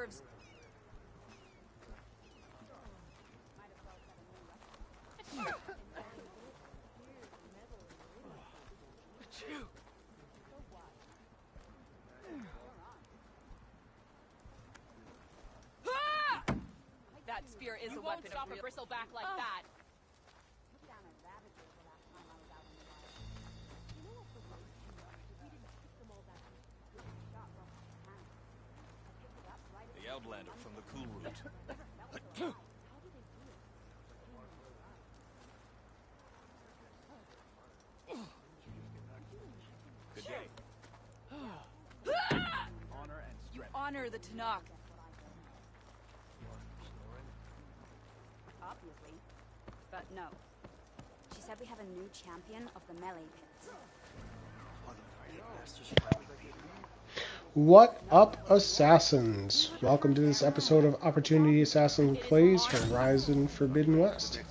reserves. That spear is a weapon. Stop a bristleback like that. The Outlander from the Cool Route. Good day. You honor the Tanakh. Obviously. But no. She said we have a new champion of the melee pits. What up, Assassins? Welcome to this episode of Opportunity Assassin Plays Horizon Forbidden West.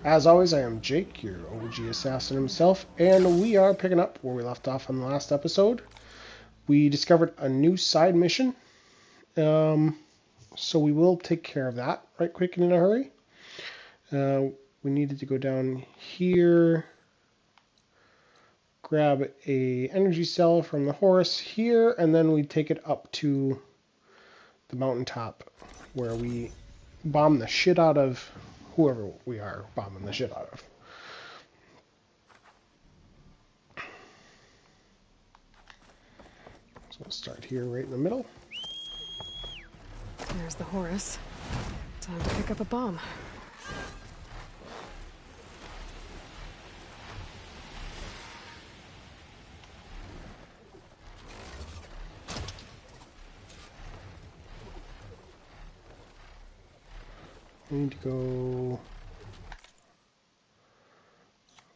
As always, I am Jake, your OG assassin himself, and we are picking up where we left off on the last episode. We discovered a new side mission, so we will take care of that right quick and in a hurry. We needed to go down here, grab a energy cell from the horse here, and then we take it up to the mountaintop where we bomb the shit out of whoever we are bombing the shit out of. So we'll start here right in the middle. There's the Horus. Time to pick up a bomb. We need to go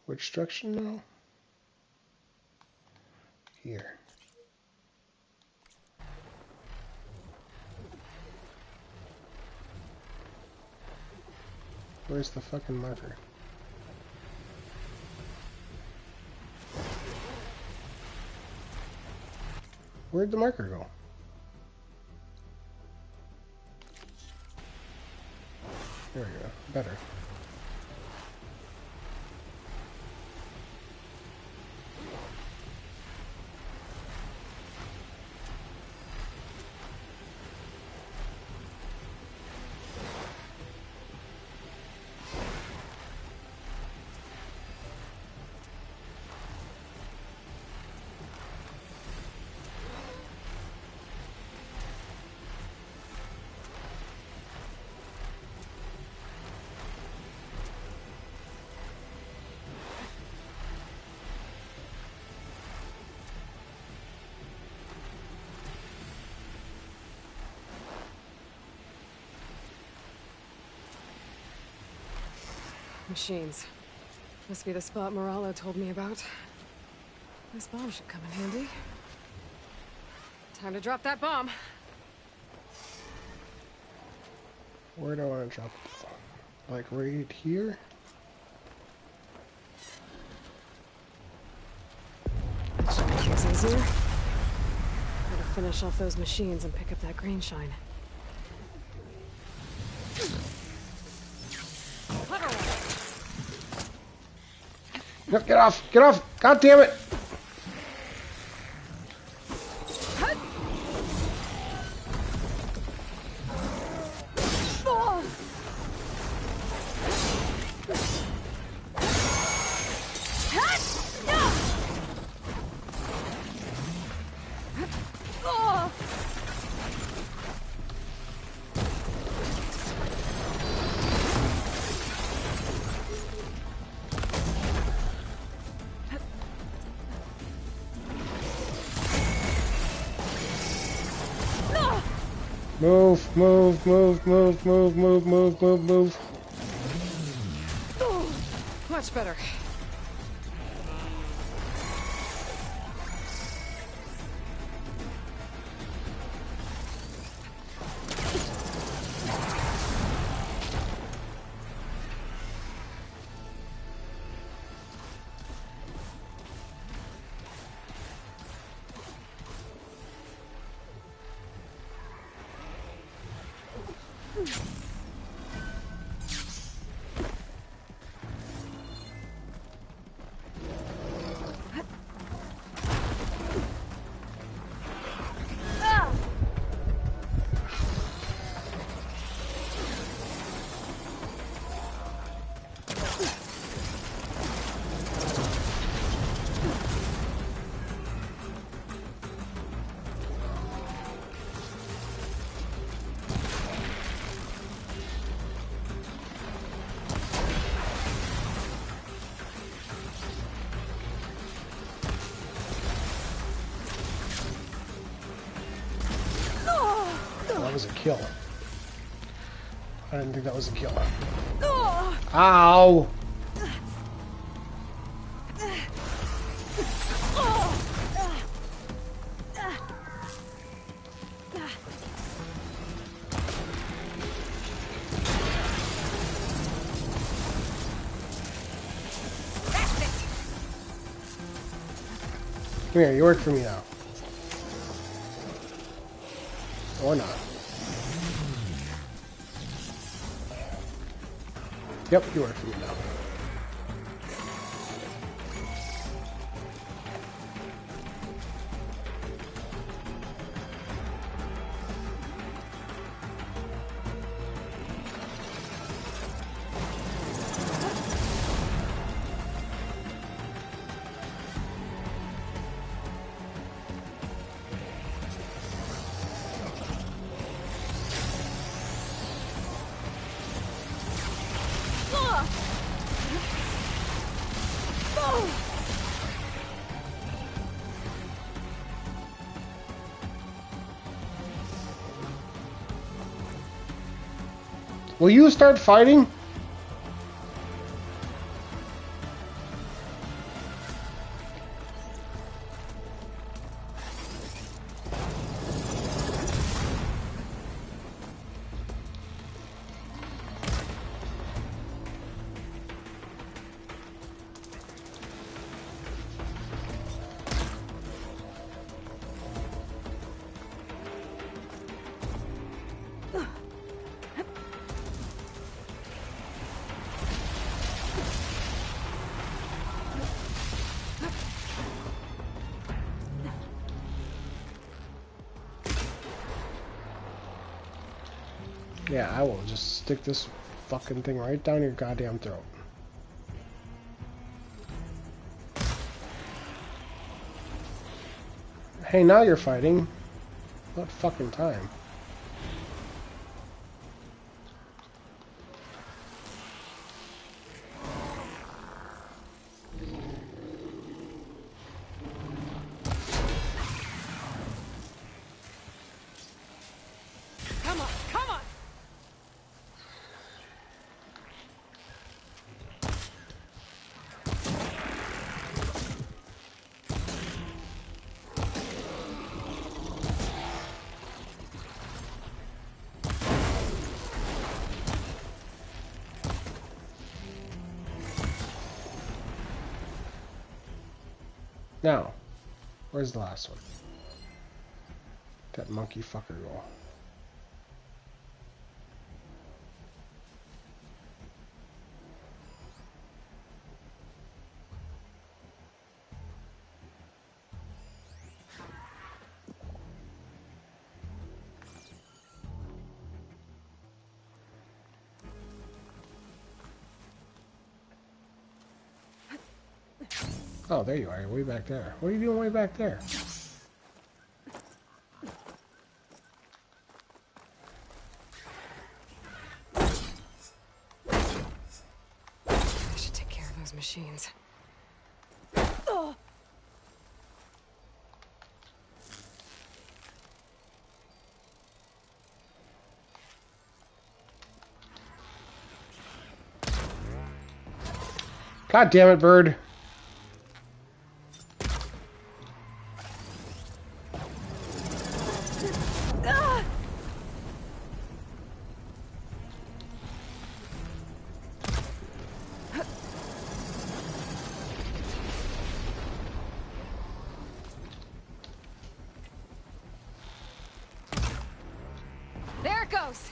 which direction now? Here. Where's the fucking marker? Where'd the marker go? There we go. Better. Machines. Must be the spot Moralo told me about. This bomb should come in handy. Time to drop that bomb. Where do I want to drop it? Like right here? That should make things easier. Gotta finish off those machines and pick up that green shine. No, get off! Get off! God damn it! Move, move, move, move, move, move, move, move, move. Much better. That was a kill. I didn't think that was a kill. Ow! Come here, you work for me now. Or not. Yep, you work for me now. Will you start fighting? Yeah, I will just stick this fucking thing right down your goddamn throat. Hey, now you're fighting. What fucking time? Now, where's the last one? That monkey fucker go. Oh, there you are, way back there. What are you doing way back there? I should take care of those machines. God damn it, bird. There it goes.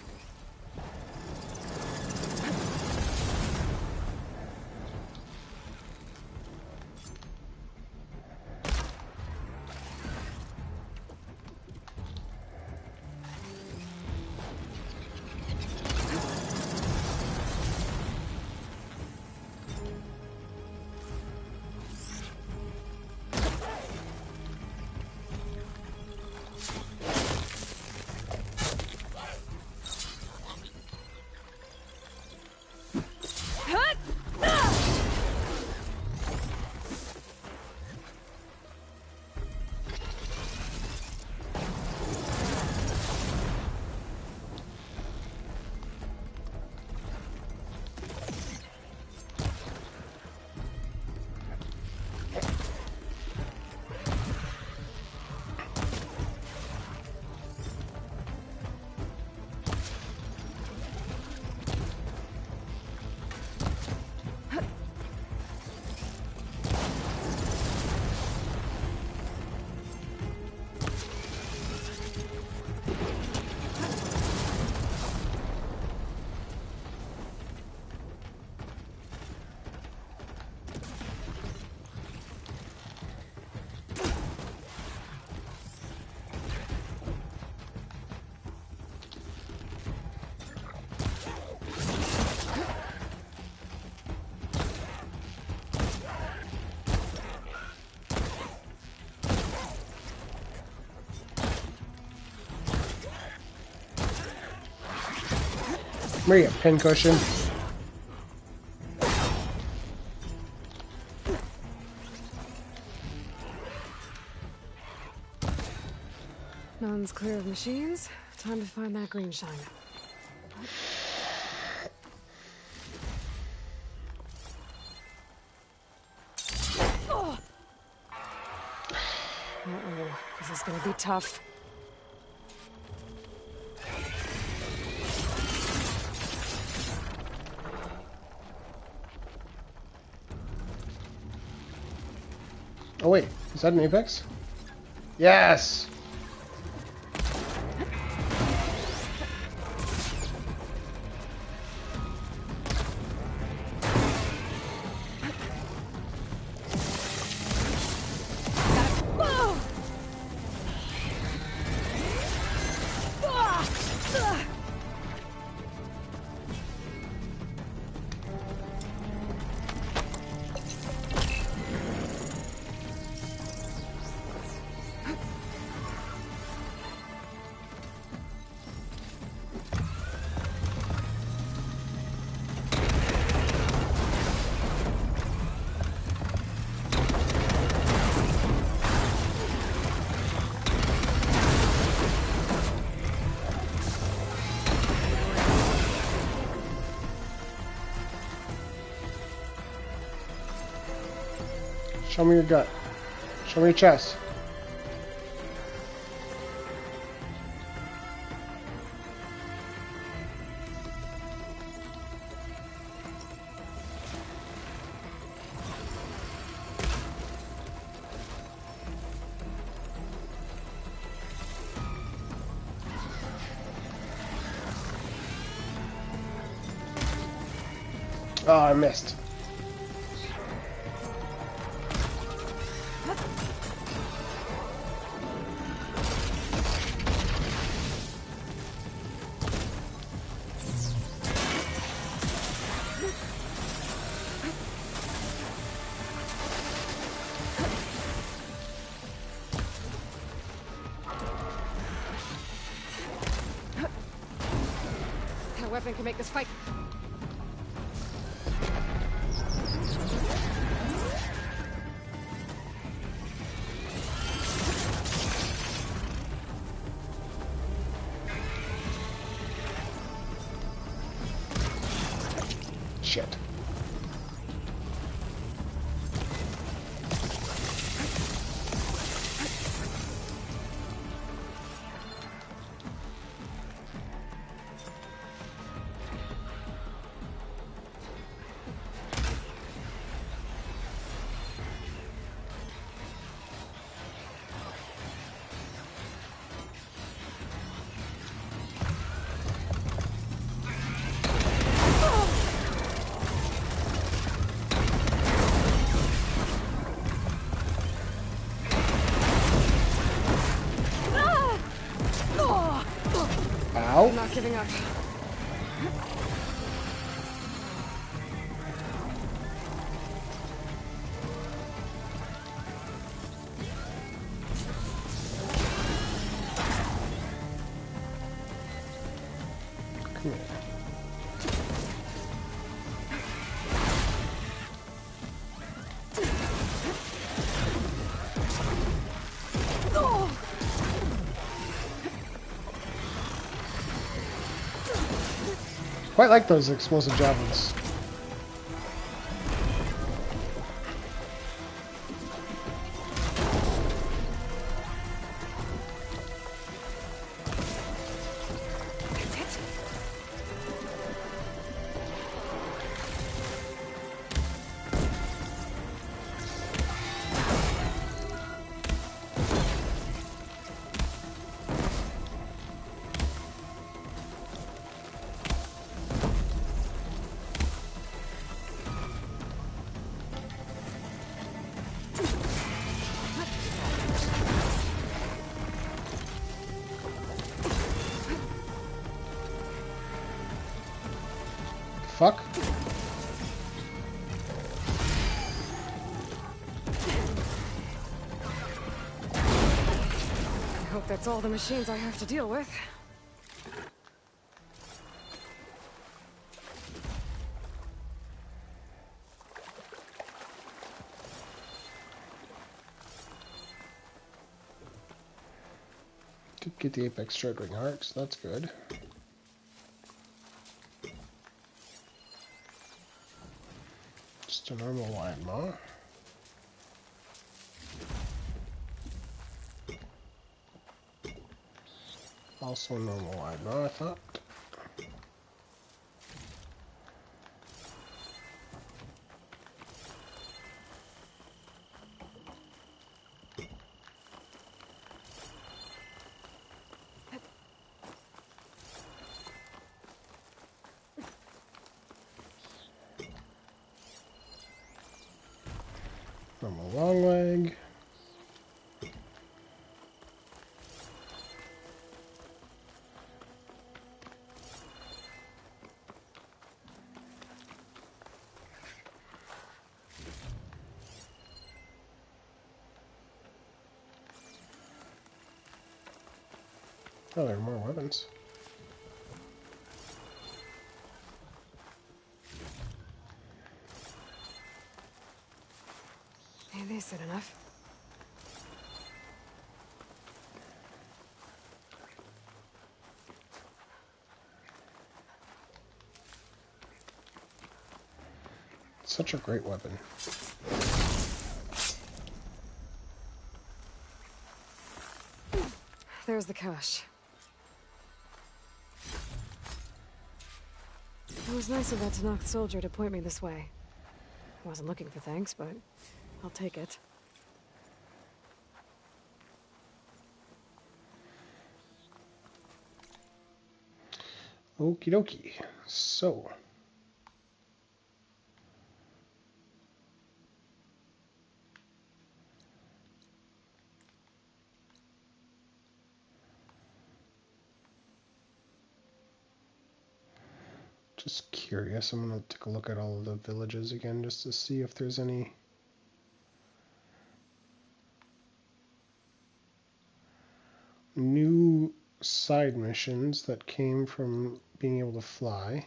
Maria, pincushion. None's clear of machines. Time to find that green shine. Uh-oh, this is gonna be tough. Oh wait, is that an Apex? Yes! Show me your gut. Show me your chest. Oh, I missed. That weapon can make this fight. Shit. Ow. I'm not giving up. Come here. Quite like those explosive javelins. Fuck. I hope that's all the machines I have to deal with. Did get the Apex Striking Heart, so that's good. Just a normal wide maw. Also normal wide maw, I thought. Normal long leg. Oh, there are more weapons. Hey, they said enough. Such a great weapon. There's the cache. It was nice of that Tanakh soldier to point me this way. I wasn't looking for thanks, but I'll take it. Okie dokie. So. Just curious. I'm going to take a look at all of the villages again just to see if there's any new side missions that came from being able to fly.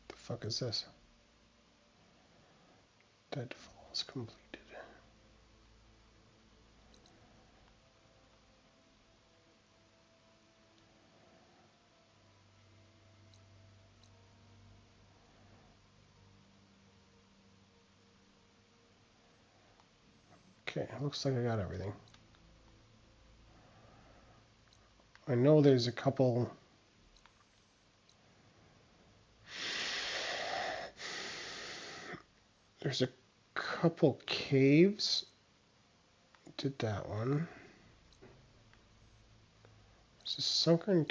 The fuck is this? Deadfalls completed. Okay, looks like I got everything. I know there's a couple. There's a couple caves. Did that one. There's a sunken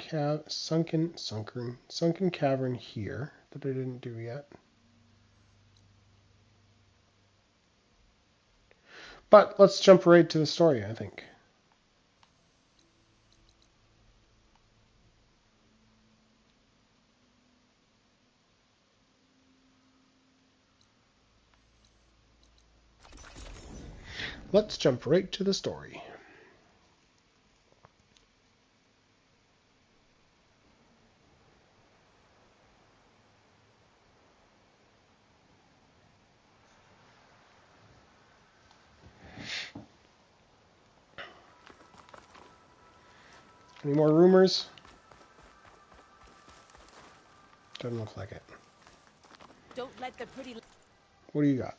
cavern here that I didn't do yet. But let's jump right to the story, I think. Let's jump right to the story. Any more rumors? Doesn't look like it. Don't let the pretty... What do you got?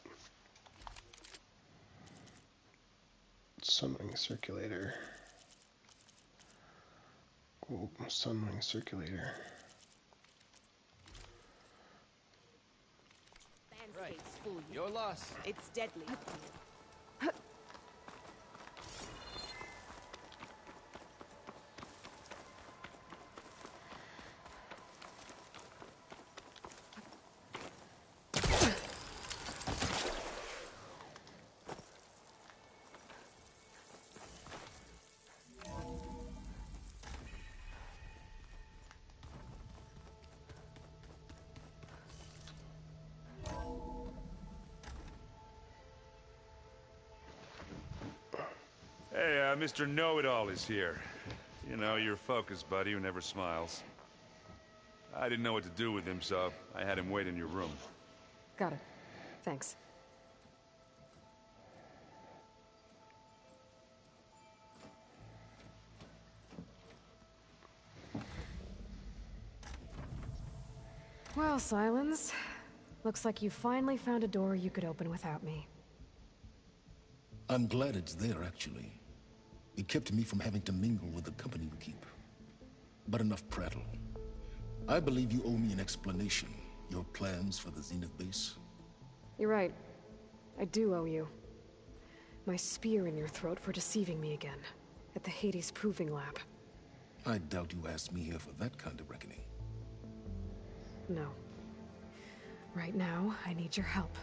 Sunwing circulator. Oh, sunwing circulator. Right. Your loss. It's deadly. Mr. Know-It-All is here. You know, your focus buddy who never smiles. I didn't know what to do with him, so I had him wait in your room. Got it. Thanks. Well, Silence. Looks like you finally found a door you could open without me. I'm glad it's there, actually. It kept me from having to mingle with the company you keep. But enough prattle. I believe you owe me an explanation. Your plans for the Zenith base? You're right. I do owe you. My spear in your throat for deceiving me again. At the Hades Proving Lab. I doubt you asked me here for that kind of reckoning. No. Right now, I need your help.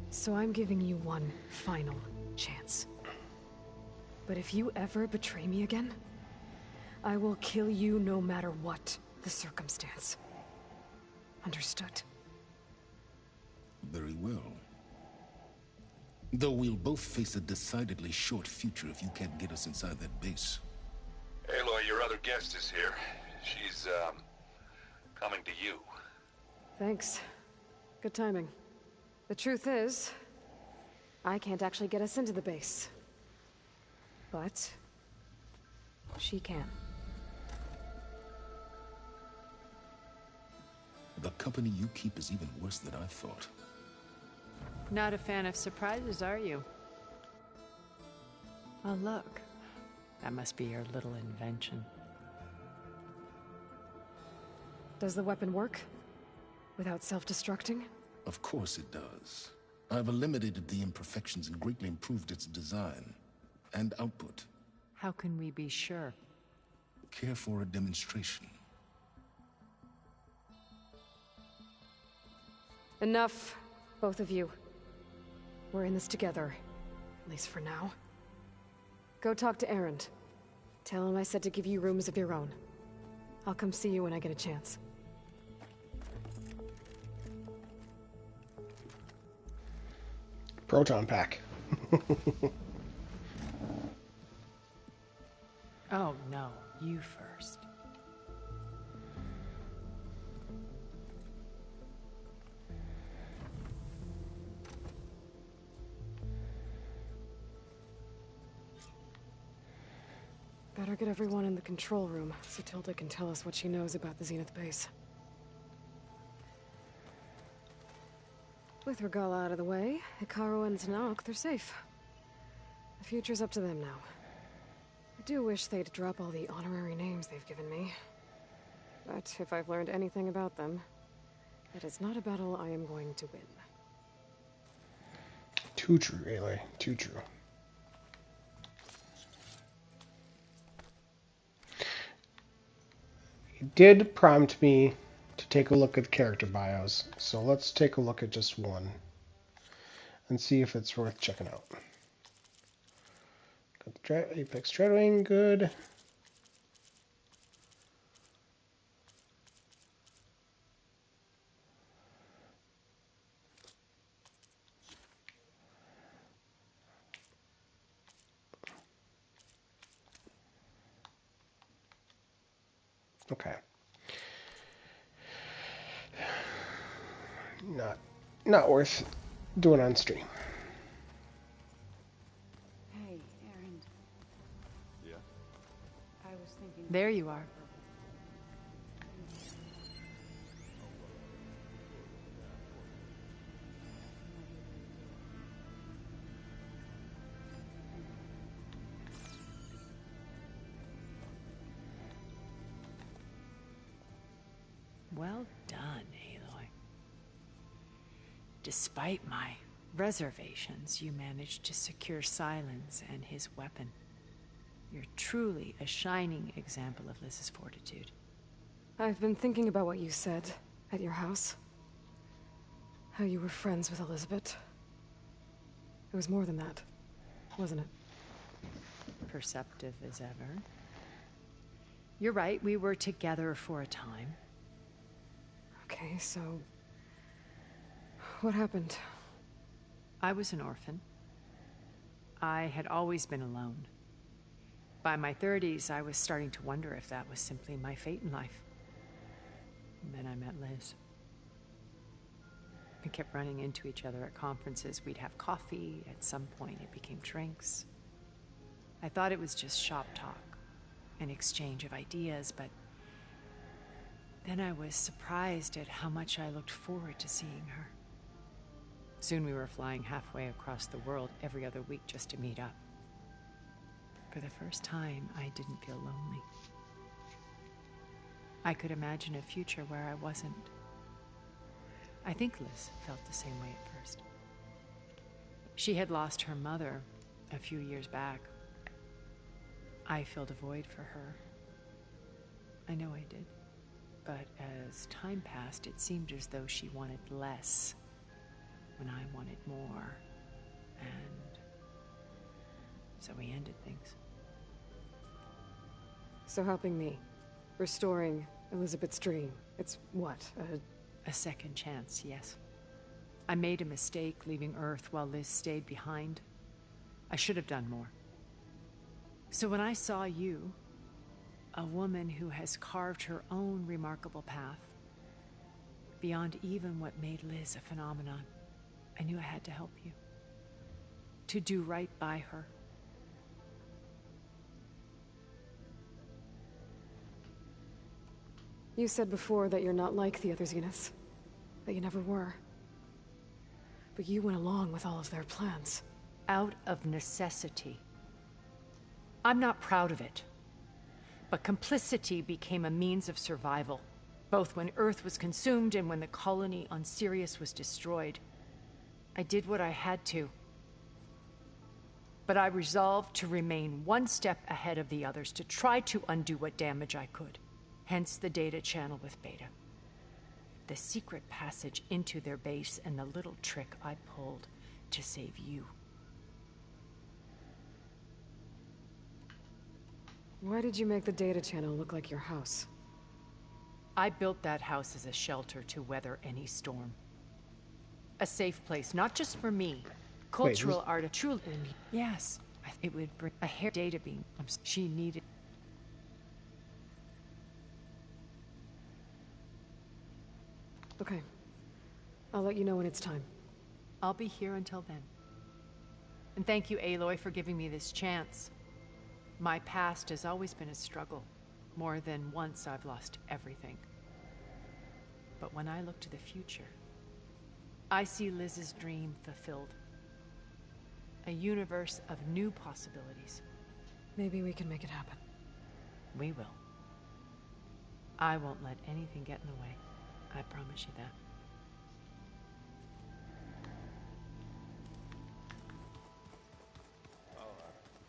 So I'm giving you one final chance. But if you ever betray me again, I will kill you no matter what the circumstance. Understood? Very well. Though we'll both face a decidedly short future if you can't get us inside that base. Aloy, your other guest is here. She's, coming to you. Thanks. Good timing. The truth is, I can't actually get us into the base. But she can. The company you keep is even worse than I thought. Not a fan of surprises, are you? Oh, look. That must be your little invention. Does the weapon work? Without self-destructing? Of course it does. I've eliminated the imperfections and greatly improved its design and output. How can we be sure? Care for a demonstration? Enough, both of you. We're in this together, at least for now. Go talk to Erend. Tell him I said to give you rooms of your own. I'll come see you when I get a chance. Proton pack. Oh, no. You first. Better get everyone in the control room so Tilda can tell us what she knows about the Zenith base. With Regala out of the way, Hekarro and Tenakth, they're safe. The future's up to them now. I do wish they'd drop all the honorary names they've given me. But if I've learned anything about them, it is not a battle I am going to win. Too true, Aloy. Too true. It did prompt me to take a look at character bios, so let's take a look at just one and see if it's worth checking out. Got the Apex Dreadwing, good. Okay. Not worth doing on stream. Hey, Erend. Yeah? I was thinking... There you are. Well done, Aloy. Despite my reservations, you managed to secure Silence and his weapon. You're truly a shining example of Liz's fortitude. I've been thinking about what you said at your house. How you were friends with Elizabeth. It was more than that, wasn't it? Perceptive as ever. You're right, we were together for a time. Okay, so... what happened? I was an orphan. I had always been alone. By my 30s, I was starting to wonder if that was simply my fate in life. And then I met Liz. We kept running into each other at conferences. We'd have coffee. At some point, it became drinks. I thought it was just shop talk, an exchange of ideas, but then I was surprised at how much I looked forward to seeing her. Soon we were flying halfway across the world every other week just to meet up. For the first time, I didn't feel lonely. I could imagine a future where I wasn't. I think Liz felt the same way at first. She had lost her mother a few years back. I filled a void for her. I know I did. But as time passed, it seemed as though she wanted less when I wanted more. And so we ended things. So helping me, restoring Elizabeth's dream, it's what, a second chance, yes. I made a mistake leaving Earth while Liz stayed behind. I should have done more. So when I saw you, a woman who has carved her own remarkable path, beyond even what made Liz a phenomenon, I knew I had to help you. To do right by her. You said before that you're not like the other Zeniths. That you never were. But you went along with all of their plans. Out of necessity. I'm not proud of it. But complicity became a means of survival, both when Earth was consumed and when the colony on Sirius was destroyed. I did what I had to. But I resolved to remain one step ahead of the others, to try to undo what damage I could. Hence the data channel with Beta. The secret passage into their base and the little trick I pulled to save you. Why did you make the data channel look like your house? I built that house as a shelter to weather any storm. A safe place, not just for me. Cultural art, truly. Yes, it would bring a hair data beam. She needed. Okay. I'll let you know when it's time. I'll be here until then. And thank you, Aloy, for giving me this chance. My past has always been a struggle. More than once I've lost everything. But when I look to the future, I see Liz's dream fulfilled. A universe of new possibilities. Maybe we can make it happen. We will. I won't let anything get in the way. I promise you that.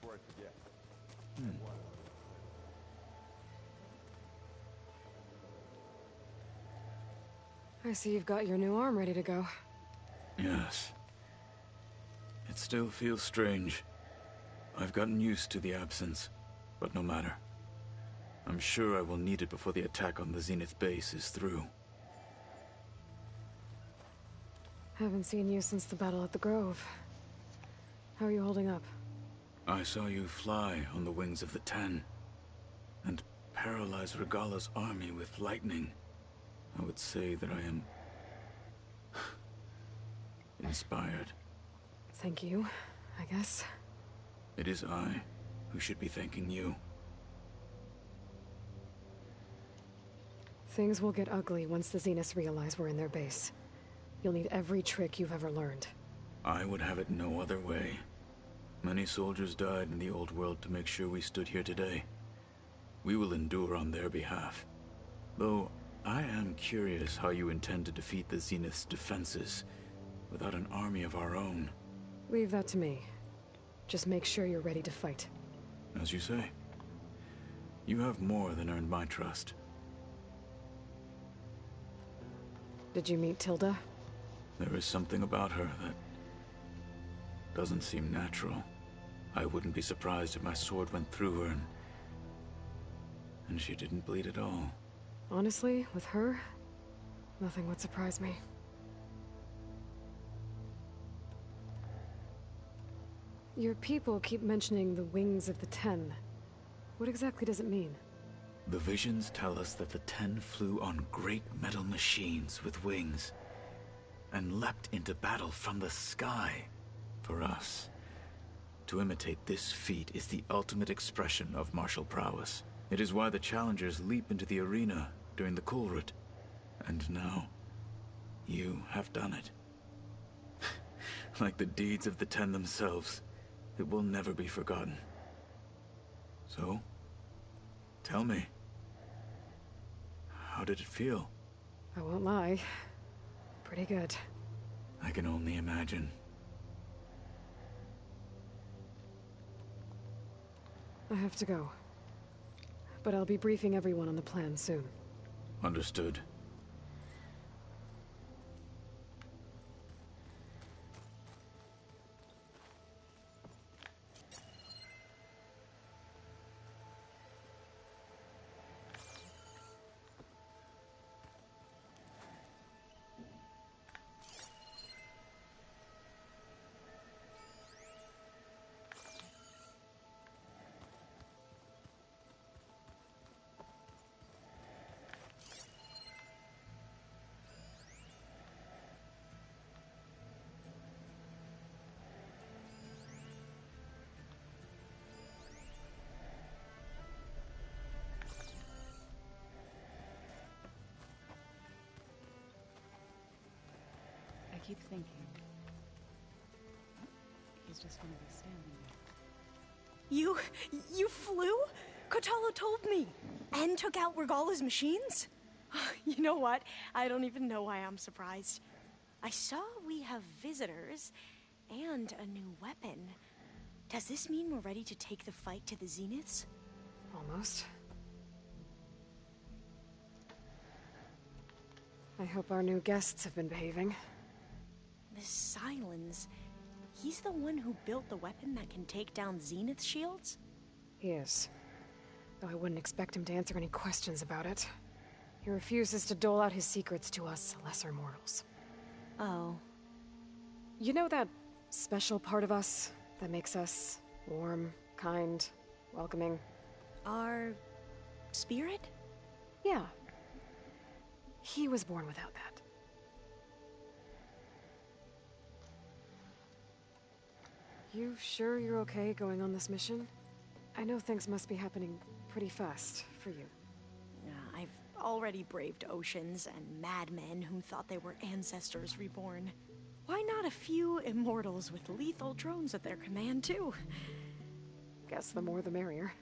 Before I forget. I see you've got your new arm ready to go. Yes. It still feels strange. I've gotten used to the absence, but no matter. I'm sure I will need it before the attack on the Zenith base is through. Haven't seen you since the battle at the Grove. How are you holding up? I saw you fly on the wings of the Ten, and paralyze Regalla's army with lightning. I would say that I am inspired. Thank you, I guess. It is I who should be thanking you. Things will get ugly once the Zeniths realize we're in their base. You'll need every trick you've ever learned. I would have it no other way. Many soldiers died in the old world to make sure we stood here today. We will endure on their behalf. Though, I am curious how you intend to defeat the Zenith's defenses without an army of our own. Leave that to me. Just make sure you're ready to fight. As you say. You have more than earned my trust. Did you meet Tilda? There is something about her that doesn't seem natural. I wouldn't be surprised if my sword went through her and she didn't bleed at all. Honestly, with her, nothing would surprise me. Your people keep mentioning the Wings of the Ten. What exactly does it mean? The visions tell us that the Ten flew on great metal machines with wings and leapt into battle from the sky. For us, to imitate this feat is the ultimate expression of martial prowess. It is why the challengers leap into the arena during the Kulrut. And now, you have done it. Like the deeds of the Ten themselves, it will never be forgotten. So, tell me, how did it feel? I won't lie. Pretty good. I can only imagine. I have to go. But I'll be briefing everyone on the plan soon. Understood. I keep thinking he's just gonna be standing there. You flew? Kotallo told me. And took out Regalla's machines? You know what? I don't even know why I'm surprised. I saw we have visitors and a new weapon. Does this mean we're ready to take the fight to the Zeniths? Almost. I hope our new guests have been behaving. This Sylens, he's the one who built the weapon that can take down Zenith shields? He is. Though I wouldn't expect him to answer any questions about it. He refuses to dole out his secrets to us lesser mortals. Oh. You know that special part of us that makes us warm, kind, welcoming? Our spirit? Yeah. He was born without that. You sure you're okay going on this mission? I know things must be happening pretty fast for you. I've already braved oceans and madmen who thought they were ancestors reborn. Why not a few immortals with lethal drones at their command, too? Guess the more the merrier.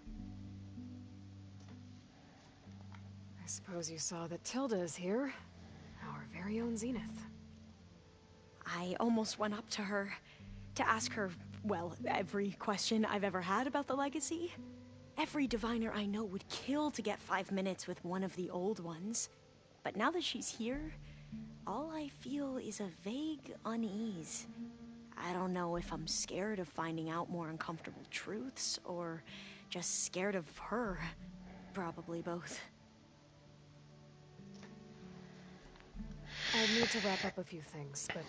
I suppose you saw that Tilda is here. Our very own Zenith. I almost went up to her to ask her, well, every question I've ever had about the legacy. Every diviner I know would kill to get 5 minutes with one of the old ones. But now that she's here, all I feel is a vague unease. I don't know if I'm scared of finding out more uncomfortable truths, or just scared of her. Probably both. I need to wrap up a few things, but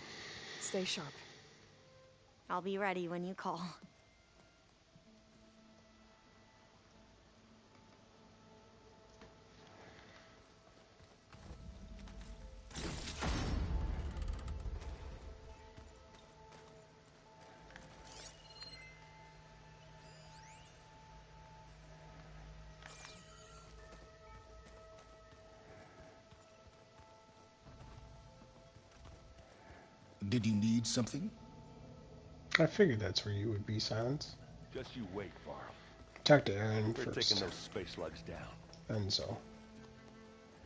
stay sharp. I'll be ready when you call. Did you need something? I figured that's where you would be, Silence. Just you wait, Varl. Talk to Aaron We're first. taking those space slugs down. And so.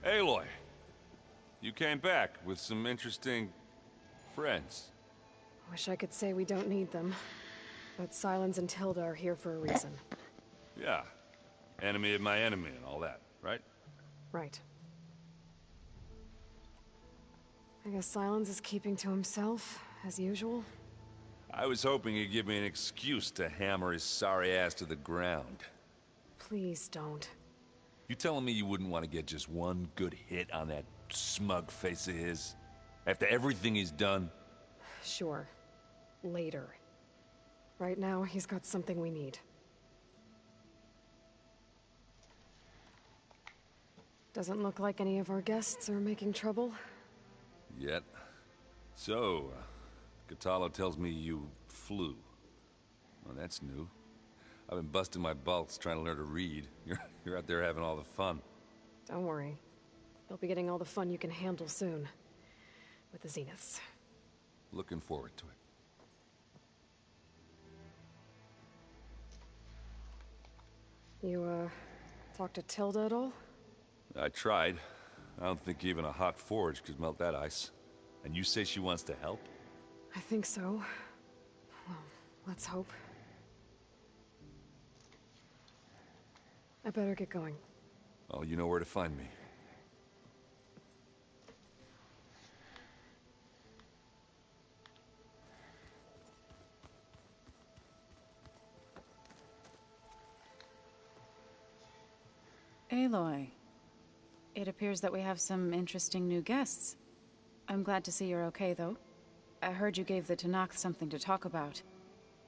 Aloy, you came back with some interesting friends. Wish I could say we don't need them, but Sylens and Tilda are here for a reason. Yeah, enemy of my enemy and all that, right? Right. I guess Sylens is keeping to himself, as usual. I was hoping he'd give me an excuse to hammer his sorry ass to the ground. Please don't. You telling me you wouldn't want to get just one good hit on that smug face of his? After everything he's done? Sure. Later. Right now, he's got something we need. Doesn't look like any of our guests are making trouble. Yet. So, Kotallo tells me you flew. Well, that's new. I've been busting my balls trying to learn to read. You're out there having all the fun. Don't worry. You'll be getting all the fun you can handle soon. With the Zeniths. Looking forward to it. You, talked to Tilda at all? I tried. I don't think even a hot forge could melt that ice. And you say she wants to help? I think so. Well, let's hope. I better get going. Oh, you know where to find me. Aloy, it appears that we have some interesting new guests. I'm glad to see you're okay, though. I heard you gave the Tenakth something to talk about.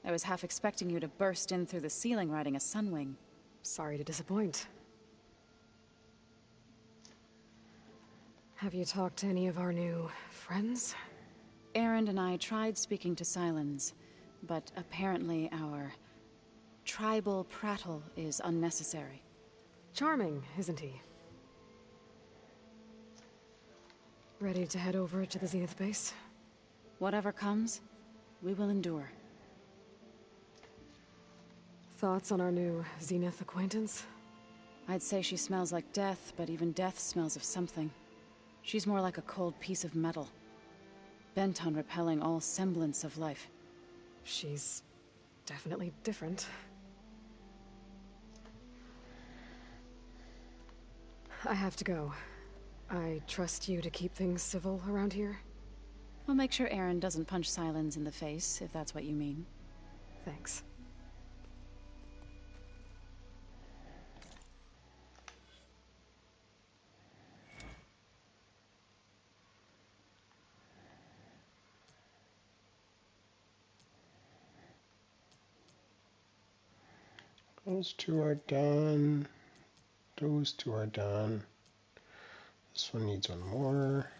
I was half expecting you to burst in through the ceiling riding a Sunwing. Sorry to disappoint. Have you talked to any of our new friends? Erend and I tried speaking to Sylens, but apparently our tribal prattle is unnecessary. Charming, isn't he? Ready to head over to the Zenith base? Whatever comes, we will endure. Thoughts on our new Zenith acquaintance? I'd say she smells like death, but even death smells of something. She's more like a cold piece of metal, bent on repelling all semblance of life. She's definitely different. I have to go. I trust you to keep things civil around here? I'll make sure Erend doesn't punch Sylens in the face, if that's what you mean. Thanks. Those two are done. Those two are done. This one needs one more.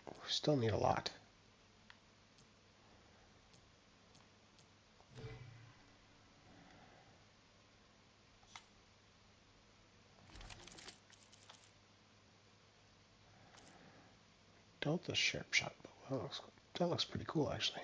We still need a lot. Delta Sharp Shot bow. That looks pretty cool, actually.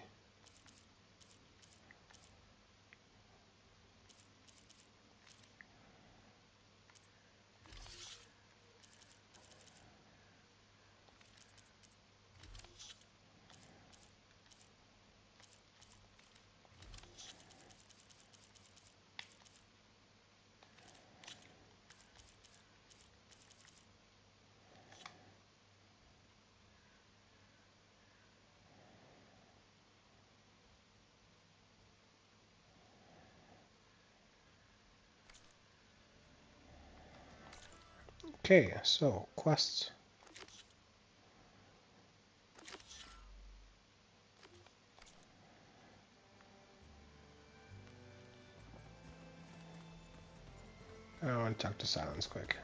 Okay, so quests. I want to talk to Sylens quick.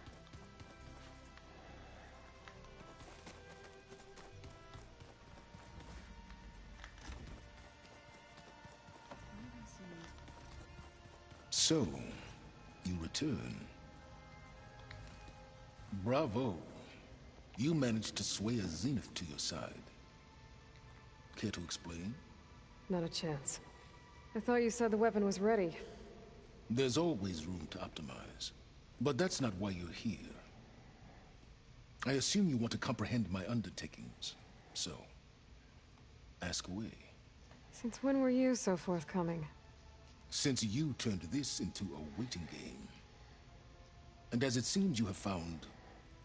So, you return. Bravo. You managed to sway a Zenith to your side. Care to explain? Not a chance. I thought you said the weapon was ready. There's always room to optimize. But that's not why you're here. I assume you want to comprehend my undertakings. So, ask away. Since when were you so forthcoming? Since you turned this into a waiting game. And as it seems you have found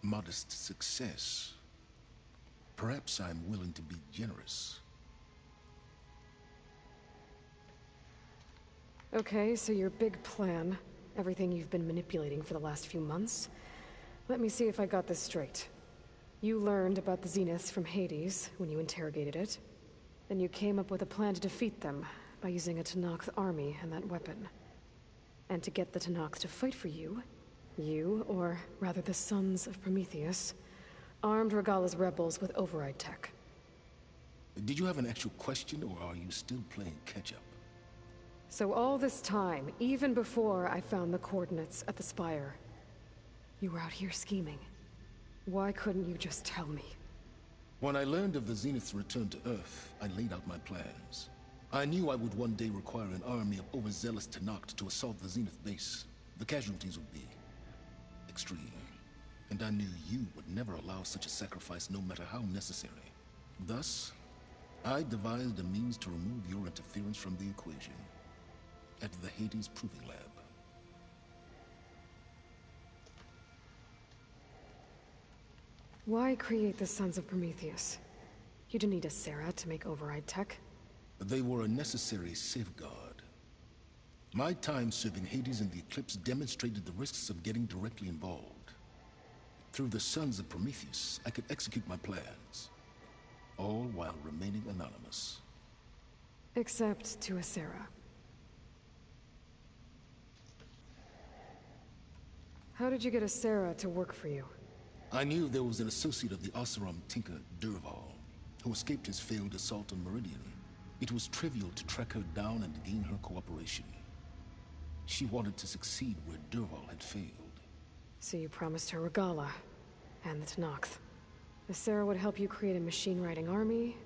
modest success, perhaps I'm willing to be generous. Okay, so your big plan, everything you've been manipulating for the last few months. Let me see if I got this straight. You learned about the Zeniths from Hades when you interrogated it. Then you came up with a plan to defeat them by using a Tenakth army and that weapon. And to get the Tenakth to fight for you, or rather the Sons of Prometheus, armed Regalla's rebels with override tech. Did you have an actual question, or are you still playing catch-up? So all this time, even before I found the coordinates at the Spire, you were out here scheming. Why couldn't you just tell me? When I learned of the Zenith's return to Earth, I laid out my plans. I knew I would one day require an army of overzealous Tenakth to assault the Zenith base. The casualties would be extreme. And I knew you would never allow such a sacrifice, no matter how necessary. Thus, I devised a means to remove your interference from the equation. At the Hades Proving Lab. Why create the Sons of Prometheus? You didn't need a Sarah to make override tech. They were a necessary safeguard. My time serving Hades in the Eclipse demonstrated the risks of getting directly involved. Through the Sons of Prometheus, I could execute my plans, all while remaining anonymous. Except to a Sarah. How did you get a Sarah to work for you? I knew there was an associate of the Oseram tinker, Dervahl, who escaped his failed assault on Meridian. It was trivial to track her down and gain her cooperation. She wanted to succeed where Dervahl had failed. So you promised her Regalla, and the Tenakth. The Sarah would help you create a machine-riding army,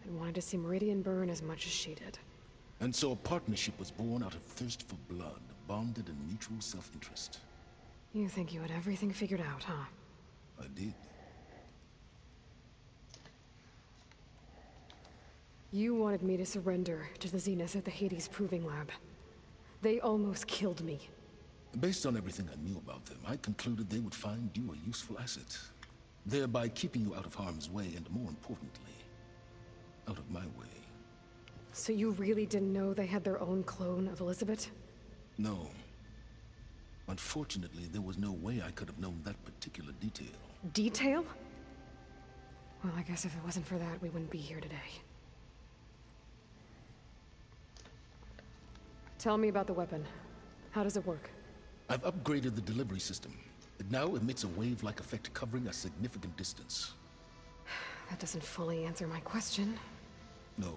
and wanted to see Meridian burn as much as she did. And so a partnership was born out of thirst for blood, bonded in mutual self-interest. You think you had everything figured out, huh? I did. You wanted me to surrender to the Zenith at the Hades Proving Lab. They almost killed me. Based on everything I knew about them, I concluded they would find you a useful asset, thereby keeping you out of harm's way and, more importantly, out of my way. So you really didn't know they had their own clone of Elizabeth? No. Unfortunately, there was no way I could have known that particular detail. Detail? Well, I guess if it wasn't for that, we wouldn't be here today. Tell me about the weapon. How does it work? I've upgraded the delivery system. It now emits a wave-like effect covering a significant distance. That doesn't fully answer my question. No,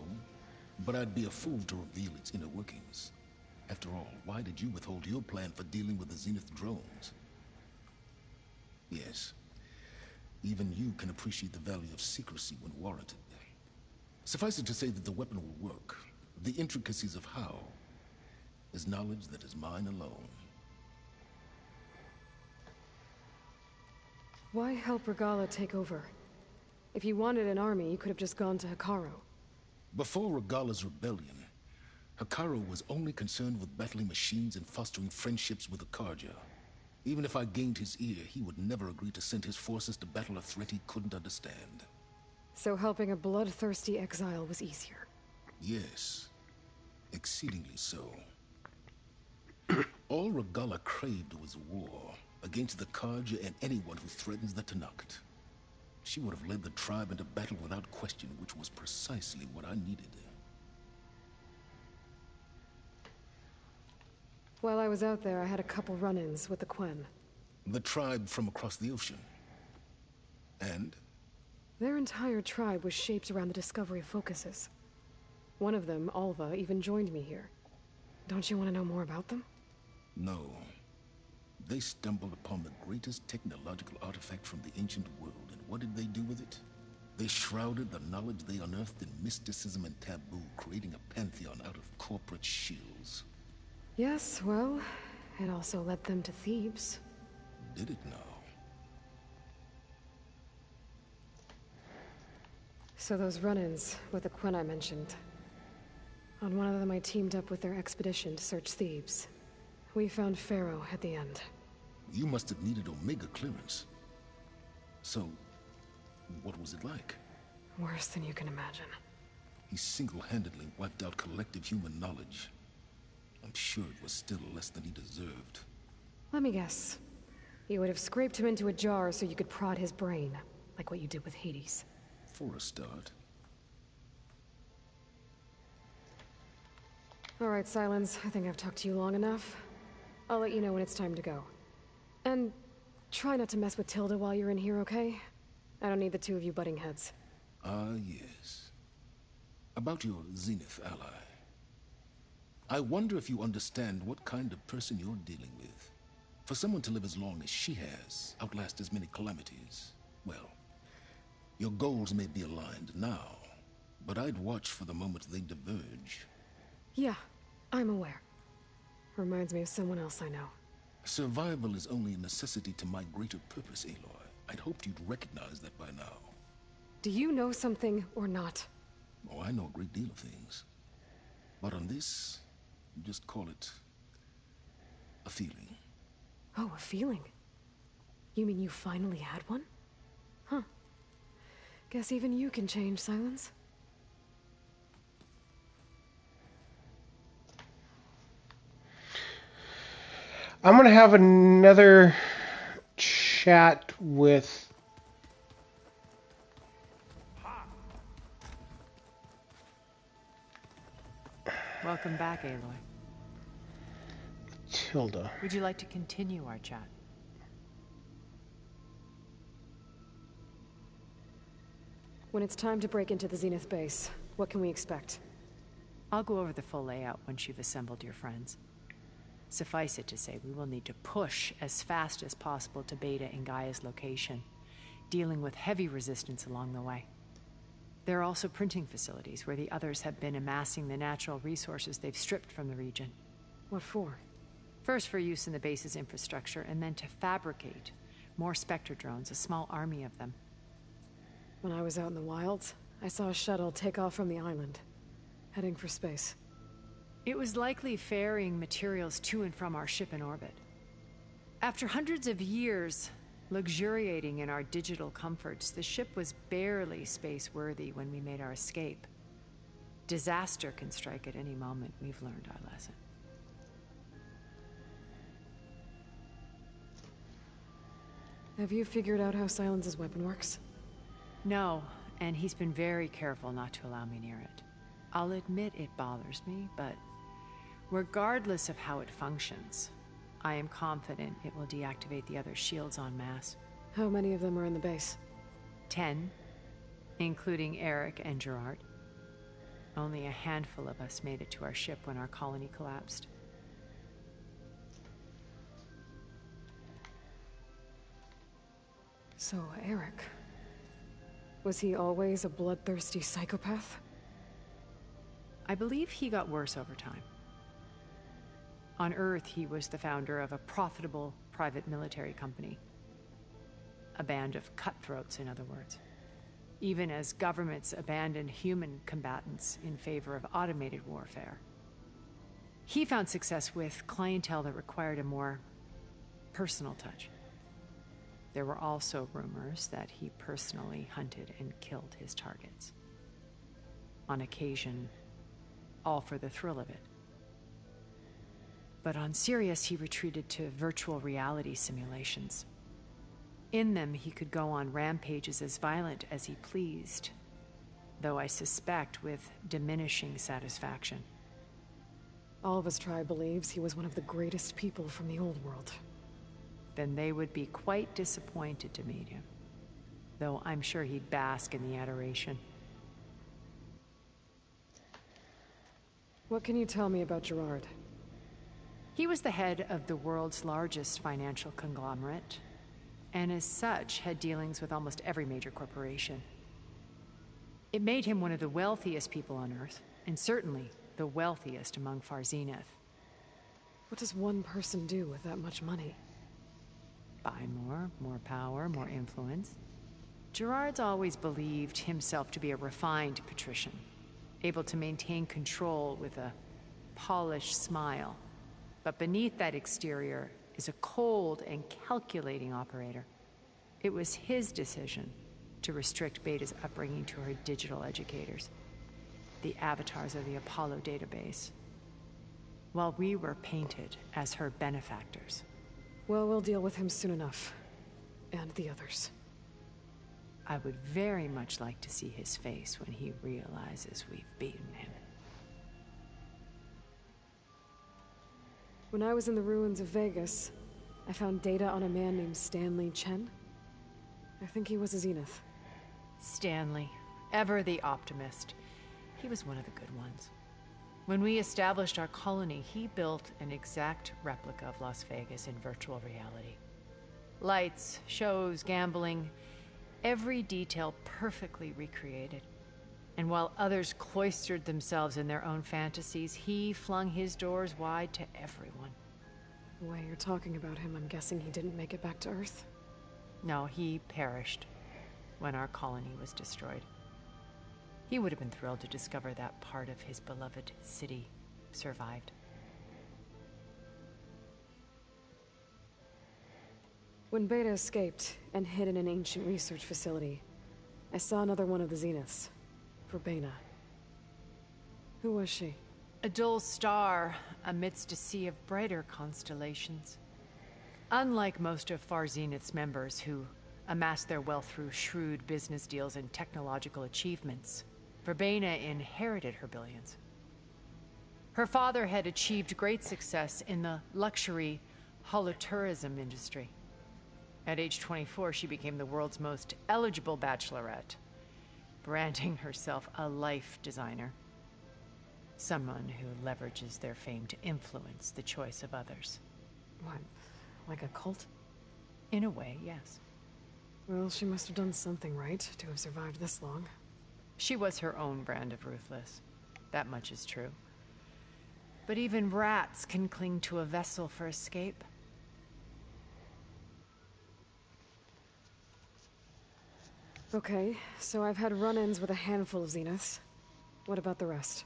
but I'd be a fool to reveal its inner workings. After all, why did you withhold your plan for dealing with the Zenith drones? Yes, even you can appreciate the value of secrecy when warranted. Suffice it to say that the weapon will work. The intricacies of how is knowledge that is mine alone. Why help Regalla take over? If you wanted an army, you could have just gone to Hekarro. Before Regalla's rebellion, Hekarro was only concerned with battling machines and fostering friendships with the Carja. Even if I gained his ear, he would never agree to send his forces to battle a threat he couldn't understand. So helping a bloodthirsty exile was easier? Yes, exceedingly so. All Regalla craved was war against the Carja and anyone who threatens the Tenakth. She would have led the tribe into battle without question, which was precisely what I needed. While I was out there, I had a couple run-ins with the Quen. The tribe from across the ocean. And? Their entire tribe was shaped around the discovery of focuses. One of them, Alva, even joined me here. Don't you want to know more about them? No. They stumbled upon the greatest technological artifact from the ancient world, and what did they do with it? They shrouded the knowledge they unearthed in mysticism and taboo, creating a pantheon out of corporate shills. Yes, well, it also led them to Thebes. Did it now? So those run-ins with the Quen I mentioned. On one of them I teamed up with their expedition to search Thebes. We found Pharaoh at the end. You must have needed Omega clearance. So, what was it like? Worse than you can imagine. He single-handedly wiped out collective human knowledge. I'm sure it was still less than he deserved. Let me guess. You would have scraped him into a jar so you could prod his brain, like what you did with Hades. For a start. Alright, Silence. I think I've talked to you long enough. I'll let you know when it's time to go. And try not to mess with Tilda while you're in here, okay? I don't need the two of you butting heads. Yes. About your Zenith ally. I wonder if you understand what kind of person you're dealing with. For someone to live as long as she has, outlast as many calamities, well, your goals may be aligned now, but I'd watch for the moment they diverge. Yeah, I'm aware. Reminds me of someone else I know. Survival is only a necessity to my greater purpose, Aloy. I'd hoped you'd recognize that by now. Do you know something or not? Oh, I know a great deal of things. But on this, just call it a feeling. Oh, a feeling? You mean you finally had one? Huh. Guess even you can change, Silence. I'm gonna have another chat with Welcome back, Aloy. Tilda. Would you like to continue our chat? When it's time to break into the Zenith base, what can we expect? I'll go over the full layout once you've assembled your friends. Suffice it to say, we will need to push as fast as possible to Beta and Gaia's location, dealing with heavy resistance along the way. There are also printing facilities where the others have been amassing the natural resources they've stripped from the region. What for? First for use in the base's infrastructure, and then to fabricate more Spectre drones, a small army of them. When I was out in the wilds, I saw a shuttle take off from the island, heading for space. It was likely ferrying materials to and from our ship in orbit. After hundreds of years luxuriating in our digital comforts, the ship was barely space-worthy when we made our escape. Disaster can strike at any moment. We've learned our lesson. Have you figured out how Silence's weapon works? No, and he's been very careful not to allow me near it. I'll admit it bothers me, but regardless of how it functions, I am confident it will deactivate the other shields en masse. How many of them are in the base? 10, including Eric and Gerard. Only a handful of us made it to our ship when our colony collapsed. So, Eric... was he always a bloodthirsty psychopath? I believe he got worse over time. On Earth, he was the founder of a profitable private military company. A band of cutthroats, in other words. Even as governments abandoned human combatants in favor of automated warfare. He found success with clientele that required a more personal touch. There were also rumors that he personally hunted and killed his targets. On occasion, all for the thrill of it. But on Sirius, he retreated to virtual reality simulations. In them, he could go on rampages as violent as he pleased, though I suspect with diminishing satisfaction. All of his tribe believes he was one of the greatest people from the old world. Then they would be quite disappointed to meet him, though I'm sure he'd bask in the adoration. What can you tell me about Gerard? He was the head of the world's largest financial conglomerate, and as such had dealings with almost every major corporation. It made him one of the wealthiest people on Earth, and certainly the wealthiest among Far Zenith. What does one person do with that much money? Buy more power, more influence. Gerard's always believed himself to be a refined patrician, able to maintain control with a polished smile. But beneath that exterior is a cold and calculating operator. It was his decision to restrict Beta's upbringing to her digital educators, the avatars of the Apollo database, while we were painted as her benefactors. Well, we'll deal with him soon enough. And the others. I would very much like to see his face when he realizes we've beaten him. When I was in the ruins of Vegas, I found data on a man named Stanley Chen. I think he was a Zenith. Stanley, ever the optimist. He was one of the good ones. When we established our colony, he built an exact replica of Las Vegas in virtual reality. Lights, shows, gambling, every detail perfectly recreated. And while others cloistered themselves in their own fantasies, he flung his doors wide to everyone. The way you're talking about him, I'm guessing he didn't make it back to Earth? No, he perished when our colony was destroyed. He would have been thrilled to discover that part of his beloved city survived. When Beta escaped and hid in an ancient research facility, I saw another one of the Zeniths, Verbena. Who was she? A dull star amidst a sea of brighter constellations. Unlike most of Far Zenith's members who amassed their wealth through shrewd business deals and technological achievements, Verbena inherited her billions. Her father had achieved great success in the luxury holotourism industry. At age 24, she became the world's most eligible bachelorette, branding herself a life designer. Someone who leverages their fame to influence the choice of others. What, like a cult? In a way, yes. Well, she must have done something right to have survived this long. She was her own brand of ruthless. That much is true. But even rats can cling to a vessel for escape. Okay, so I've had run-ins with a handful of Zeniths. What about the rest?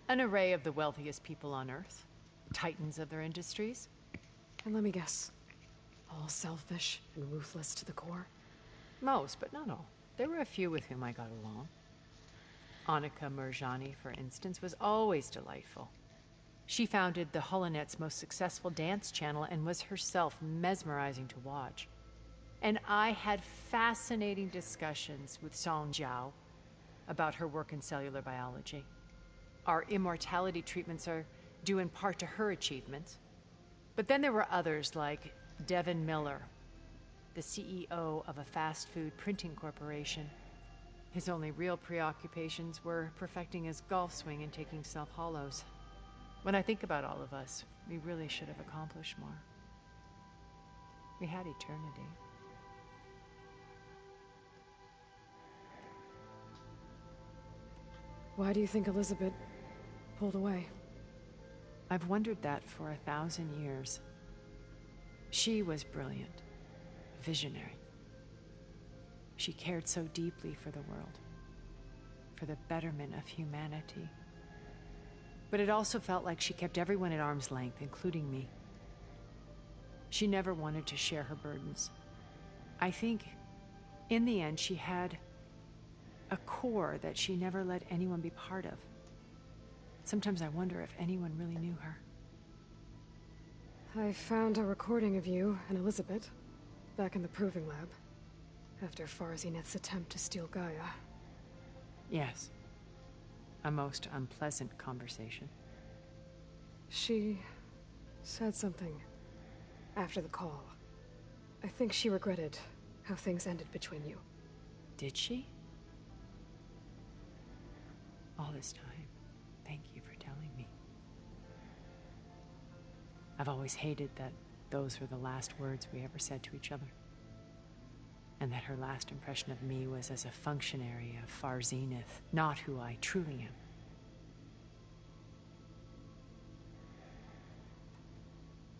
An array of the wealthiest people on Earth. Titans of their industries. And let me guess. All selfish and ruthless to the core? Most, but not all. There were a few with whom I got along. Annika Murjani, for instance, was always delightful. She founded the Holonet's most successful dance channel and was herself mesmerizing to watch. And I had fascinating discussions with Song Jiao about her work in cellular biology. Our immortality treatments are due in part to her achievements. But then there were others like Devin Miller, the CEO of a fast food printing corporation. His only real preoccupations were perfecting his golf swing and taking self-hollows. When I think about all of us, we really should have accomplished more. We had eternity. Why do you think Elizabeth pulled away? I've wondered that for 1,000 years. She was brilliant, visionary. She cared so deeply for the world, for the betterment of humanity. But it also felt like she kept everyone at arm's length, including me. She never wanted to share her burdens. I think, in the end, she had a core that she never let anyone be part of. Sometimes I wonder if anyone really knew her. I found a recording of you and Elizabeth back in the Proving Lab after Far Zenith's attempt to steal Gaia. Yes. A most unpleasant conversation. She said something after the call. I think she regretted how things ended between you. Did she? All this time, thank you for telling me. I've always hated that those were the last words we ever said to each other. And that her last impression of me was as a functionary of Far Zenith, not who I truly am.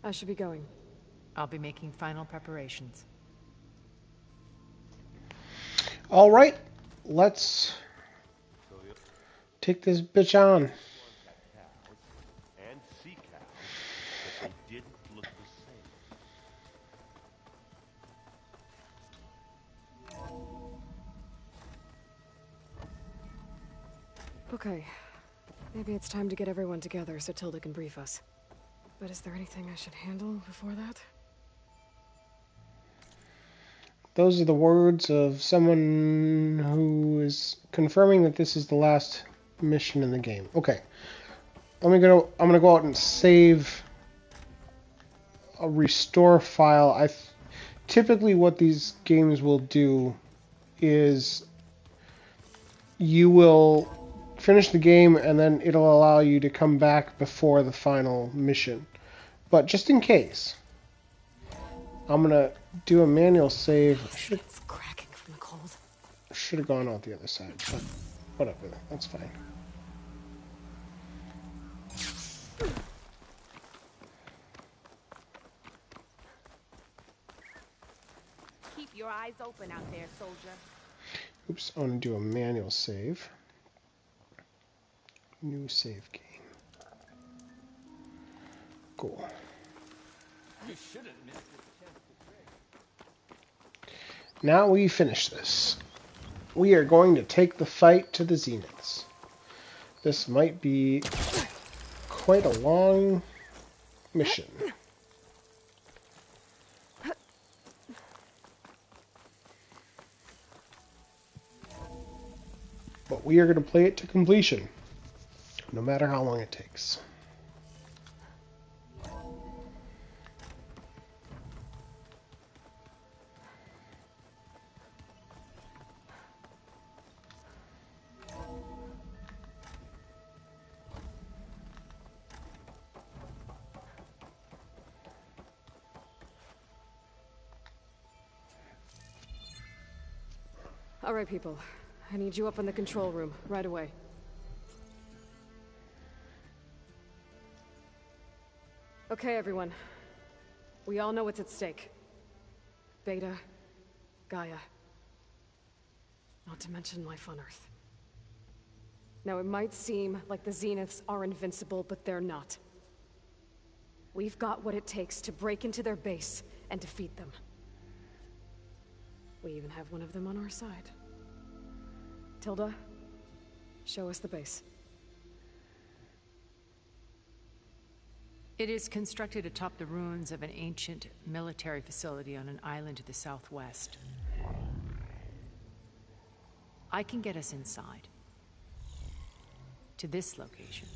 I should be going. I'll be making final preparations. All right, let's take this bitch on. And sea cows, but they didn't look the same. Okay. Maybe it's time to get everyone together so Tilda can brief us. But is there anything I should handle before that? Those are the words of someone who is confirming that this is the last mission in the game. Okay. I'm gonna go out and save a restore file. Typically what these games will do is you will finish the game and then it'll allow you to come back before the final mission. But just in case, I'm gonna do a manual save. It's cracking from the cold. Should have gone out the other side, but whatever, that's fine. Keep your eyes open out there, soldier. Oops, I want to do a manual save. New save game. Cool. Now we finish this. We are going to take the fight to the Zeniths. This might be quite a long mission. But we are going to play it to completion, no matter how long it takes. All right, people. I need you up in the control room, right away. Okay, everyone. We all know what's at stake. Beta, Gaia. Not to mention life on Earth. Now, it might seem like the Zeniths are invincible, but they're not. We've got what it takes to break into their base and defeat them. We even have one of them on our side. Tilda, show us the base. It is constructed atop the ruins of an ancient military facility on an island to the southwest. I can get us inside. To this location.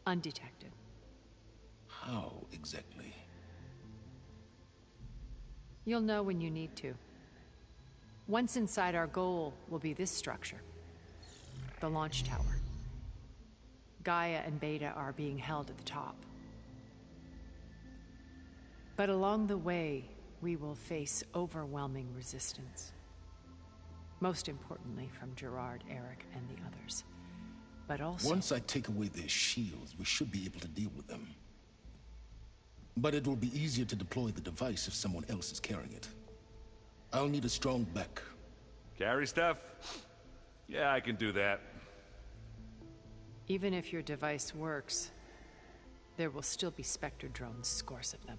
Undetected. How exactly? You'll know when you need to. Once inside, our goal will be this structure. The launch tower. Gaia and Beta are being held at the top. But along the way, we will face overwhelming resistance. Most importantly from Gerard, Eric, and the others. But also... Once I take away their shields, we should be able to deal with them. But it will be easier to deploy the device if someone else is carrying it. I'll need a strong back. Carry stuff? Yeah, I can do that. Even if your device works, there will still be Spectre drones, scores of them.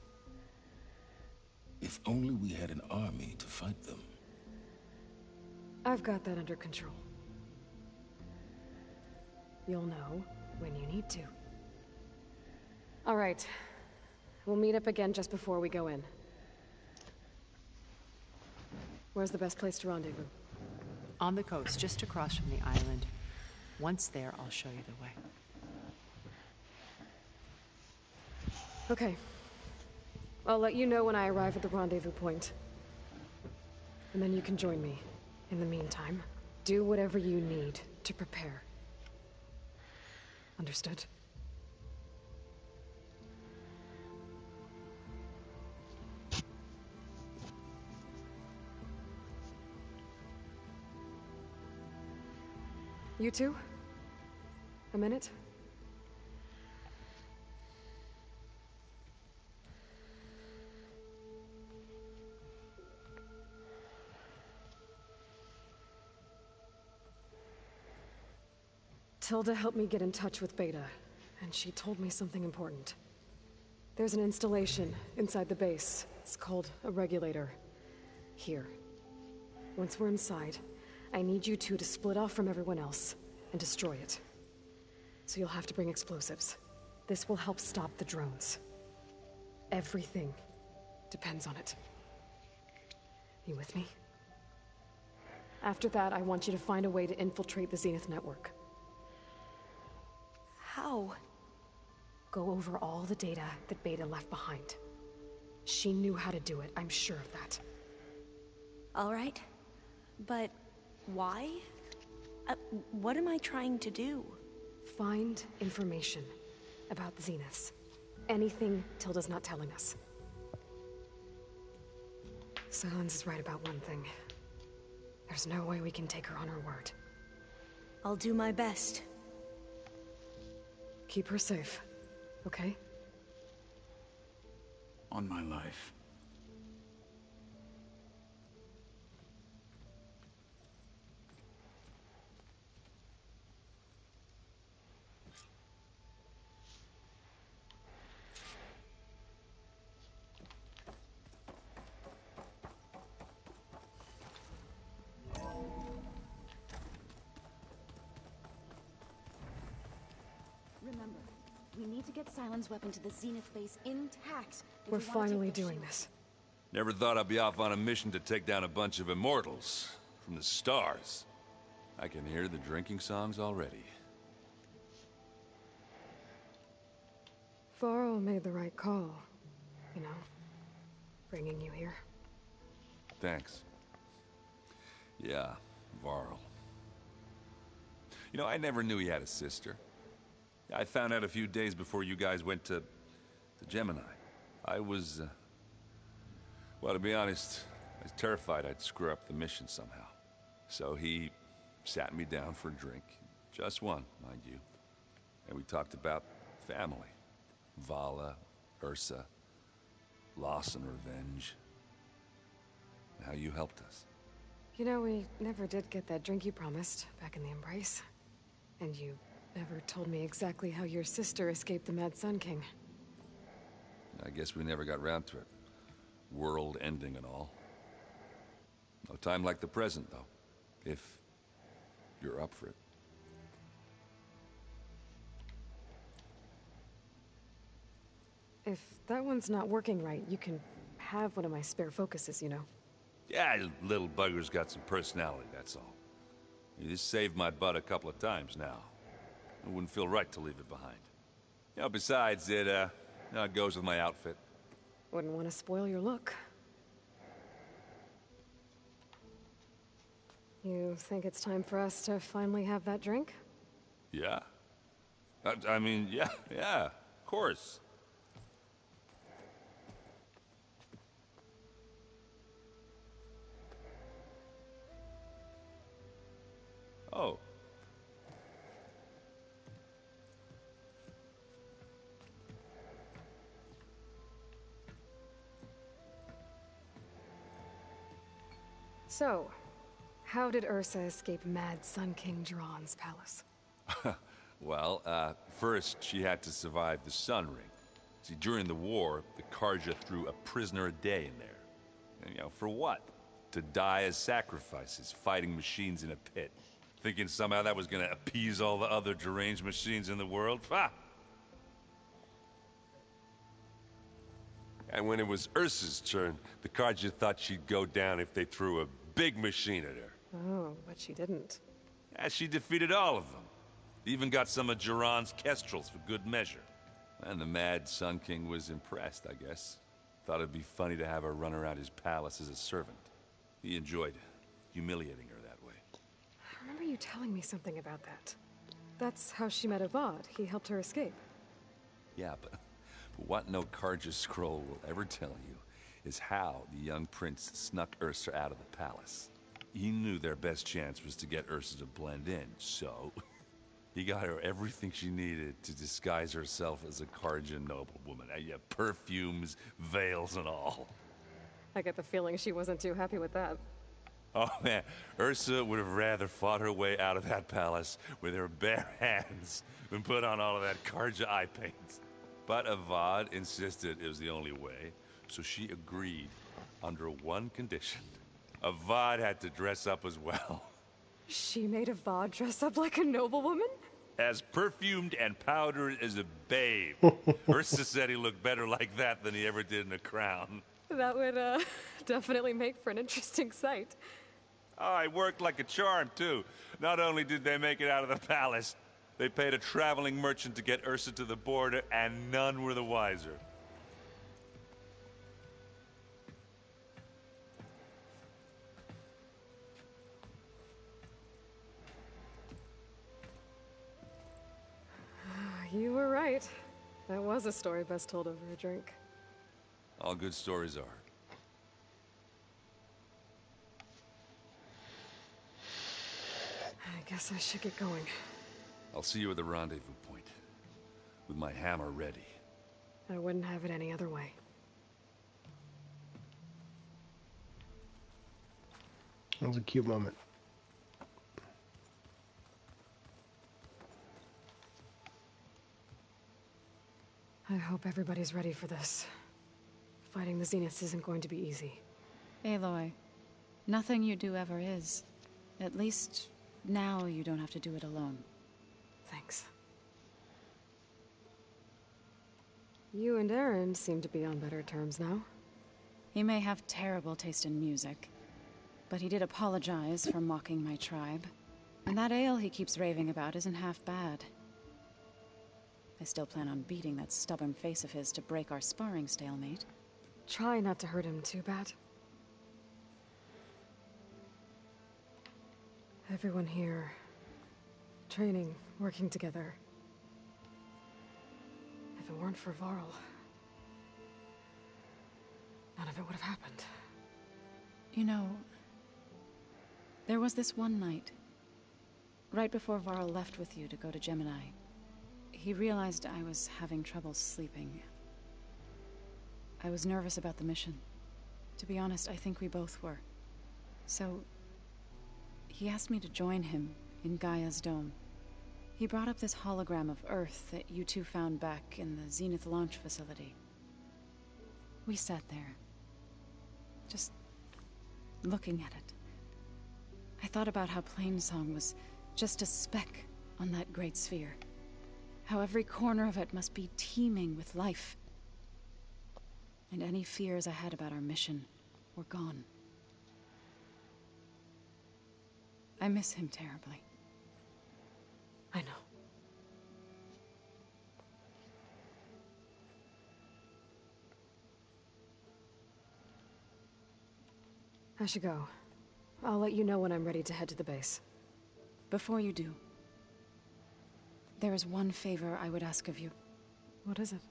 If only we had an army to fight them. I've got that under control. You'll know when you need to. All right. We'll meet up again just before we go in. Where's the best place to rendezvous? On the coast, just across from the island. Once there, I'll show you the way. Okay. I'll let you know when I arrive at the rendezvous point. And then you can join me. In the meantime, do whatever you need to prepare. Understood? You two? A minute? Tilda helped me get in touch with Beta, and she told me something important. There's an installation inside the base. It's called a regulator. Here. Once we're inside, I need you two to split off from everyone else and destroy it. So you'll have to bring explosives. This will help stop the drones. Everything depends on it. You with me? After that, I want you to find a way to infiltrate the Zenith network. How? Go over all the data that Beta left behind. She knew how to do it, I'm sure of that. All right. But why? What am I trying to do? Find information about the Zeniths. Anything Tilda's not telling us. Sylens is right about one thing. There's no way we can take her on her word. I'll do my best. Keep her safe, okay? On my life. Remember, we need to get Sylens' weapon to the Zenith base intact. We're finally doing this. Never thought I'd be off on a mission to take down a bunch of immortals from the stars. I can hear the drinking songs already. Varl made the right call, you know, bringing you here. Thanks. Yeah, Varl. You know, I never knew he had a sister. I found out a few days before you guys went to Gemini. I was, well, to be honest, I was terrified I'd screw up the mission somehow. So he sat me down for a drink. Just one, mind you. And we talked about family. Vala, Ursa, loss and revenge. And how you helped us. You know, we never did get that drink you promised back in the Embrace. And you never told me exactly how your sister escaped the Mad Sun King. I guess we never got round to it. World ending and all. No time like the present, though. If you're up for it. If that one's not working right, you can have one of my spare focuses, you know. Yeah, little bugger's got some personality, that's all. You just saved my butt a couple of times now. It wouldn't feel right to leave it behind. You know, besides, it goes with my outfit. Wouldn't want to spoil your look. You think it's time for us to finally have that drink? Yeah. I mean, yeah, of course. Oh. So, how did Ursa escape Mad Sun King Jiran's palace? Well, first she had to survive the Sun Ring. See, during the war, the Carja threw a prisoner a day in there. And, you know, for what? To die as sacrifices, fighting machines in a pit. Thinking somehow that was gonna appease all the other deranged machines in the world? Ha! And when it was Ursa's turn, the Carja thought she'd go down if they threw a big machine at her. Oh, but she didn't. Yeah, she defeated all of them. Even got some of Jiran's kestrels for good measure. And the Mad Sun King was impressed, I guess. Thought it'd be funny to have her run around his palace as a servant. He enjoyed humiliating her that way. I remember you telling me something about that. That's how she met Avad. He helped her escape. Yeah, but what no Carja scroll will ever tell you is how the young prince snuck Ursa out of the palace. He knew their best chance was to get Ursa to blend in, so he got her everything she needed to disguise herself as a Carja noblewoman. Yeah, perfumes, veils, and all. I get the feeling she wasn't too happy with that. Oh man, Ursa would have rather fought her way out of that palace with her bare hands than put on all of that Carja eye paint. But Avad insisted it was the only way, so she agreed under one condition. Avad had to dress up as well. She made Avad dress up like a noblewoman? As perfumed and powdered as a babe. Ursa said he looked better like that than he ever did in a crown. That would, definitely make for an interesting sight. Oh, it worked like a charm, too. Not only did they make it out of the palace, they paid a traveling merchant to get Ursa to the border, and none were the wiser. That was a story best told over a drink. All good stories are. I guess I should get going. I'll see you at the rendezvous point, with my hammer ready. I wouldn't have it any other way. That was a cute moment. I hope everybody's ready for this. Fighting the Zeniths isn't going to be easy. Aloy, nothing you do ever is. At least, now you don't have to do it alone. Thanks. You and Aaron seem to be on better terms now. He may have terrible taste in music, but he did apologize for mocking my tribe. And that ale he keeps raving about isn't half bad. I still plan on beating that stubborn face of his to break our sparring stalemate. Try not to hurt him too bad. Everyone here, training, working together. If it weren't for Varl, none of it would have happened. You know, there was this one night, right before Varl left with you to go to Gemini. He realized I was having trouble sleeping. I was nervous about the mission. To be honest, I think we both were. So, he asked me to join him in Gaia's dome. He brought up this hologram of Earth that you two found back in the Zenith launch facility. We sat there, just looking at it. I thought about how Plainsong was just a speck on that great sphere. How every corner of it must be teeming with life. And any fears I had about our mission were gone. I miss him terribly. I know. I should go. I'll let you know when I'm ready to head to the base. Before you do, there is one favor I would ask of you. What is it?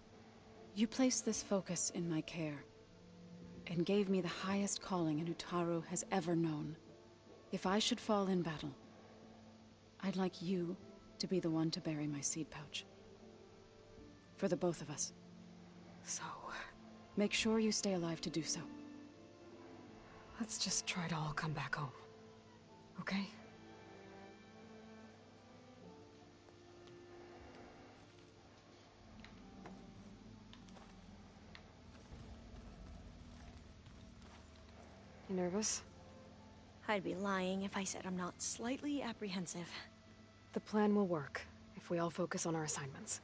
You placed this focus in my care, and gave me the highest calling an Utaru has ever known. If I should fall in battle, I'd like you to be the one to bury my seed pouch. For the both of us. So, make sure you stay alive to do so. let's just try to all come back home. Okay? You nervous? I'd be lying if I said I'm not slightly apprehensive. The plan will work if we all focus on our assignments.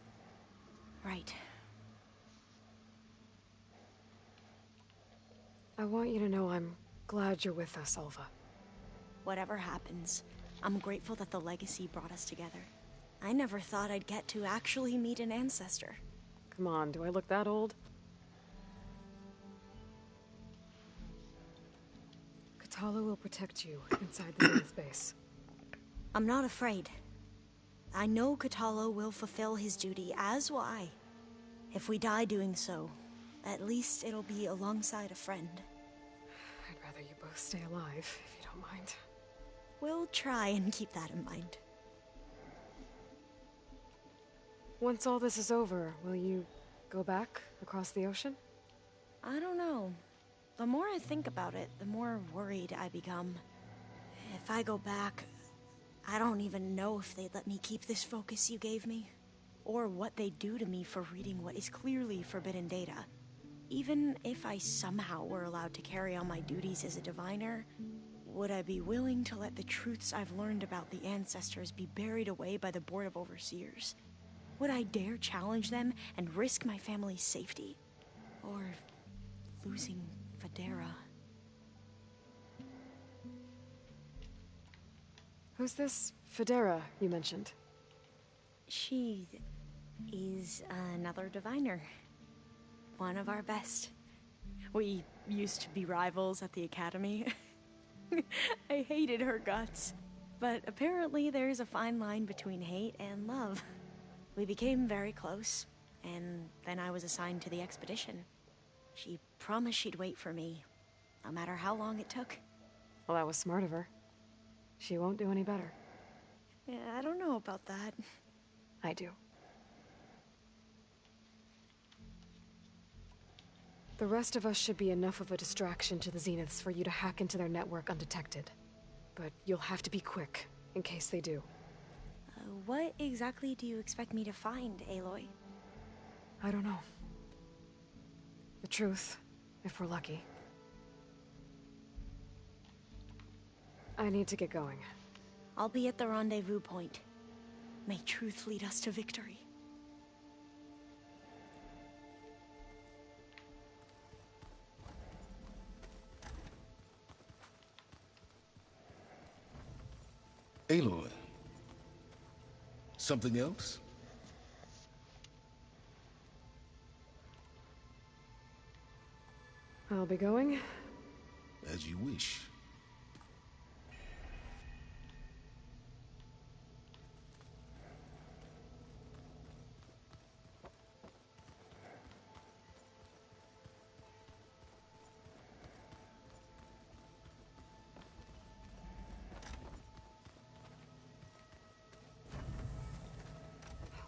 Right. I want you to know I'm glad you're with us, Alva. Whatever happens, I'm grateful that the Legacy brought us together. I never thought I'd get to actually meet an ancestor. Come on, do I look that old? Katala will protect you inside the Zenith base. I'm not afraid. I know Katala will fulfill his duty, as will I. If we die doing so, at least it'll be alongside a friend. I'd rather you both stay alive, if you don't mind. We'll try and keep that in mind. Once all this is over, will you go back across the ocean? I don't know. The more I think about it, the more worried I become. If I go back, I don't even know if they'd let me keep this focus you gave me, or what they'd do to me for reading what is clearly forbidden data. Even if I somehow were allowed to carry on my duties as a diviner, would I be willing to let the truths I've learned about the ancestors be buried away by the Board of Overseers? Would I dare challenge them and risk my family's safety? Or losing Federa? Who's this Federa you mentioned? She is another diviner. One of our best. We used to be rivals at the academy. I hated her guts. But apparently there's a fine line between hate and love. We became very close. and then I was assigned to the expedition. She promised she'd wait for me, no matter how long it took. Well, that was smart of her. She won't do any better. Yeah, I don't know about that. I do. The rest of us should be enough of a distraction to the Zeniths for you to hack into their network undetected. But you'll have to be quick, in case they do. What exactly do you expect me to find, Aloy? I don't know. The truth, if we're lucky. I need to get going. I'll be at the rendezvous point. May truth lead us to victory. Aloy. Something else? I'll be going. As you wish.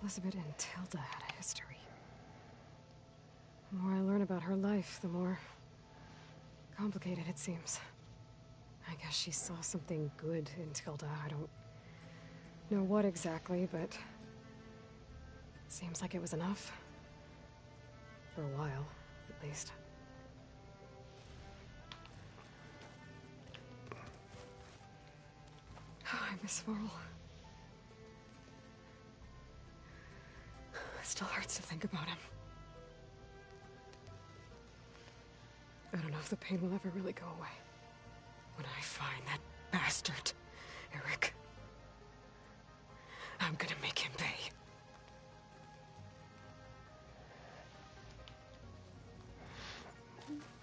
Elizabeth and Tilda had a history. The more I learn about her life, the more complicated it seems. I guess she saw something good in Tilda. I don't know what exactly, but it seems like it was enough. For a while, at least. I miss Varl. It still hurts to think about him. I don't know if the pain will ever really go away. When I find that bastard, Eric, I'm gonna make him pay.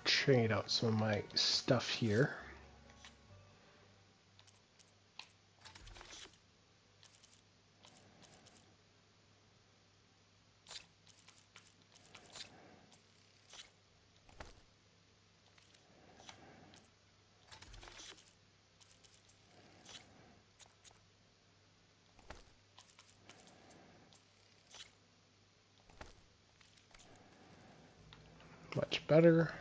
Trade out some of my stuff here. Much better.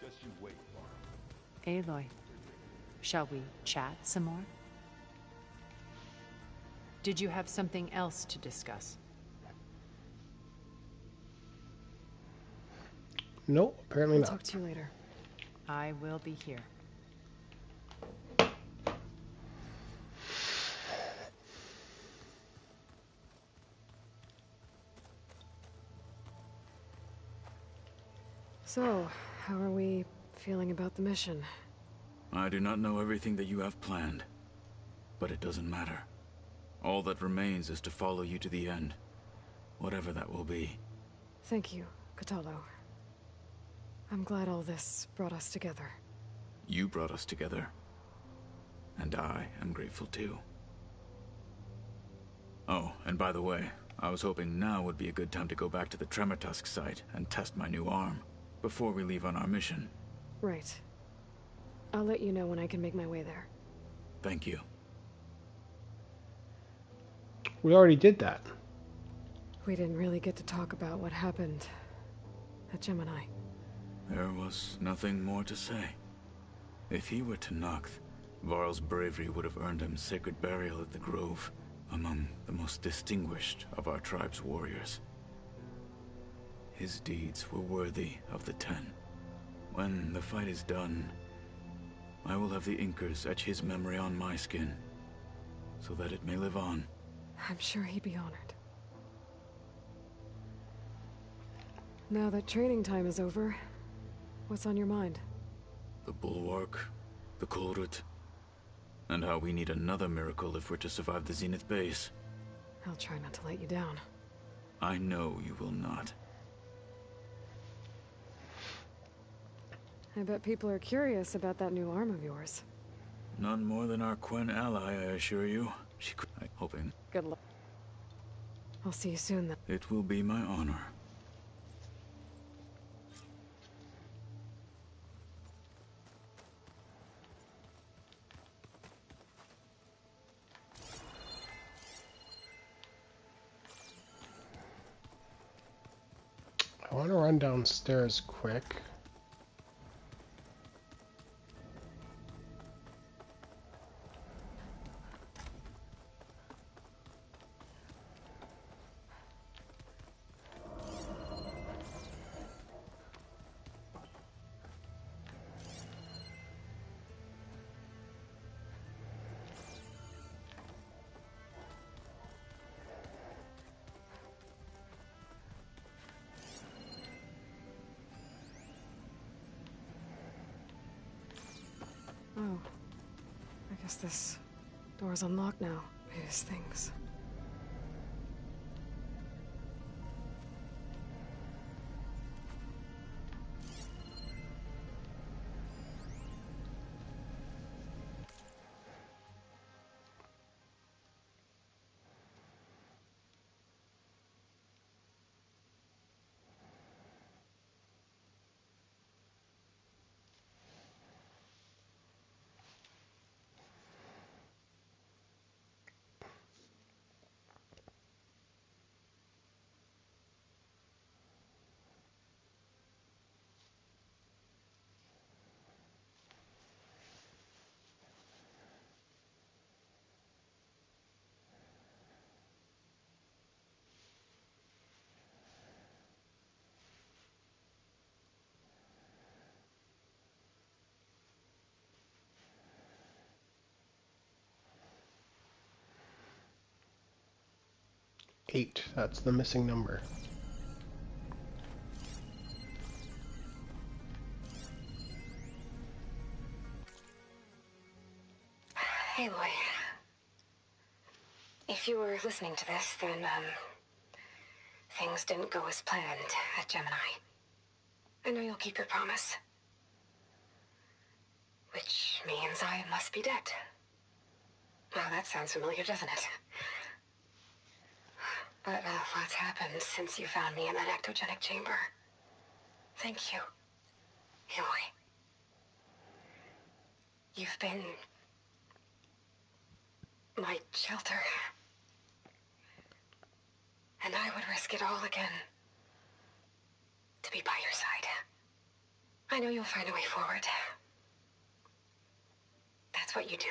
Just you wait, Aloy, shall we chat some more? Did you have something else to discuss? Nope, apparently I'll not. talk to you later. I will be here. So, how are we feeling about the mission? I do not know everything that you have planned, but it doesn't matter. All that remains is to follow you to the end, whatever that will be. Thank you, Kotallo. I'm glad all this brought us together. You brought us together, and I am grateful too. Oh, and by the way, I was hoping now would be a good time to go back to the Tremortusk site and test my new arm, before we leave on our mission. Right. I'll let you know when I can make my way there. Thank you. We already did that. We didn't really get to talk about what happened at Gemini. There was nothing more to say. If he were to Noct, Varl's bravery would have earned him sacred burial at the Grove, among the most distinguished of our tribe's warriors. His deeds were worthy of the Ten. When the fight is done, I will have the Inkers etch his memory on my skin, so that it may live on. I'm sure he'd be honored. Now that training time is over, what's on your mind? The Bulwark, the Kulrut, and how we need another miracle if we're to survive the Zenith base. I'll try not to let you down. I know you will not. I bet people are curious about that new arm of yours. None more than our Quen ally, I assure you. I'm hoping. Good luck. I'll see you soon then. It will be my honor. I want to run downstairs quick. Oh. I guess this door's unlocked now. These things. Eight, that's the missing number. Aloy. If you were listening to this, then, things didn't go as planned at Gemini. I know you'll keep your promise. Which means I must be dead. Well, that sounds familiar, doesn't it? But lots happened since you found me in that ectogenic chamber. Thank you, Aloy. You've been my shelter. And I would risk it all again to be by your side. I know you'll find a way forward. That's what you do.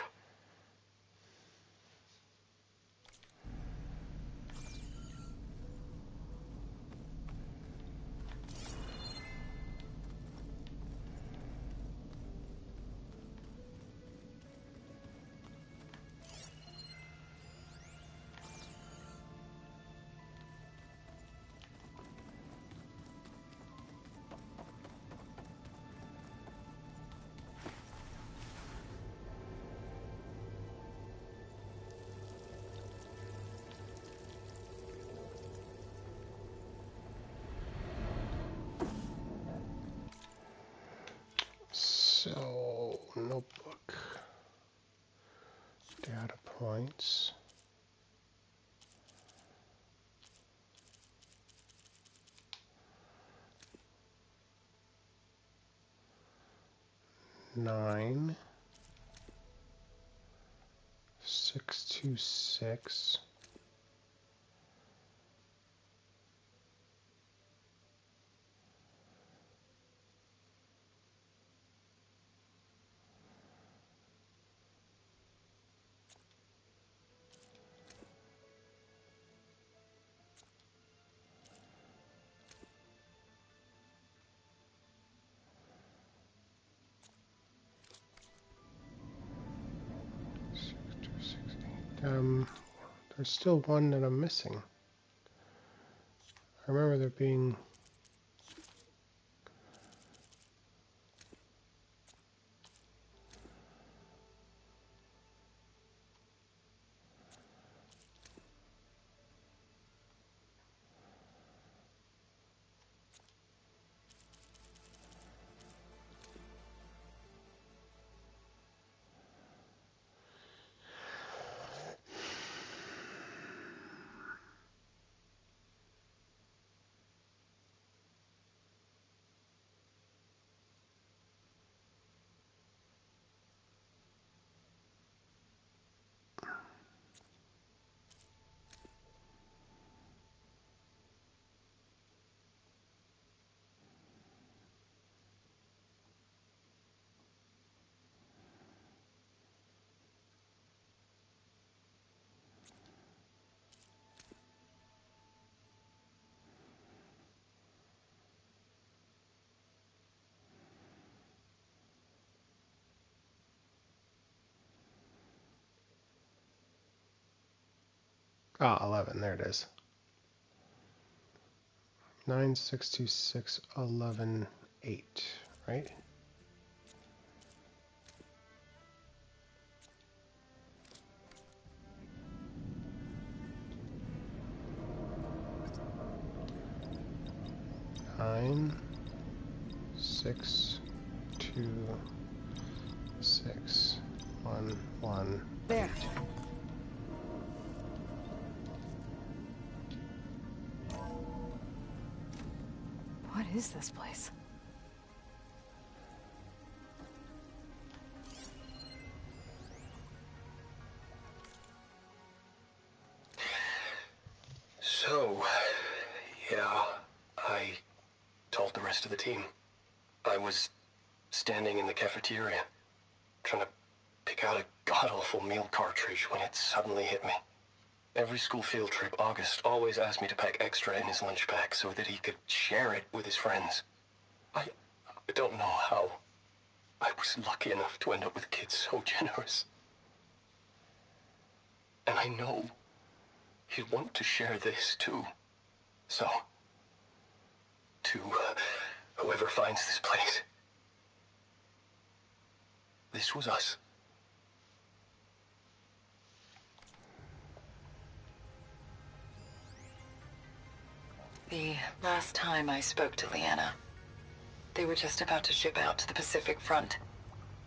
So, notebook, data points, nine, 626. There's still one that I'm missing. I remember there being... Ah, 11. There it is. 9, 6, 2, 6, 11, 8. Right? Nine, 6, 2, 6, 1, 1. There. What is this place? So, yeah, I told the rest of the team. I was standing in the cafeteria, trying to pick out a god-awful meal cartridge when it suddenly hit me. Every school field trip, August always asked me to pack extra in his lunch pack so that he could share it with his friends. I don't know how. I was lucky enough to end up with kids so generous. And I know he'd want to share this too. So, to whoever finds this place, this was us. The last time I spoke to Leanna, they were just about to ship out to the Pacific Front.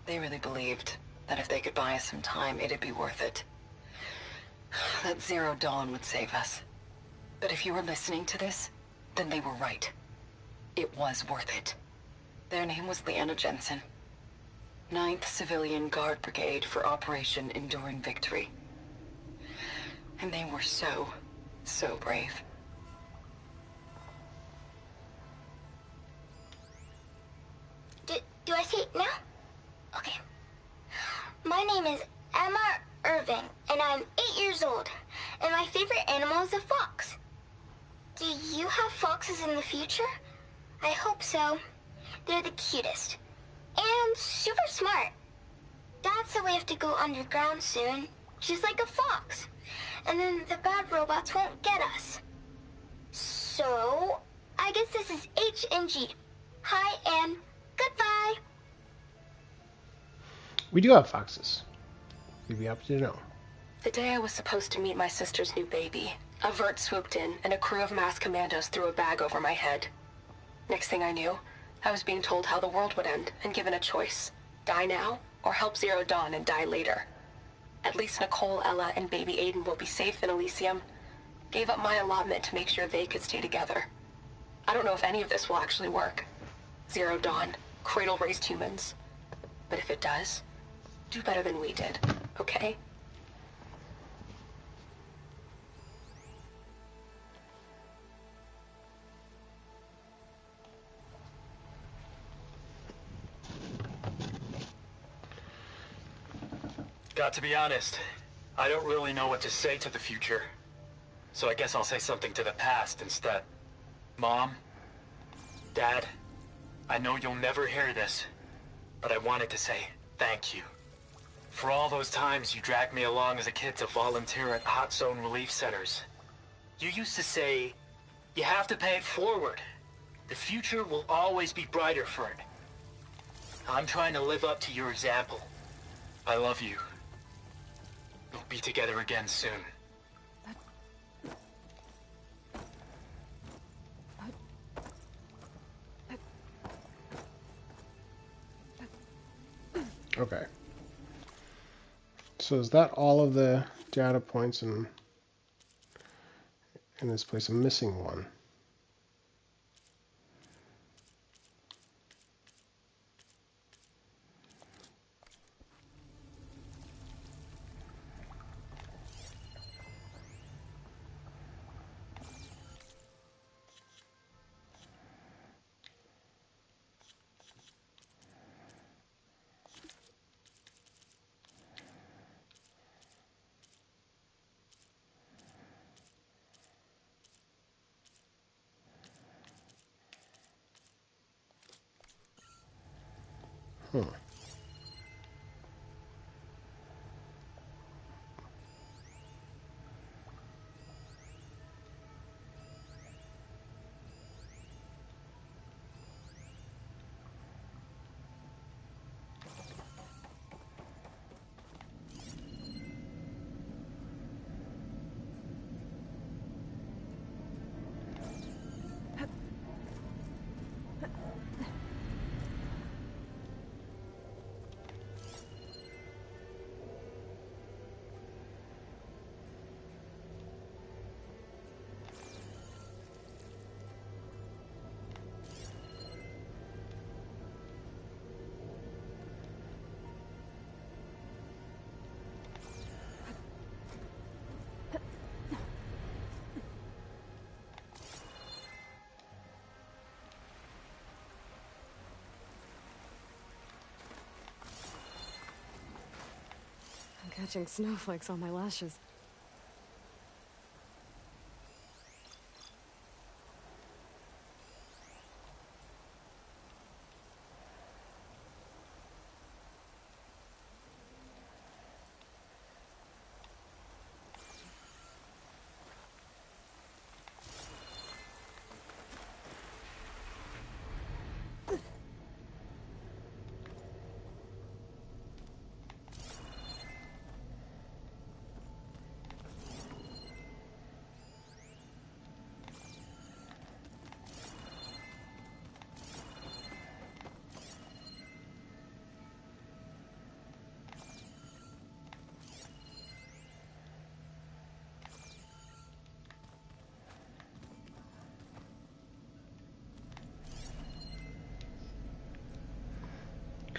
They really believed that if they could buy us some time, it'd be worth it. That Zero Dawn would save us. But if you were listening to this, then they were right. It was worth it. Their name was Leanna Jensen. 9th Civilian Guard Brigade for Operation Enduring Victory. And they were so brave. Do I say it now? Okay. My name is Emma Irving, and I'm 8 years old, and my favorite animal is a fox. Do you have foxes in the future? I hope so. They're the cutest. And super smart. Dad said we have to go underground soon, just like a fox. And then the bad robots won't get us. So, I guess this is H and G. Hi and goodbye. We do have foxes. You'd be happy to know. The day I was supposed to meet my sister's new baby, a vert swooped in and a crew of masked commandos threw a bag over my head. Next thing I knew, I was being told how the world would end and given a choice. Die now or help Zero Dawn and die later. At least Nicole, Ella, and baby Aiden will be safe in Elysium. Gave up my allotment to make sure they could stay together. I don't know if any of this will actually work. Zero Dawn, cradle-raised humans. But if it does, do better than we did, okay? Got to be honest, I don't really know what to say to the future. So I guess I'll say something to the past instead. Mom, Dad, I know you'll never hear this, but I wanted to say thank you. For all those times you dragged me along as a kid to volunteer at hot zone relief centers. You used to say, you have to pay it forward. The future will always be brighter for it. I'm trying to live up to your example. I love you. We'll be together again soon. Okay. So is that all of the data points in this place? I'm missing one. catching snowflakes on my lashes.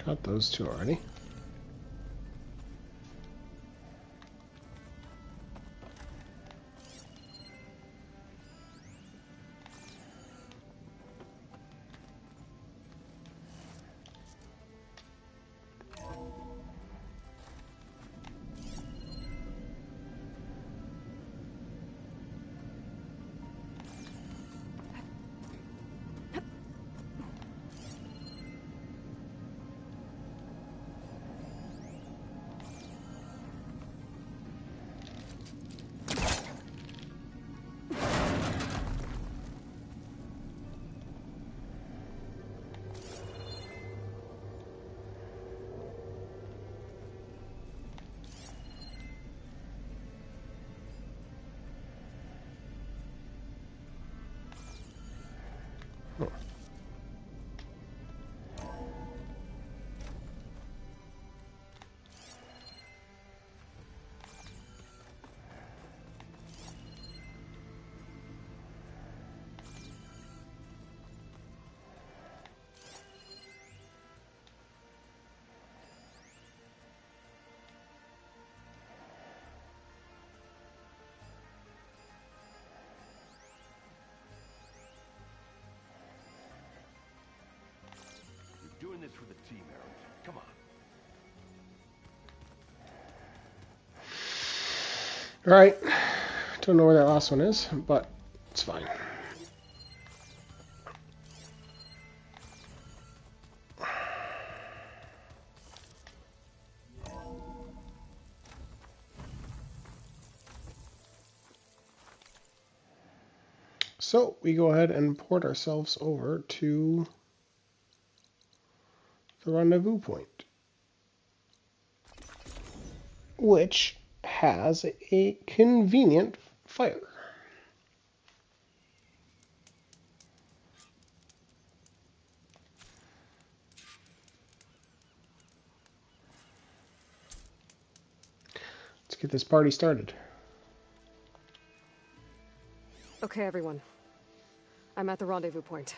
Got those two already. Doing this for the team, Aaron. Come on. Alright. Don't know where that last one is, but it's fine. So we go ahead and port ourselves over to the rendezvous point, which has a convenient fire. Let's get this party started. Okay, everyone. I'm at the rendezvous point.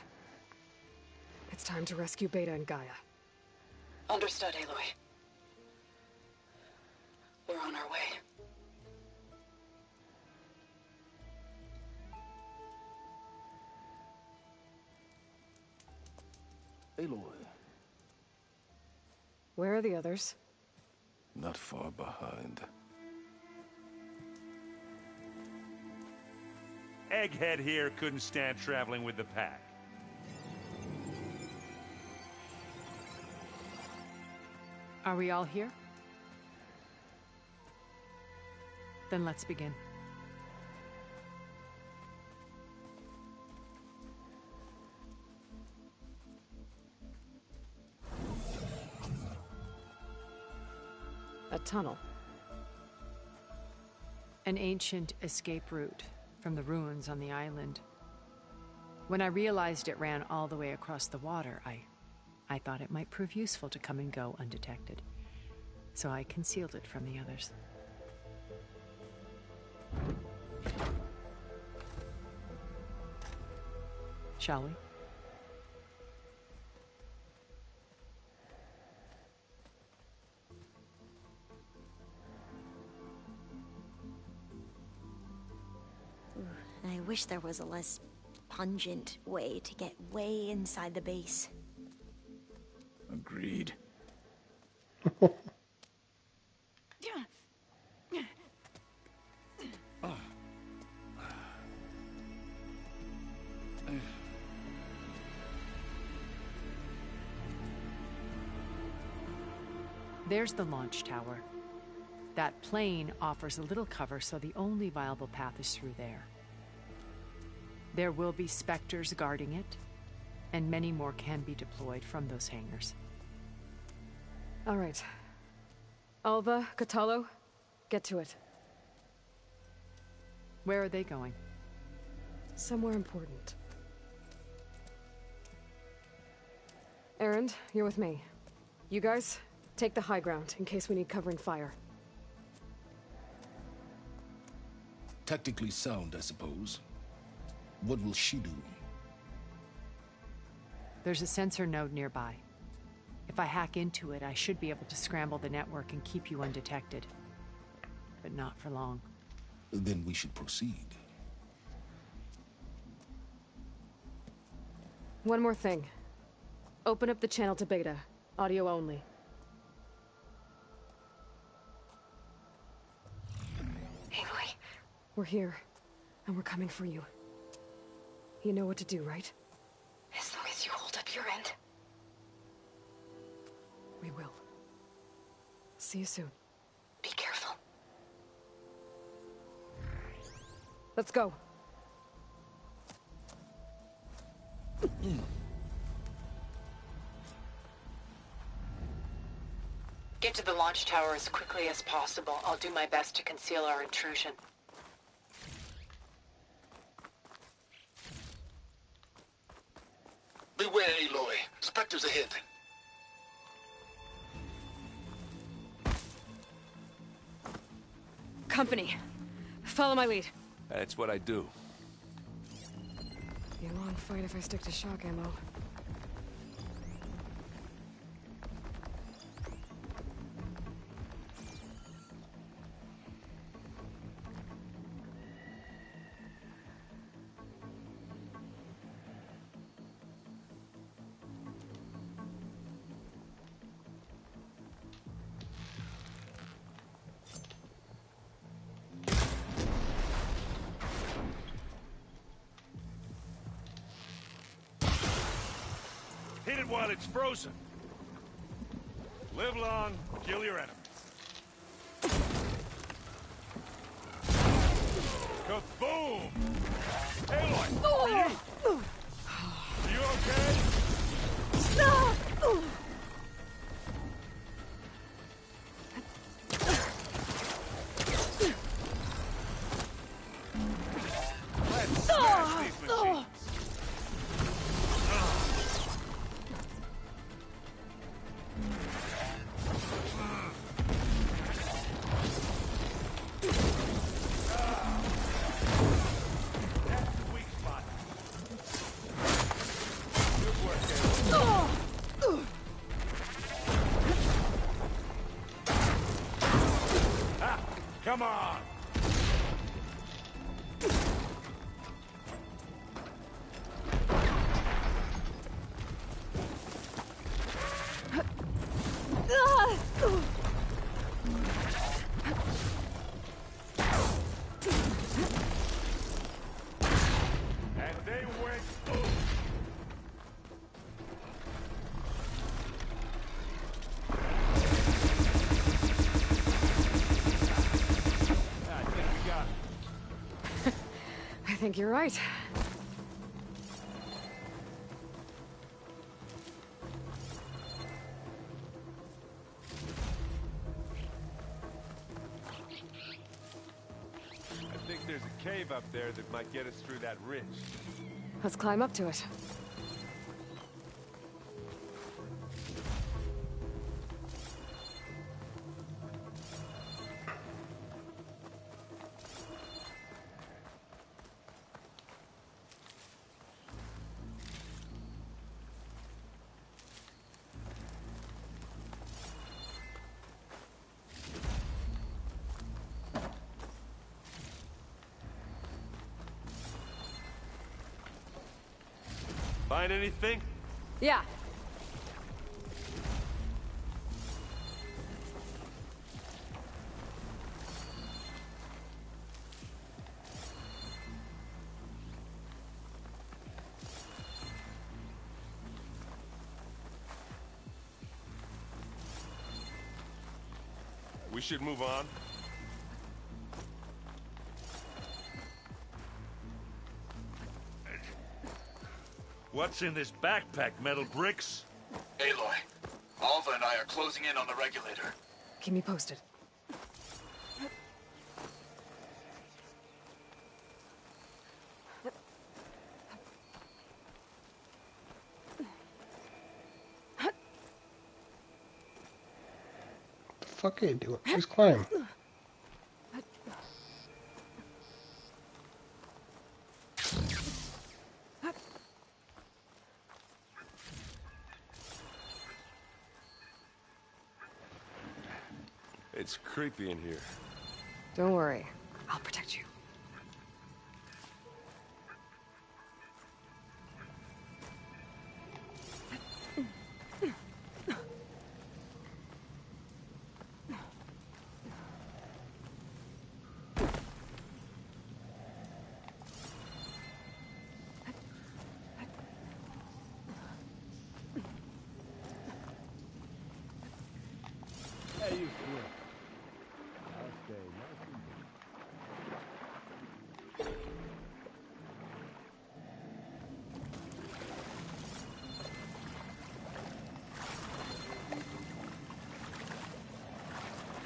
It's time to rescue Beta and Gaia. Understood, Aloy. We're on our way. Aloy. Where are the others? Not far behind. Egghead here couldn't stand traveling with the pack. Are we all here? Then let's begin. A tunnel. An ancient escape route from the ruins on the island. When I realized it ran all the way across the water, I thought it might prove useful to come and go undetected. So I concealed it from the others. Shall we? I wish there was a less pungent way to get way inside the base. Agreed. There's the launch tower. That plane offers a little cover, so the only viable path is through there. There will be Spectres guarding it, and many more can be deployed from those hangars. All right. Alva, Kotallo, get to it. Where are they going? Somewhere important. Erend, you're with me. You guys, take the high ground in case we need covering fire. Tactically sound, I suppose. What will she do? There's a sensor node nearby. If I hack into it, I should be able to scramble the network and keep you undetected. But not for long. Then we should proceed. One more thing. Open up the channel to Beta. Audio only. Aloy. We're here, and we're coming for you. You know what to do, right? As long as you hold up your end. We will. See you soon. Be careful. Let's go. Get to the launch tower as quickly as possible. I'll do my best to conceal our intrusion. Beware, Aloy. Spectres ahead. Company. Follow my lead. That's what I do. Be a long fight if I stick to shock ammo. Hit it while it's frozen. Live long, kill your enemies. Kaboom! Aloy, are you okay? No! Let's smash these machines. Come on! And they went boom! I think you're right. I think there's a cave up there that might get us through that ridge. Let's climb up to it. Find anything? Yeah. should move on. What's in this backpack, metal bricks? Aloy, Alva and I are closing in on the regulator. Keep me posted. What the fuck are you doing? Just climb. It's creepy in here. Don't worry. I'll protect you.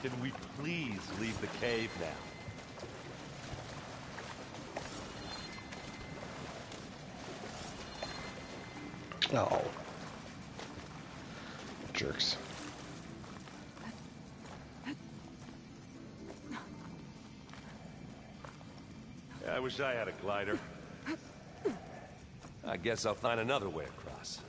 Can we please leave the cave now? Oh. Jerks. I wish I had a glider. I guess I'll find another way across.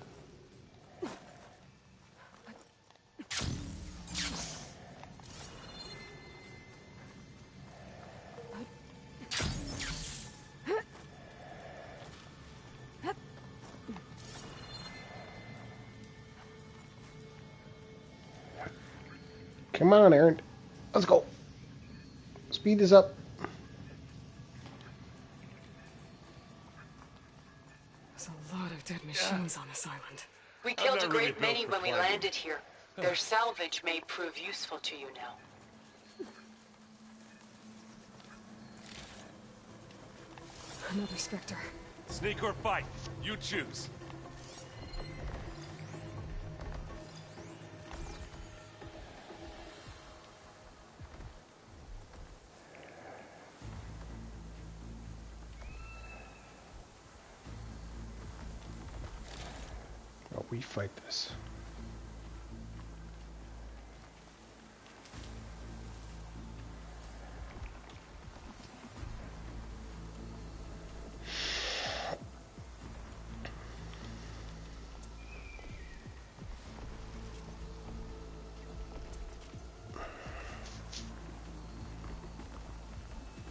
Come on, Aaron. Let's go. Speed this up. There's a lot of dead machines on this island. We killed a great many when we landed here. Their salvage may prove useful to you now. Another Spectre. Sneak or fight, you choose. Oh, we fight this.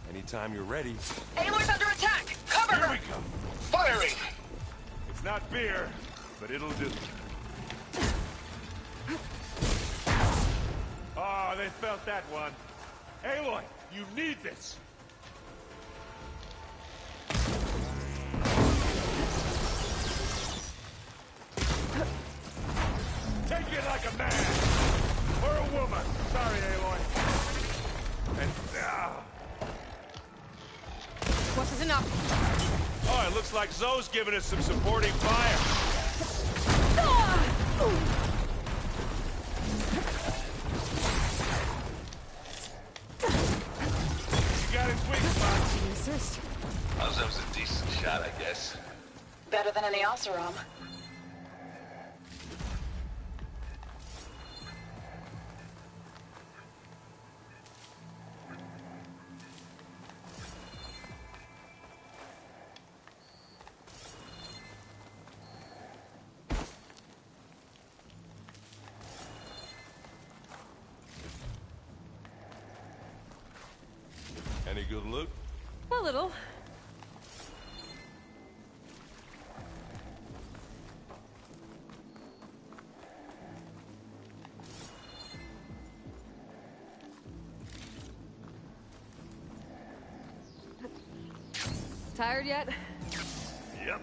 Anytime you're ready. Aloy's under attack! Cover her! Here we go. Firing! It's not fear, but it'll do. Oh, they felt that one. Aloy, you need this. Take it like a man. Or a woman. Sorry, Aloy. And Wasn't enough. oh, it looks like Zoe's giving us some supporting fire. You got his weak spot. Assist. That was a decent shot, I guess. Better than any Oseram. Any good loot? A little. Tired yet? Yep.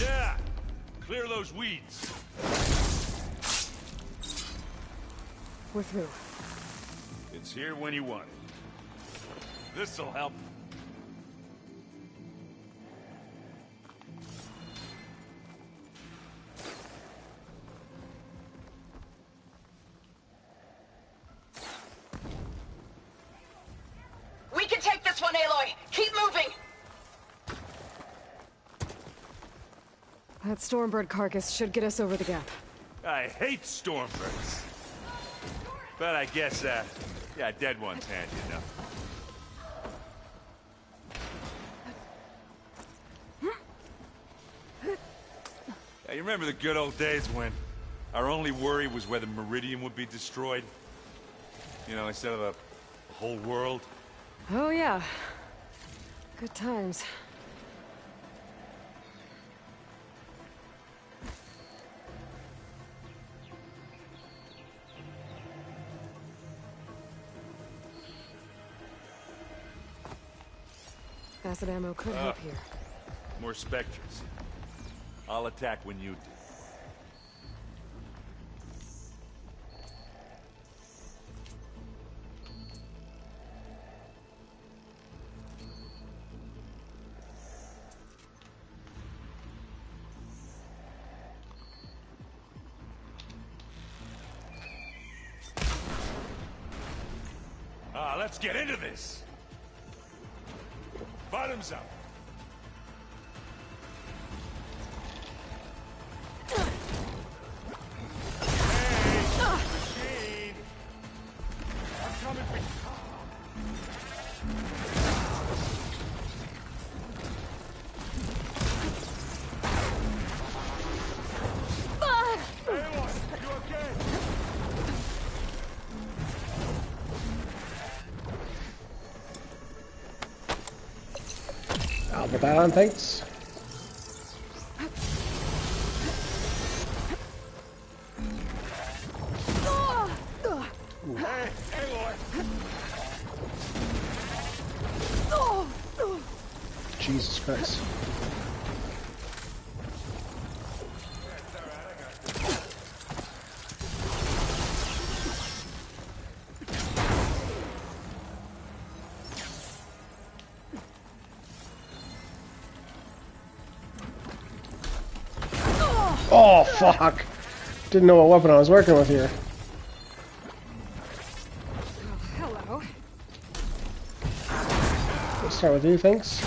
Yeah, those weeds. We're through. It's here when you want it. This'll help. We can take this one, Aloy! Keep moving! That Stormbird carcass should get us over the gap. I hate Stormbirds. But I guess, yeah, dead one's handy enough. Yeah, you remember the good old days when our only worry was whether Meridian would be destroyed? You know, instead of a whole world? Oh yeah. Good times. Acid ammo could help here. More Spectres. I'll attack when you do. Let's get into this. Bottoms up. Hey, machine. I'm coming for you. Aloy, you okay? I'll put that on, thanks. Hey, Aloy. Jesus Christ. Oh, fuck. Didn't know what weapon I was working with here. Hello. Let's start with you, thanks.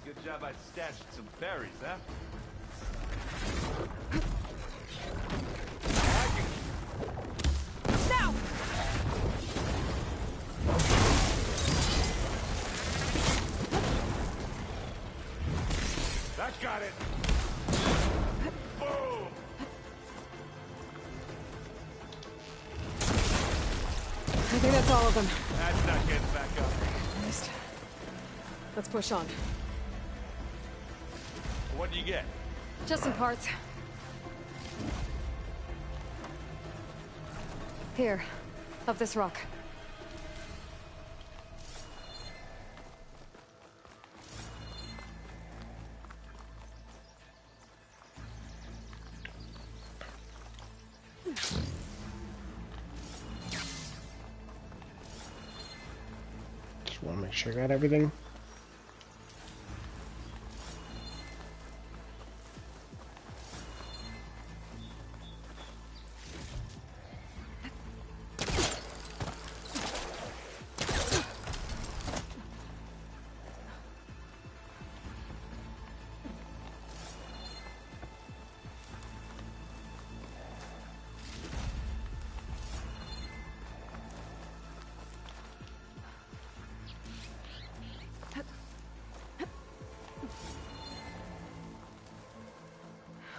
Good job I stashed some berries, huh? Now! That got it! Boom! I think that's all of them. That's not getting back up. Let's push on. What do you get? Just some parts. Here, up this rock. Just want to make sure I got everything.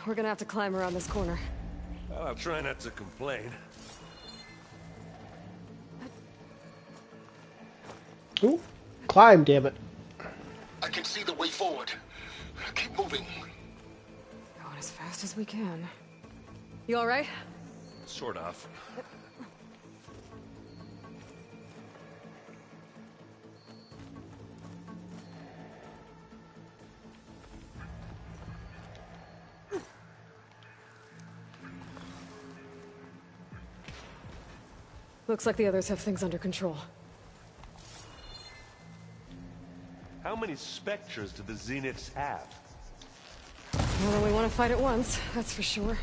We're gonna have to climb around this corner. Well, I'll try not to complain. Ooh, climb, damn it. I can see the way forward. Keep moving. Going as fast as we can. You alright? Sort of. Looks like the others have things under control. How many Spectres do the Zeniths have? More than we want to fight at once, that's for sure.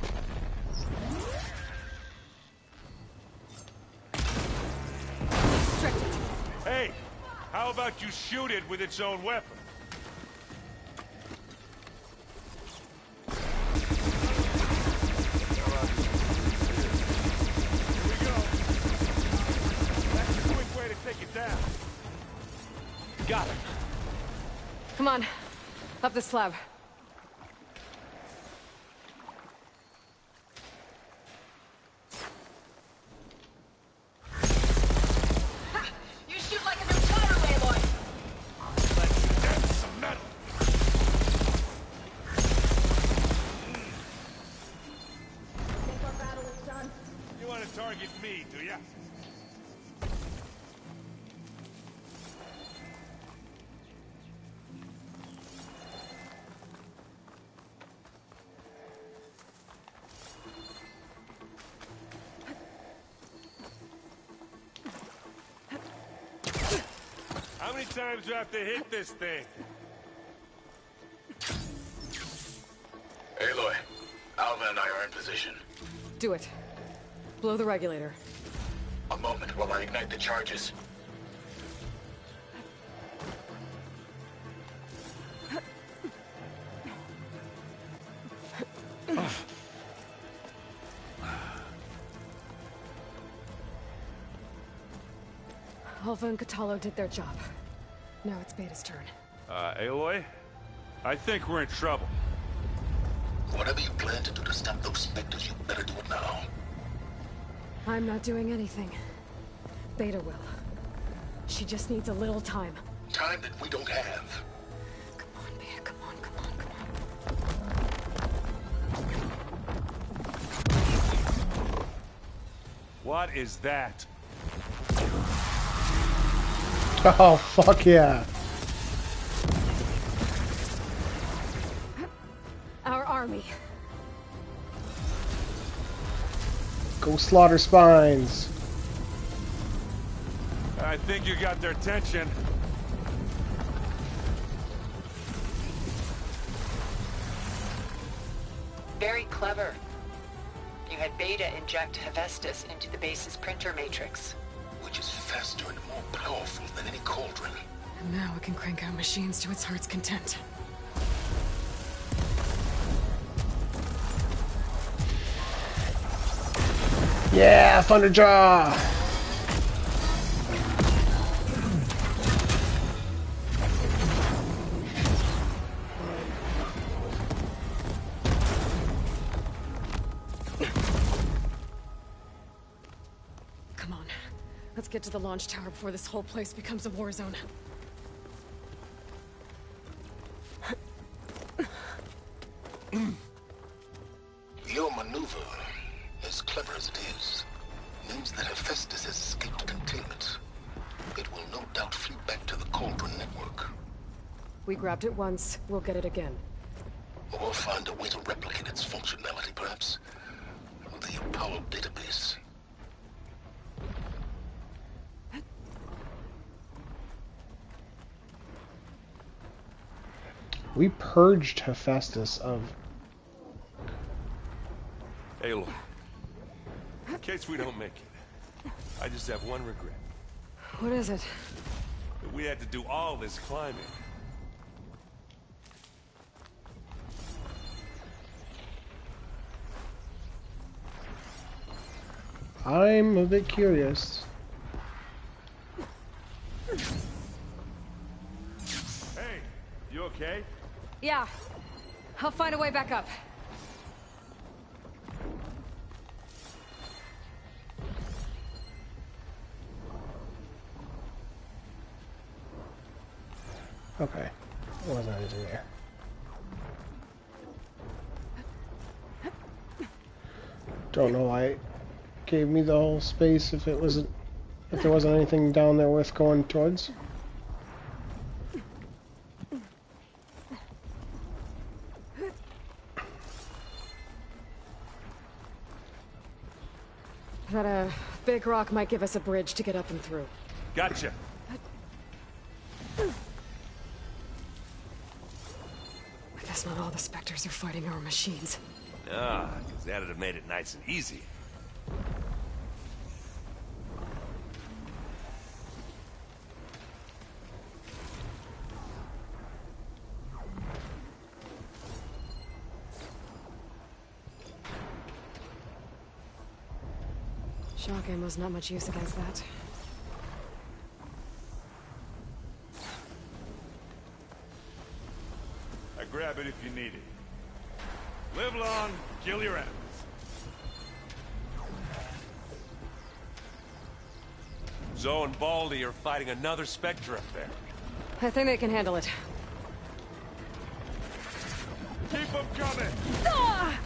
Hey, how about you shoot it with its own weapon? Got it. Come on. Up the slab. You shoot like a new fighter, Aloy! That's some metal. Think our battle is done? You want to target me, do ya? How many times do I have to hit this thing? Aloy, Alva and I are in position. Do it. Blow the regulator. A moment while I ignite the charges. Alva and Kotallo did their job. Now it's Beta's turn. Aloy? I think we're in trouble. Whatever you plan to do to stop those Spectres, you better do it now. I'm not doing anything. Beta will. She just needs a little time. Time that we don't have. Come on, Beta, come on, come on, come on. What is that? Oh, fuck yeah. Our army. Go slaughter spines. I think you got their attention. Very clever. You had Beta inject Hephaestus into the base's printer matrix. Which is faster and more powerful than any cauldron. And now it can crank out machines to its heart's content. Yeah, Thunderjaw! Come on. Let's get to the launch tower before this whole place becomes a war zone. Your maneuver, as clever as it is, means that Hephaestus has escaped containment. It will no doubt flee back to the Cauldron network. We grabbed it once, we'll get it again. Or find a way to replicate its functionality, perhaps. The Apollo database. We purged Hephaestus of... Aloy, in case we don't make it, I just have one regret. What is it? That we had to do all this climbing. I'm a bit curious. Hey, you okay? Yeah. I'll find a way back up. Okay. There wasn't anything there. Don't know why it gave me the whole space if there wasn't anything down there worth going towards. That big rock might give us a bridge to get up and through. Gotcha. I guess not all the Spectres are fighting our machines. Ah, because that'd have made it nice and easy. Shock ammo's not much use against that. I grab it if you need it. Live long, kill your enemies. Zoe and Baldy are fighting another Spectre up there. I think they can handle it. Keep them coming! Ah!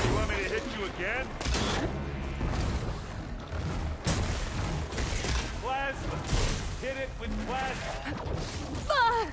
You want me to hit you again? Plasma! Hit it with plasma! Ah!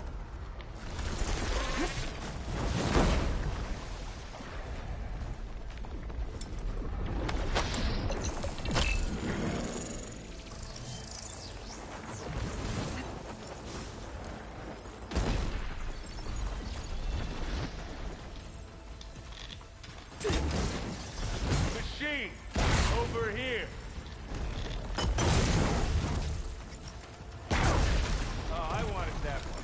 Machine! Over here! Oh, I wanted that one.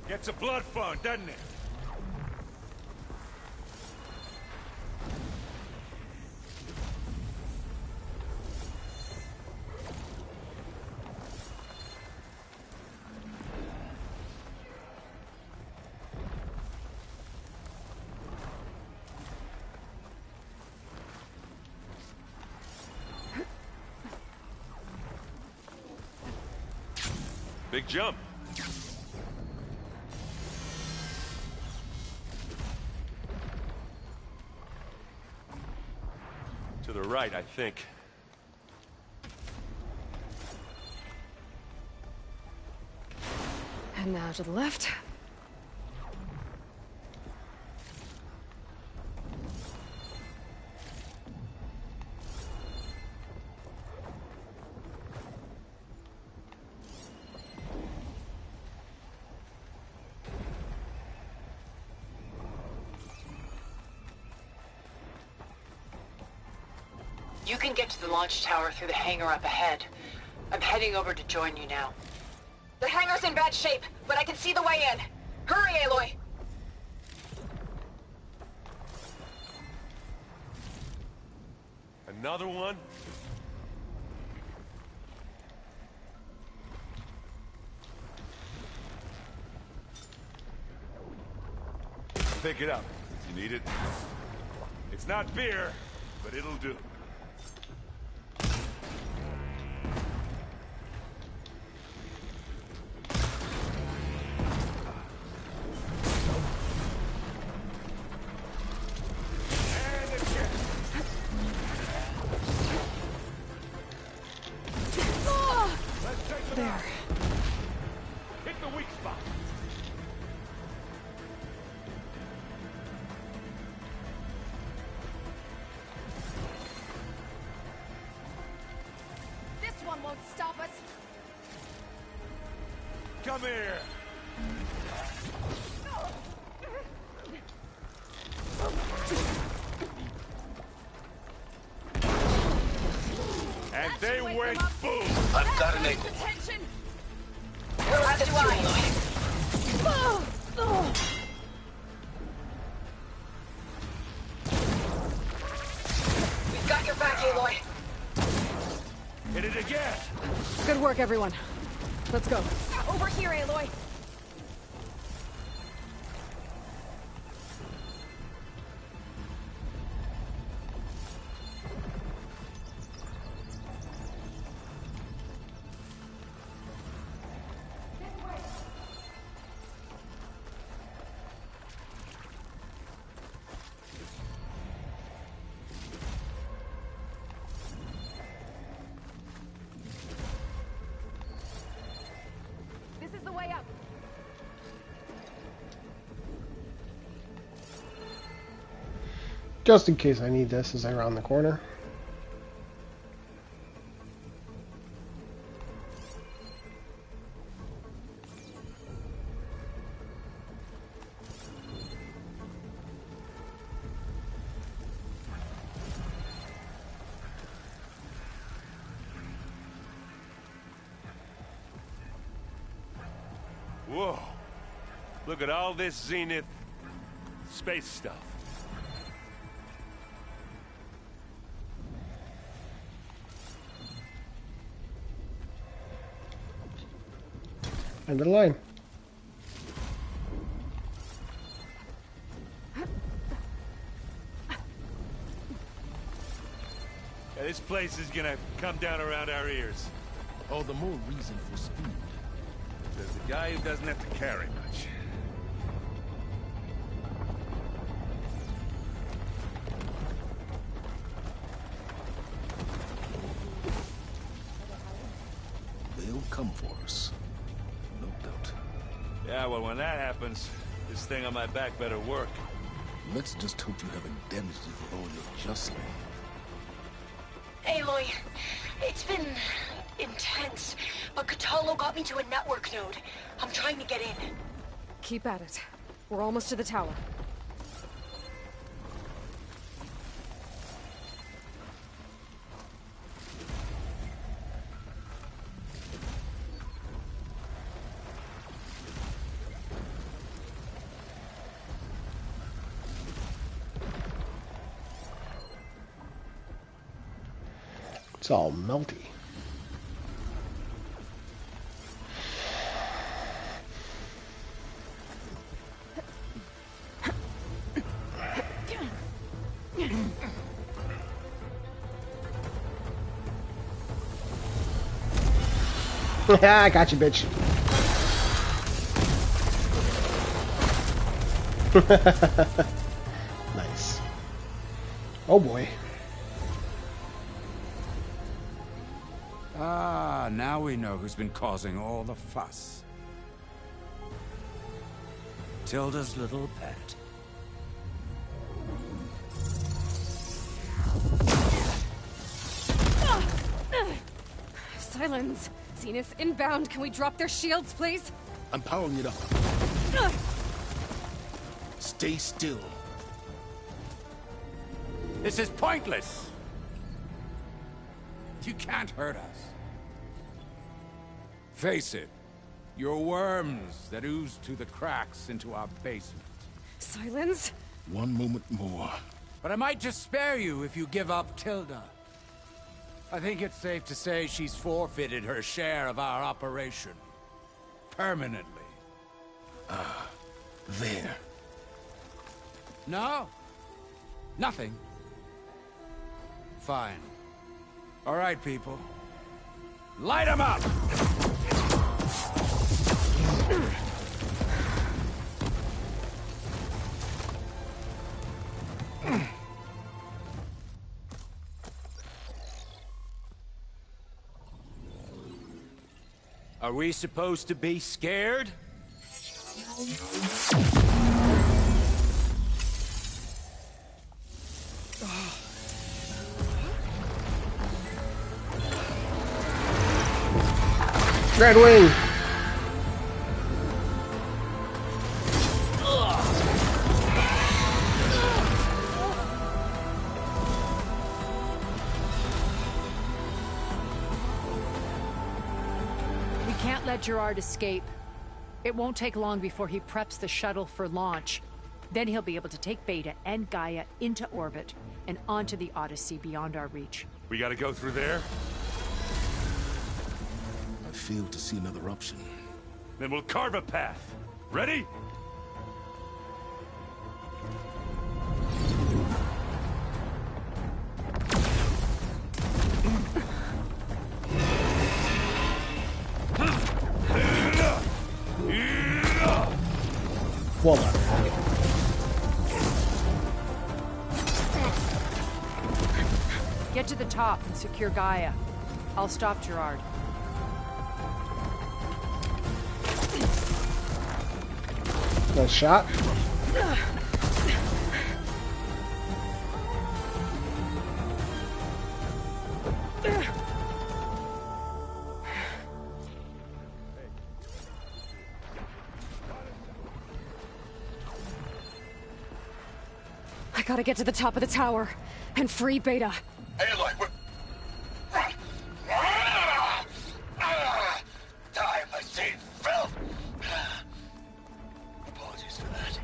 Gets a blood flowing, doesn't it? Big jump. To the right, I think. And now to the left. You can get to the launch tower through the hangar up ahead. I'm heading over to join you now. The hangar's in bad shape, but I can see the way in. Hurry, Aloy! Another one? Pick it up. You need it? It's not beer, but it'll do. There. Hit the weak spot. This one won't stop us. Come here. straight boom! I've got an angle. As do I. We've got your back, Aloy. Hit it again! Good work, everyone. Let's go. Over here, Aloy. Just in case I need this as I round the corner. Whoa. Look at all this Zenith space stuff. End of the line. Yeah, this place is gonna come down around our ears. All the more reason for speed. There's a guy who doesn't have to carry much. They'll come for us. No doubt. Yeah, well, when that happens, this thing on my back better work. Let's just hope you haven't damaged it with all your justling. Aloy, it's been intense, but Kotallo got me to a network node. I'm trying to get in. Keep at it. We're almost to the tower. It's all melty. I got you, bitch. Nice. Oh boy. Ah, now we know who's been causing all the fuss. Tilda's little pet. Silence! Zenith inbound. Can we drop their shields, please? I'm powering it up. Stay still. This is pointless! You can't hurt us. Face it, you're worms that ooze through the cracks into our basement. Silence? One moment more. But I might just spare you if you give up Tilda. I think it's safe to say she's forfeited her share of our operation. Permanently. Ah, there. No? Nothing? Fine. All right, people. Light 'em up! Are we supposed to be scared? Red Wing! let Gerard escape. It won't take long before he preps the shuttle for launch. Then he'll be able to take Beta and Gaia into orbit and onto the Odyssey beyond our reach. We gotta go through there? I fail to see another option. Then we'll carve a path. Ready? Well done. Get to the top and secure Gaia. I'll stop Gerard. Nice shot. I gotta get to the top of the tower and free Beta. Aloy, we're... Die, my Saint filth! Apologies for that.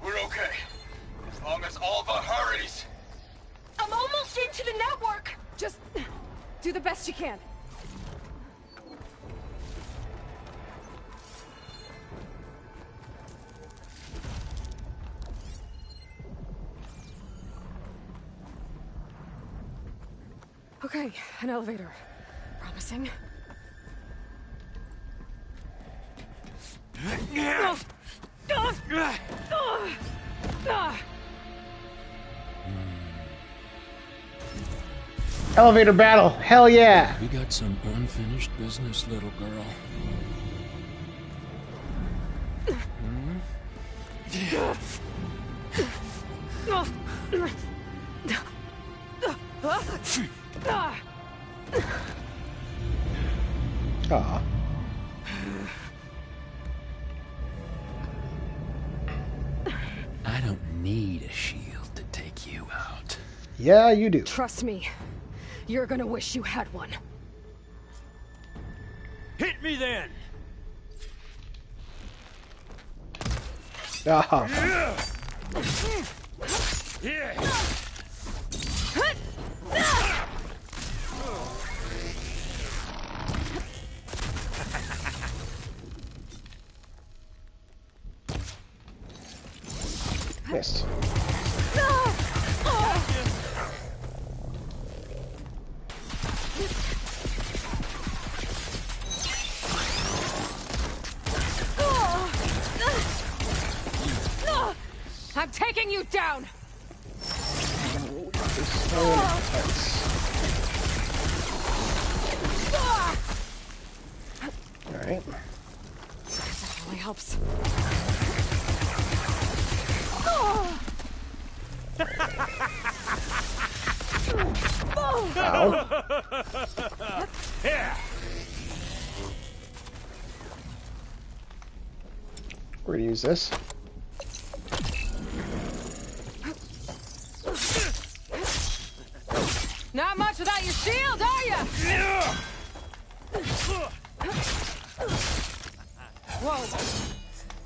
We're okay. As long as Alva hurries. I'm almost into the network! Just do the best you can. Okay, an elevator. Promising. Elevator battle. Hell yeah. We got some unfinished business, little girl. Aw. I don't need a shield to take you out. Yeah, you do. Trust me, you're gonna wish you had one. Hit me then! Ah. Yeah. Missed. I'm taking you down! Alright. That only helps. Ow. Yeah. We're gonna use this. Not much without your shield, are ya? Whoa.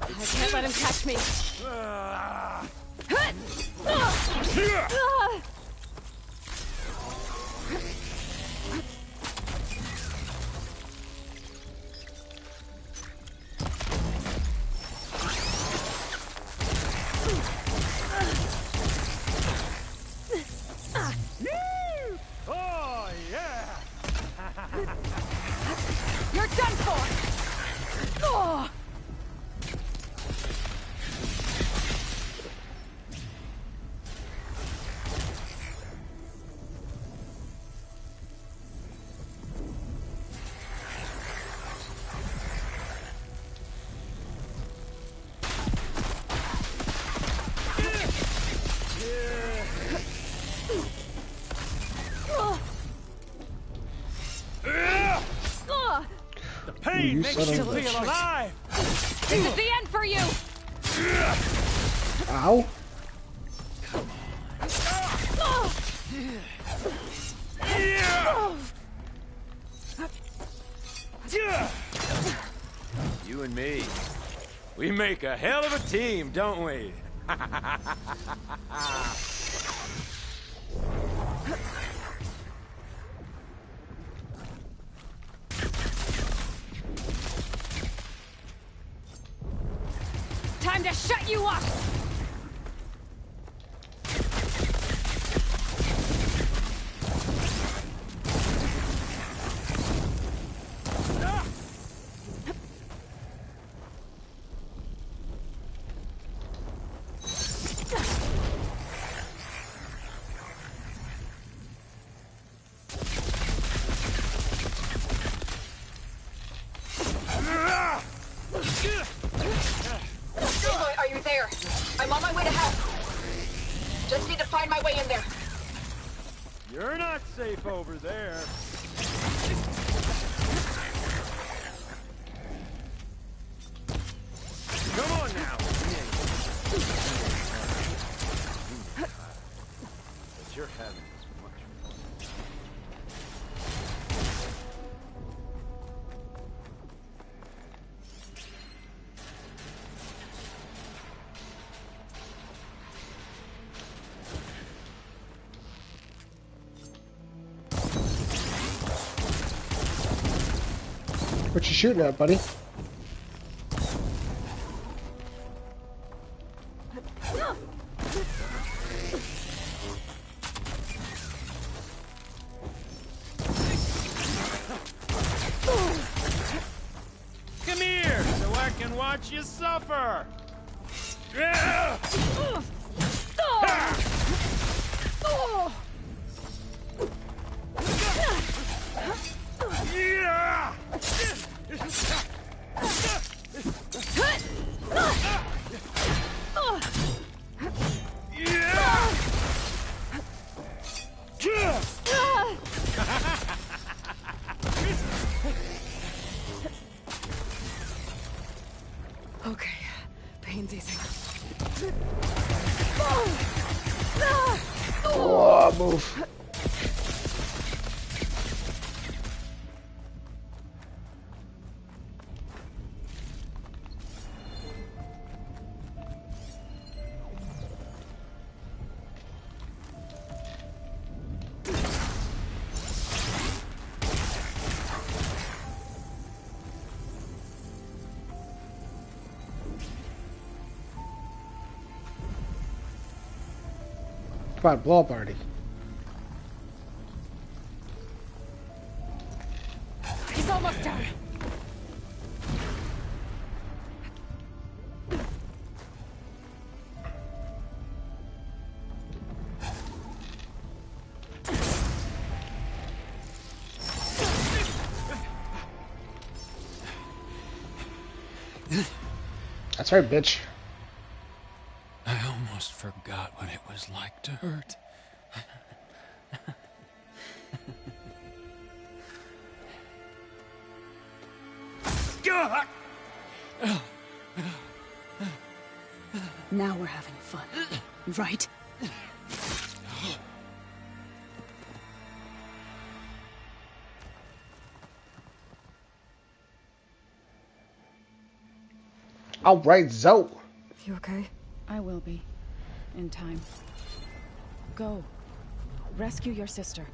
I can't let him catch me. Oh, yeah! You're done for! Oh. Pain makes you feel alive! This is the end for you! Ow. We make a hell of a team, don't we? Time to shut you up! Aloy, are you there? I'm on my way to help. Just need to find my way in there. You're not safe over there. Come on now. But you're having as much fun. What you shooting at, buddy? Come here, so I can watch you suffer. Okay, pain's easing. Oh, move. Come on, blow up already. He's almost down. That's right, bitch. I almost forgot what it was like to hurt. Now we're having fun, right? All right, Zoe. You okay? I will be. In time. Go. Rescue your sister.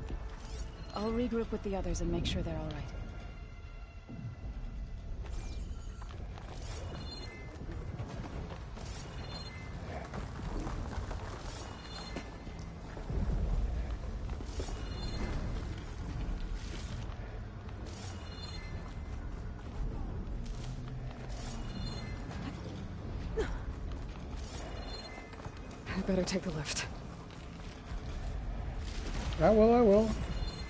I'll regroup with the others and make sure they're all right. I better take the lift. I will.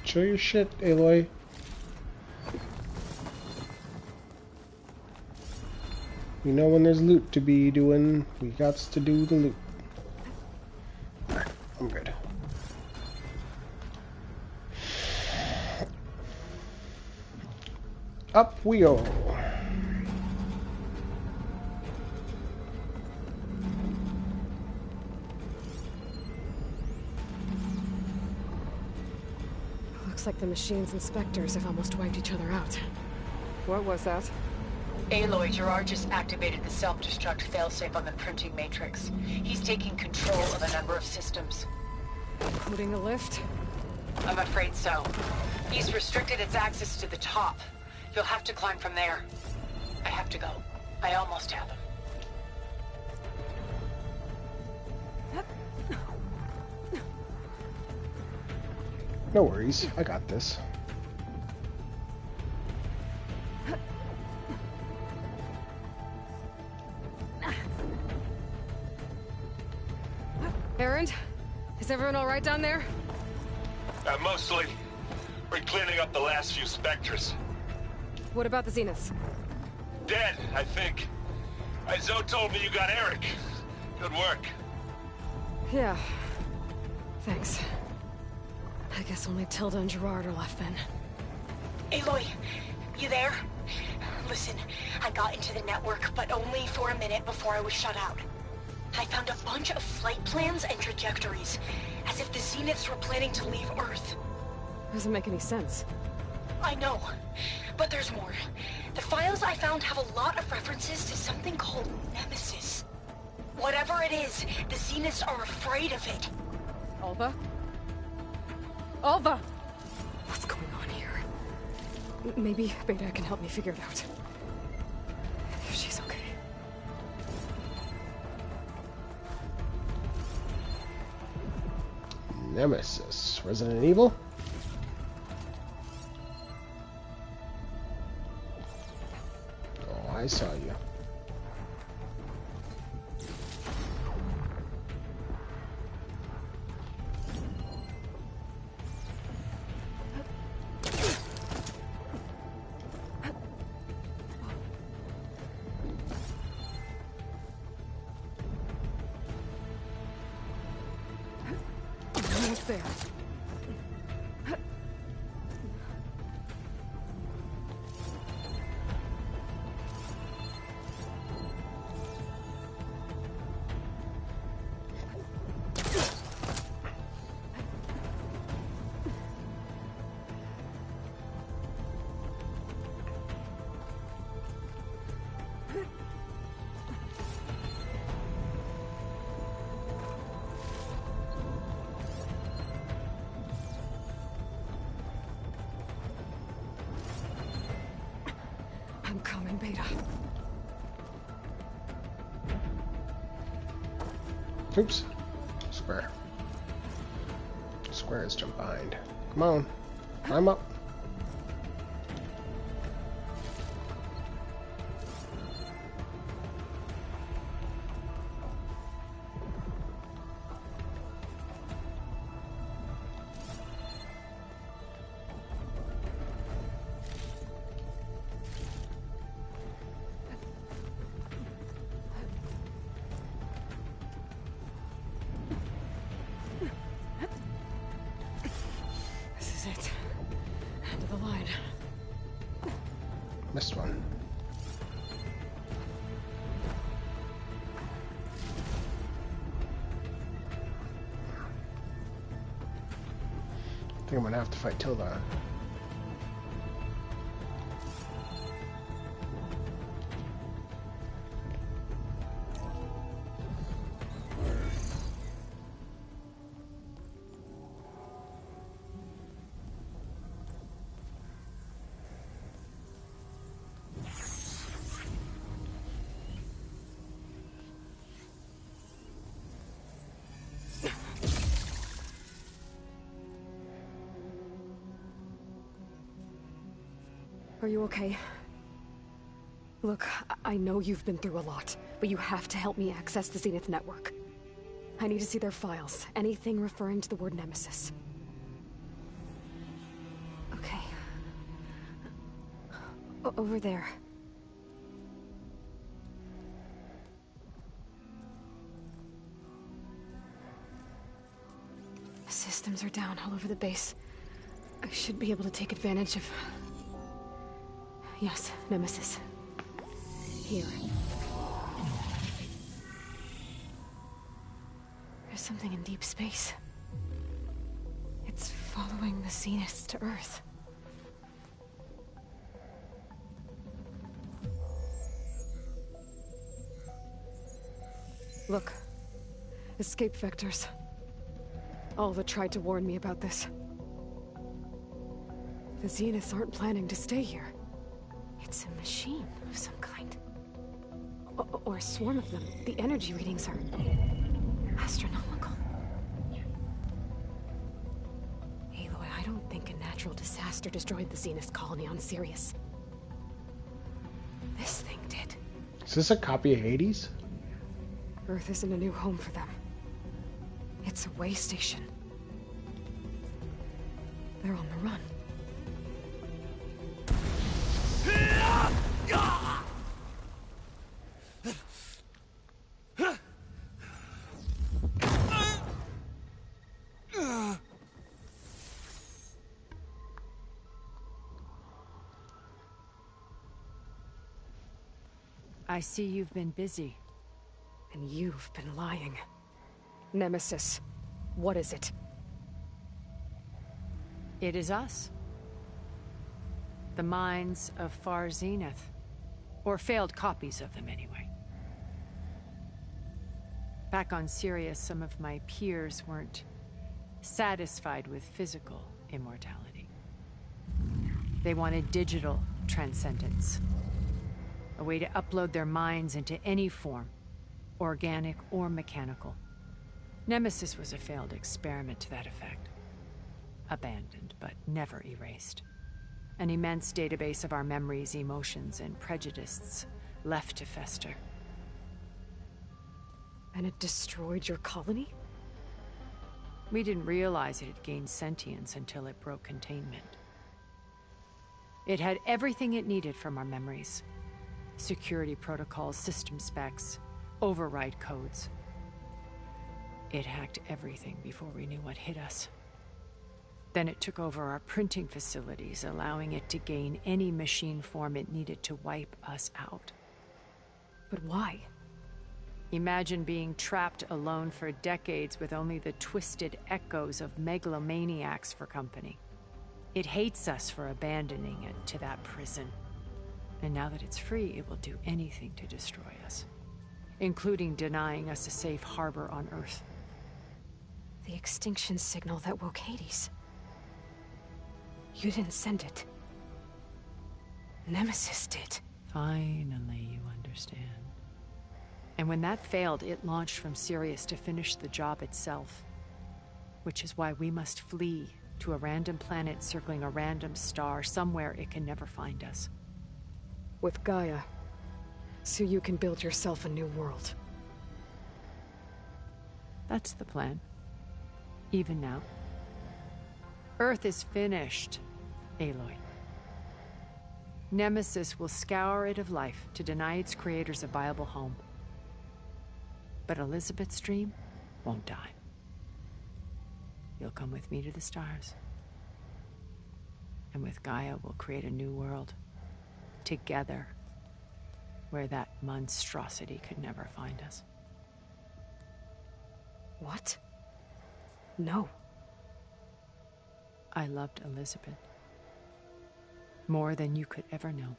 Chill your shit, Aloy. You know when there's loot to be doing, we got to do the loot. Alright, I'm good. Up we go. Looks like the machine's inspectors have almost wiped each other out. What was that? Aloy, Gerard just activated the self-destruct failsafe on the printing matrix. He's taking control of a number of systems. Including the lift? I'm afraid so. He's restricted its access to the top. You'll have to climb from there. I have to go. I almost have him. No worries, I got this. Erend, is everyone all right down there? Mostly. We're cleaning up the last few Spectres. What about the Zeniths? Dead, I think. Zoe told me you got Eric. Good work. Yeah. Thanks. I guess only Tilda and Gerard are left then. Aloy, you there? Listen, I got into the network, but only for a minute before I was shut out. I found a bunch of flight plans and trajectories, as if the Zeniths were planning to leave Earth. Doesn't make any sense. I know, but there's more. The files I found have a lot of references to something called Nemesis. Whatever it is, the Zeniths are afraid of it. Alva? Alva! What's going on here? Maybe Beta can help me figure it out. If she's okay. Nemesis. Resident Evil? Oh, I saw you. Almost there. I'm coming, Beta. Oops. Square. Square is jump behind. Come on. Climb up. This is it. End of the line. Missed one. I think I'm gonna have to fight Tilda. Are you okay? Look, I know you've been through a lot, but you have to help me access the Zenith network. I need to see their files, anything referring to the word Nemesis. Okay. Over there. Systems are down all over the base. I should be able to take advantage of... Yes, Nemesis. Here. There's something in deep space. It's following the Zeniths to Earth. Look. Escape vectors. Alva tried to warn me about this. The Zeniths aren't planning to stay here. It's a machine of some kind. Or a swarm of them. The energy readings are astronomical. Aloy, I don't think a natural disaster destroyed the Zenith colony on Sirius. This thing did. Is this a copy of Hades? Earth isn't a new home for them. It's a way station. They're on the run. I see you've been busy. And you've been lying. Nemesis, what is it? It is us. The minds of Far Zenith. Or failed copies of them, anyway. Back on Sirius, some of my peers weren't satisfied with physical immortality. They wanted digital transcendence. A way to upload their minds into any form, organic or mechanical. Nemesis was a failed experiment to that effect. Abandoned, but never erased. An immense database of our memories, emotions, and prejudices left to fester. And it destroyed your colony? We didn't realize it had gained sentience until it broke containment. It had everything it needed from our memories. Security protocols, system specs, override codes. It hacked everything before we knew what hit us. Then it took over our printing facilities, allowing it to gain any machine form it needed to wipe us out. But why? Imagine being trapped alone for decades with only the twisted echoes of megalomaniacs for company. It hates us for abandoning it to that prison. And now that it's free, it will do anything to destroy us, including denying us a safe harbor on Earth. The extinction signal that woke Hades. You didn't send it. Nemesis did. Finally, you understand. And when that failed, it launched from Sirius to finish the job itself. Which is why we must flee to a random planet circling a random star, somewhere it can never find us. With Gaia, so you can build yourself a new world. That's the plan. Even now. Earth is finished, Aloy. Nemesis will scour it of life to deny its creators a viable home. But Elizabeth's dream won't die. You'll come with me to the stars. And with Gaia, we'll create a new world. Together. Where that monstrosity could never find us. What? No. I loved Elizabeth. More than you could ever know.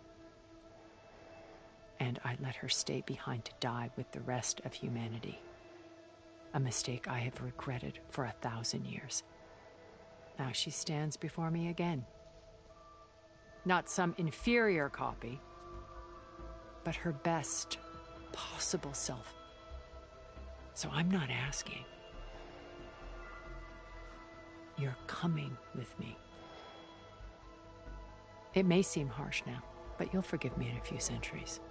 And I let her stay behind to die with the rest of humanity. A mistake I have regretted for 1,000 years. Now she stands before me again. Not some inferior copy, but her best possible self. So I'm not asking. You're coming with me. It may seem harsh now, but you'll forgive me in a few centuries.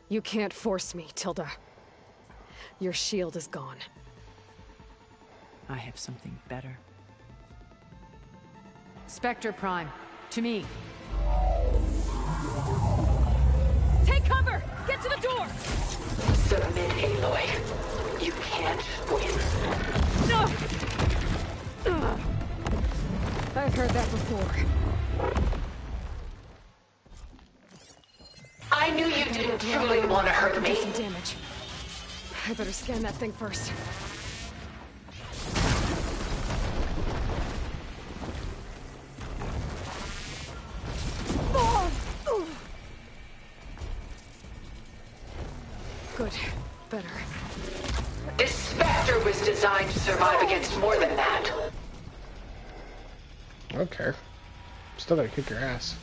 You can't force me, Tilda. Your shield is gone. I have something better. Spectre Prime, to me. Take cover! Get to the door! Submit, Aloy. You can't win. No! Ugh. I've heard that before. I knew you didn't truly want to hurt me. Some damage. I better scan that thing first. Good. better. This Spectre was designed to survive against more than that. I don't care. Still gotta kick your ass.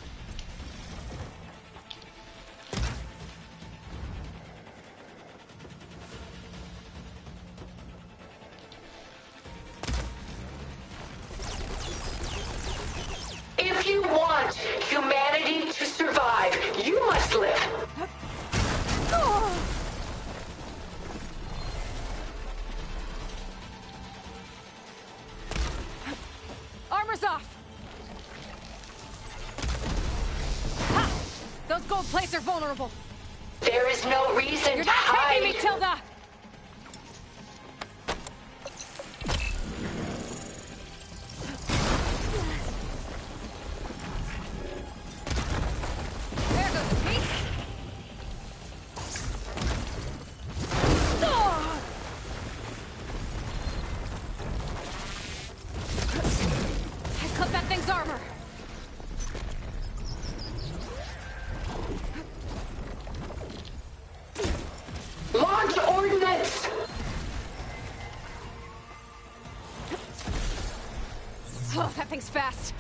If you want humanity to survive, you must live. Armor's off! Ha! Those gold plates are vulnerable. There is no reason You're to not hide. taking me, Tilda! There goes the piece. Oh! I clipped that thing's armor. Launch ordnance! Oh, that thing's fast.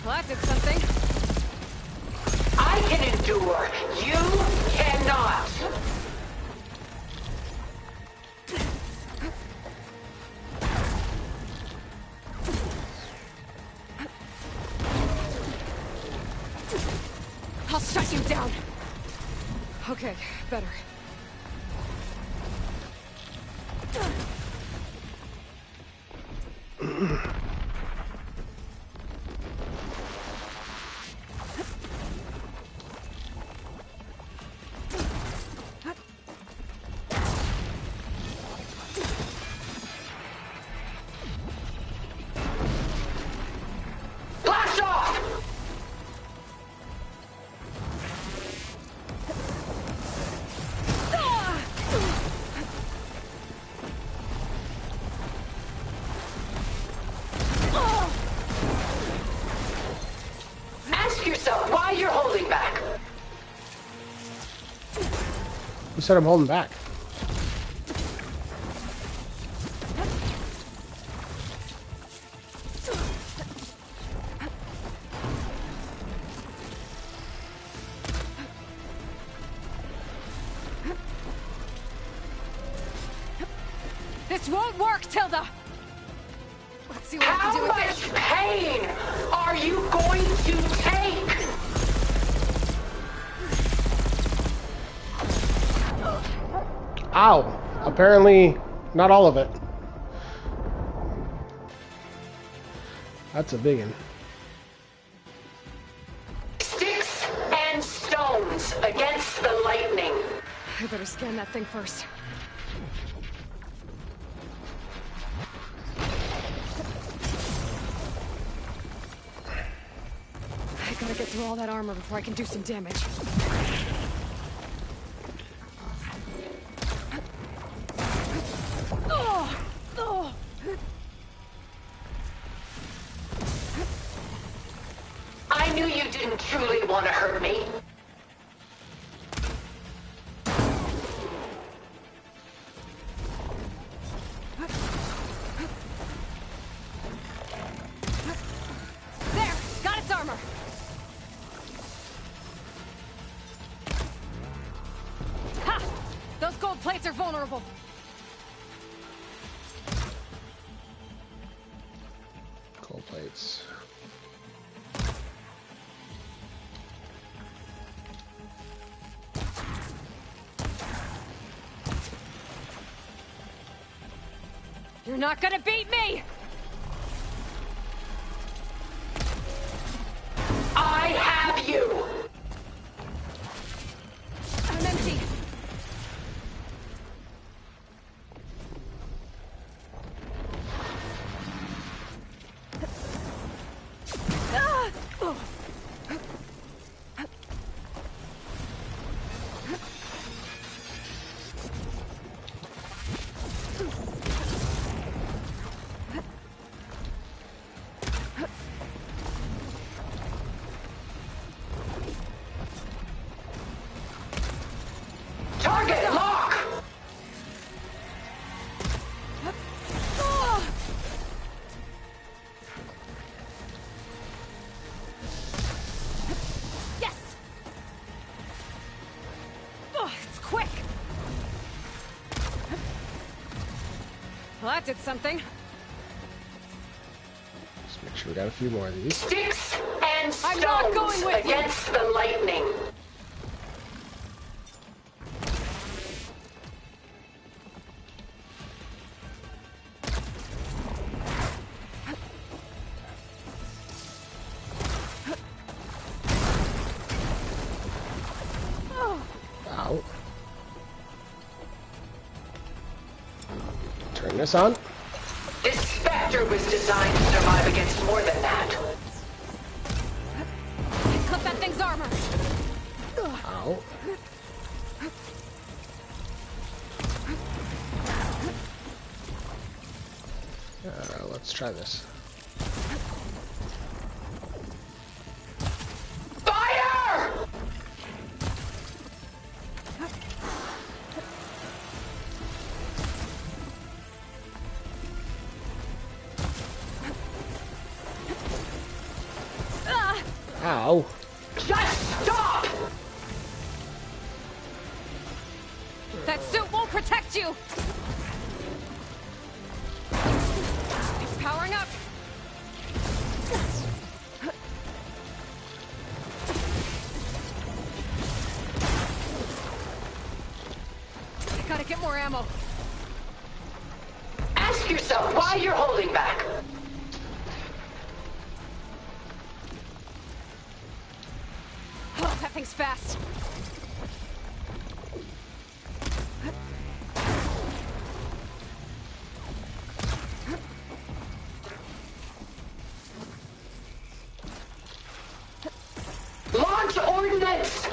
Well, that did something. I can endure. You cannot. I'll shut you down. Okay, better. Blast off! Ask yourself why you're holding back. Who said I'm holding back? This won't work, Tilda! Let's see what I can do How with much this. pain are you going to take? Ow! Apparently, not all of it. That's a big one. Sticks and stones against the lightning. I better scan that thing first. I gotta get through all that armor before I can do some damage. Oh! Oh! I knew you didn't truly want to hurt me. There! Got its armor! Ha! Those gold plates are vulnerable. Gold plates. You're not gonna beat me! I have you! I'm empty. Ah! Oh. Well, that did something. Just make sure we got a few more of these. Sticks and I'm not going stones with you. against the lightning. Ow. Turn this on. This Spectre was designed to survive against more than that. Clip that thing's armor. Ow. Let's try this. Fire! Ow. Just stop! That suit won't protect you. It's powering up. I gotta get more ammo. Ask yourself why you're holding back. Oh, that thing's fast. Launch ordnance!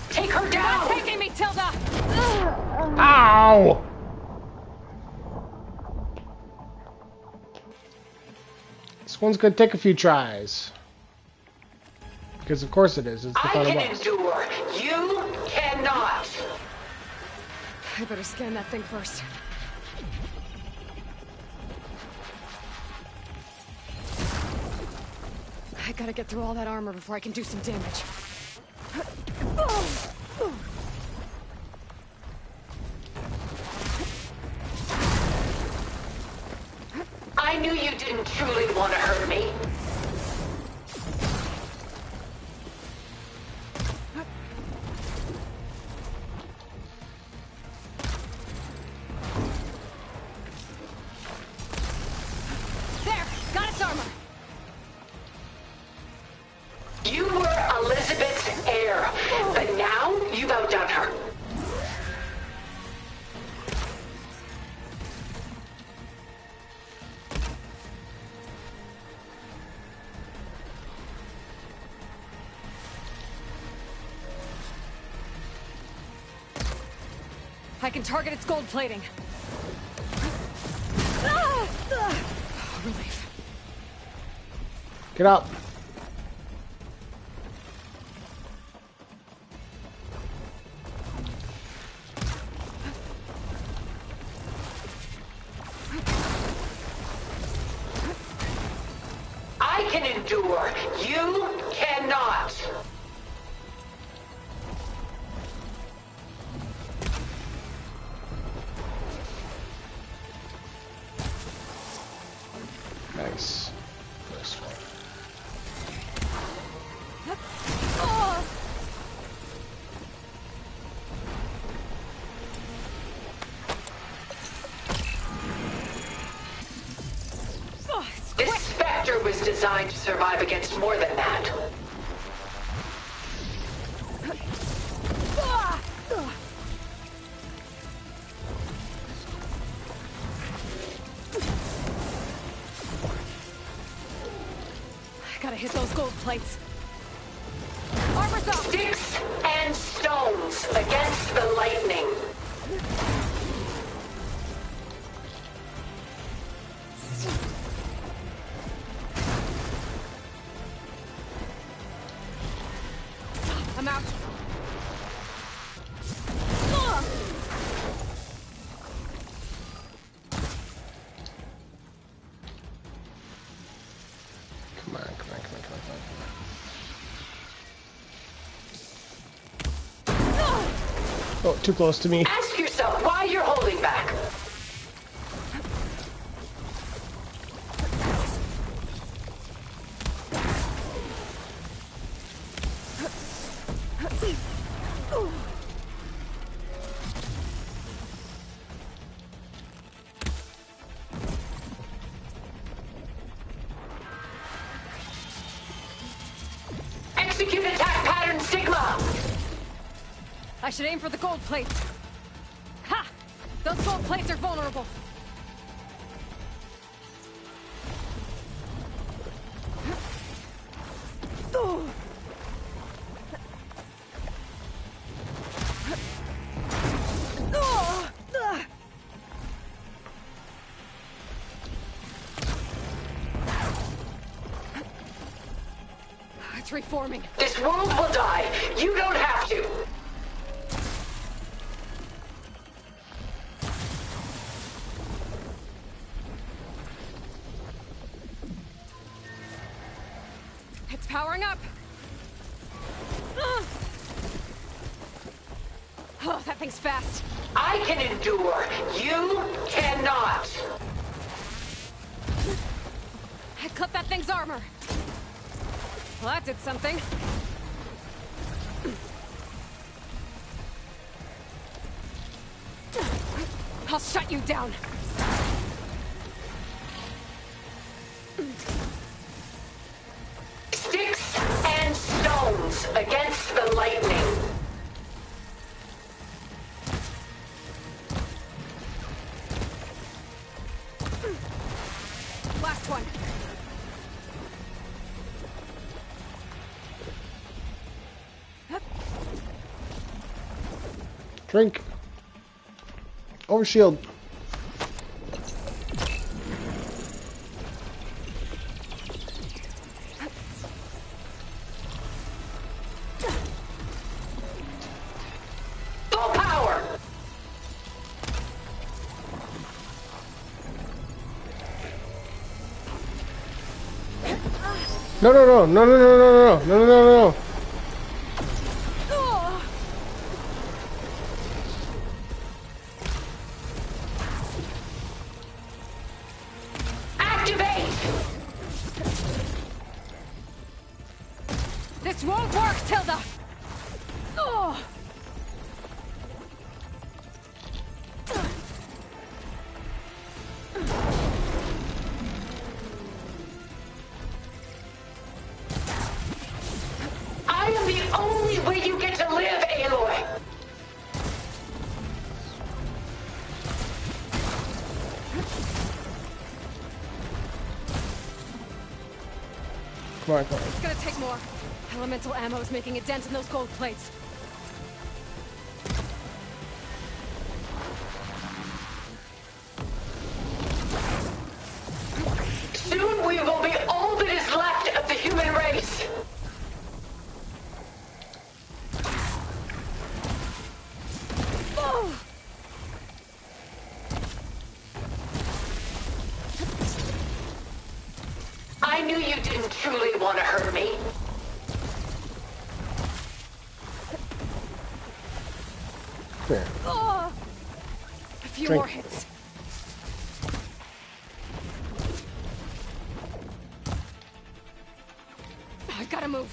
Take her down! Not taking me, Tilda! Ow! This one's gonna take a few tries. Because of course it is. It's the I final can boss. endure. You cannot. I better scan that thing first. I gotta get through all that armor before I can do some damage. I knew you didn't truly want to hurt me. There! Got its armor! You were Elizabeth's heir, but now you've outdone her. I can target its gold plating. Relief. Get up. I can endure. You cannot. Nice. First one. This Spectre was designed to survive against more than that. I gotta hit those gold plates. Armor's up! Sticks and stones against the lightning. I'm out. Come on, come on, come on, come on, come on. Oh, too close to me. Ask yourself why you're holding back. Execute attack pattern Sigma! I should aim for the gold plates. Ha! Those gold plates are vulnerable. It's reforming. This world will die. You don't have to. It's powering up. Oh, that thing's fast. I can endure. You cannot. I clipped that thing's armor. Well, that did something. I'll shut you down. Sticks and stones against the lightning. Last one. Drink. Overshield. Full power. No, no, no, no, no, no, no, no, no, no, no, no. This won't work, Tilda! Oh. I am the only way you get to live, Aloy! Come on, come on. It's gonna take more. Elemental ammo is making a dent in those gold plates. Soon we will be all that is left of the human race! Oh. I knew you didn't truly want to hurt me. There. Oh. A few Drink. more hits. I gotta move.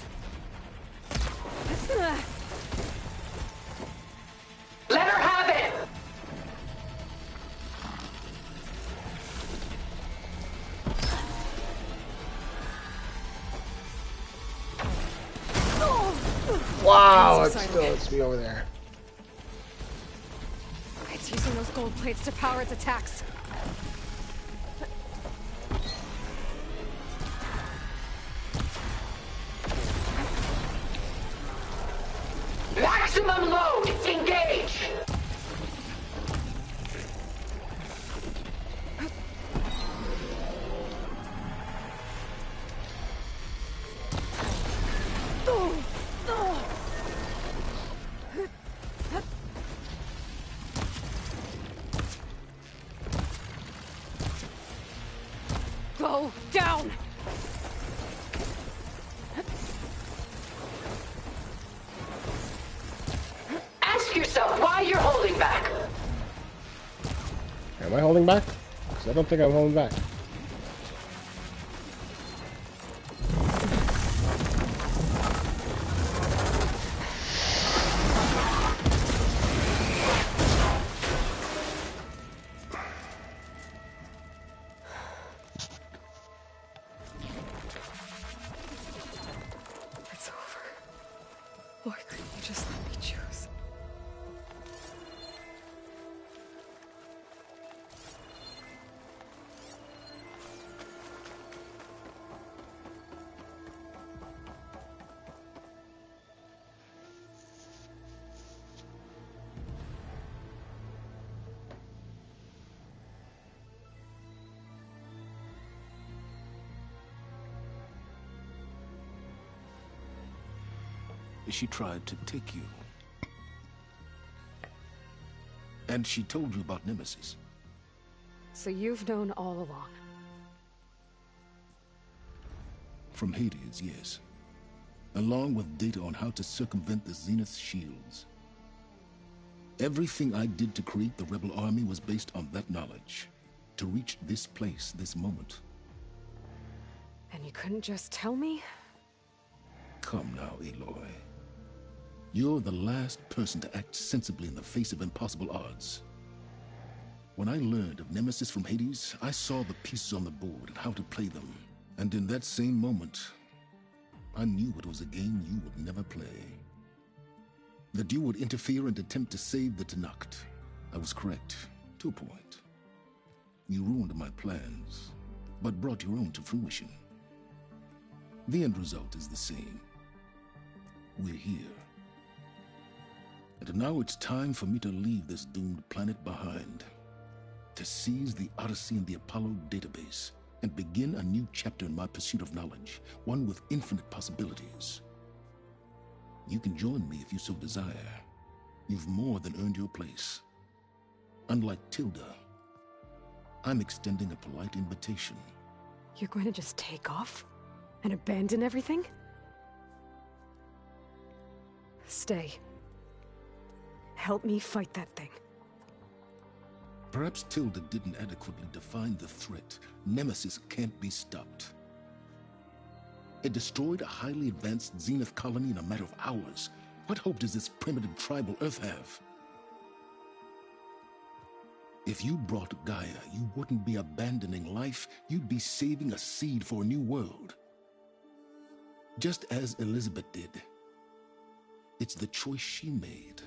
Let her have it! Wow, it still hits me over there. It's using those gold plates to power its attacks. Maximum load! Engage! Go down! Am I holding back? 'Cause I don't think I'm holding back. It's over. Why couldn't you just let me choose? She tried to take you. And she told you about Nemesis. So you've known all along. From Hades, yes. Along with data on how to circumvent the Zenith shields. Everything I did to create the Rebel Army was based on that knowledge. To reach this place, this moment. And you couldn't just tell me? Come now, Aloy. You're the last person to act sensibly in the face of impossible odds. When I learned of Nemesis from Hades, I saw the pieces on the board and how to play them. And in that same moment, I knew it was a game you would never play. That you would interfere and attempt to save the Tenakth. I was correct, to a point. You ruined my plans, but brought your own to fruition. The end result is the same. We're here. And now it's time for me to leave this doomed planet behind. To seize the Odyssey and the Apollo database, and begin a new chapter in my pursuit of knowledge, one with infinite possibilities. You can join me if you so desire. You've more than earned your place. Unlike Tilda, I'm extending a polite invitation. You're going to just take off? And abandon everything? Stay. Help me fight that thing. Perhaps Tilda didn't adequately define the threat. Nemesis can't be stopped. It destroyed a highly advanced Zenith colony in a matter of hours. What hope does this primitive tribal Earth have? If you brought Gaia, you wouldn't be abandoning life, you'd be saving a seed for a new world. Just as Elizabeth did. It's the choice she made.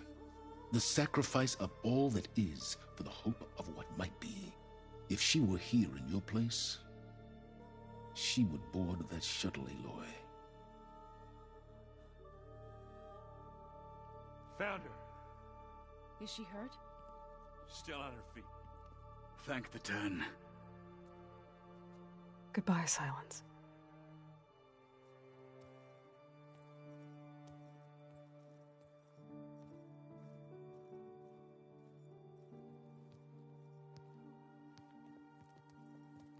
The sacrifice of all that is for the hope of what might be. If she were here in your place, she would board that shuttle, Aloy. Found her. Is she hurt? Still on her feet. Thank the Ten. Goodbye, Silence.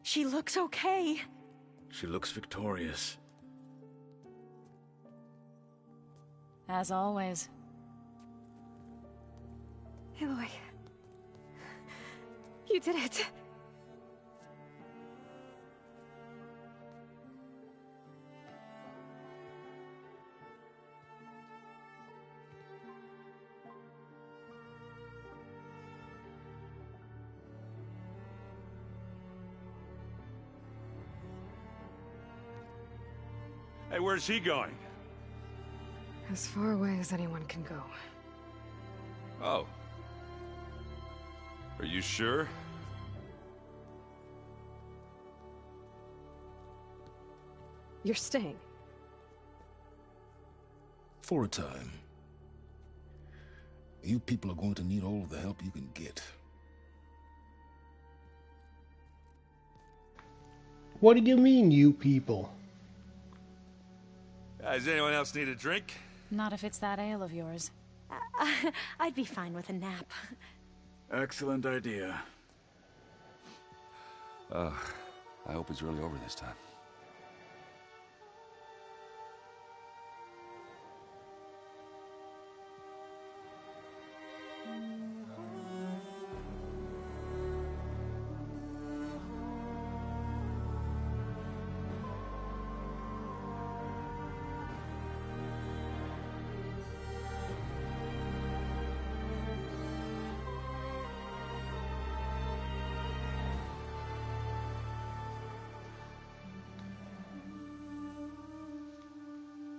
She looks okay. She looks victorious. As always. Aloy. You did it. Hey, where's he going? As far away as anyone can go. Oh. Are you sure? You're staying. For a time. You people are going to need all of the help you can get. What do you mean, you people? Does anyone else need a drink? Not if it's that ale of yours. I'd be fine with a nap. Excellent idea. I hope it's really over this time.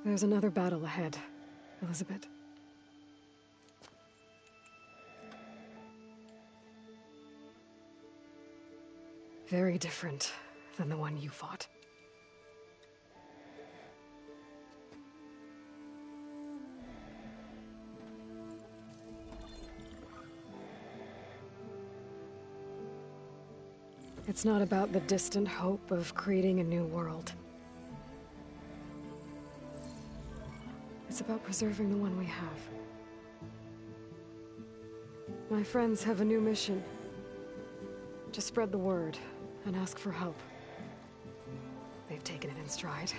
There's another battle ahead, Elizabeth. Very different than the one you fought. It's not about the distant hope of creating a new world. It's about preserving the one we have. My friends have a new mission. Just spread the word and ask for help. They've taken it in stride.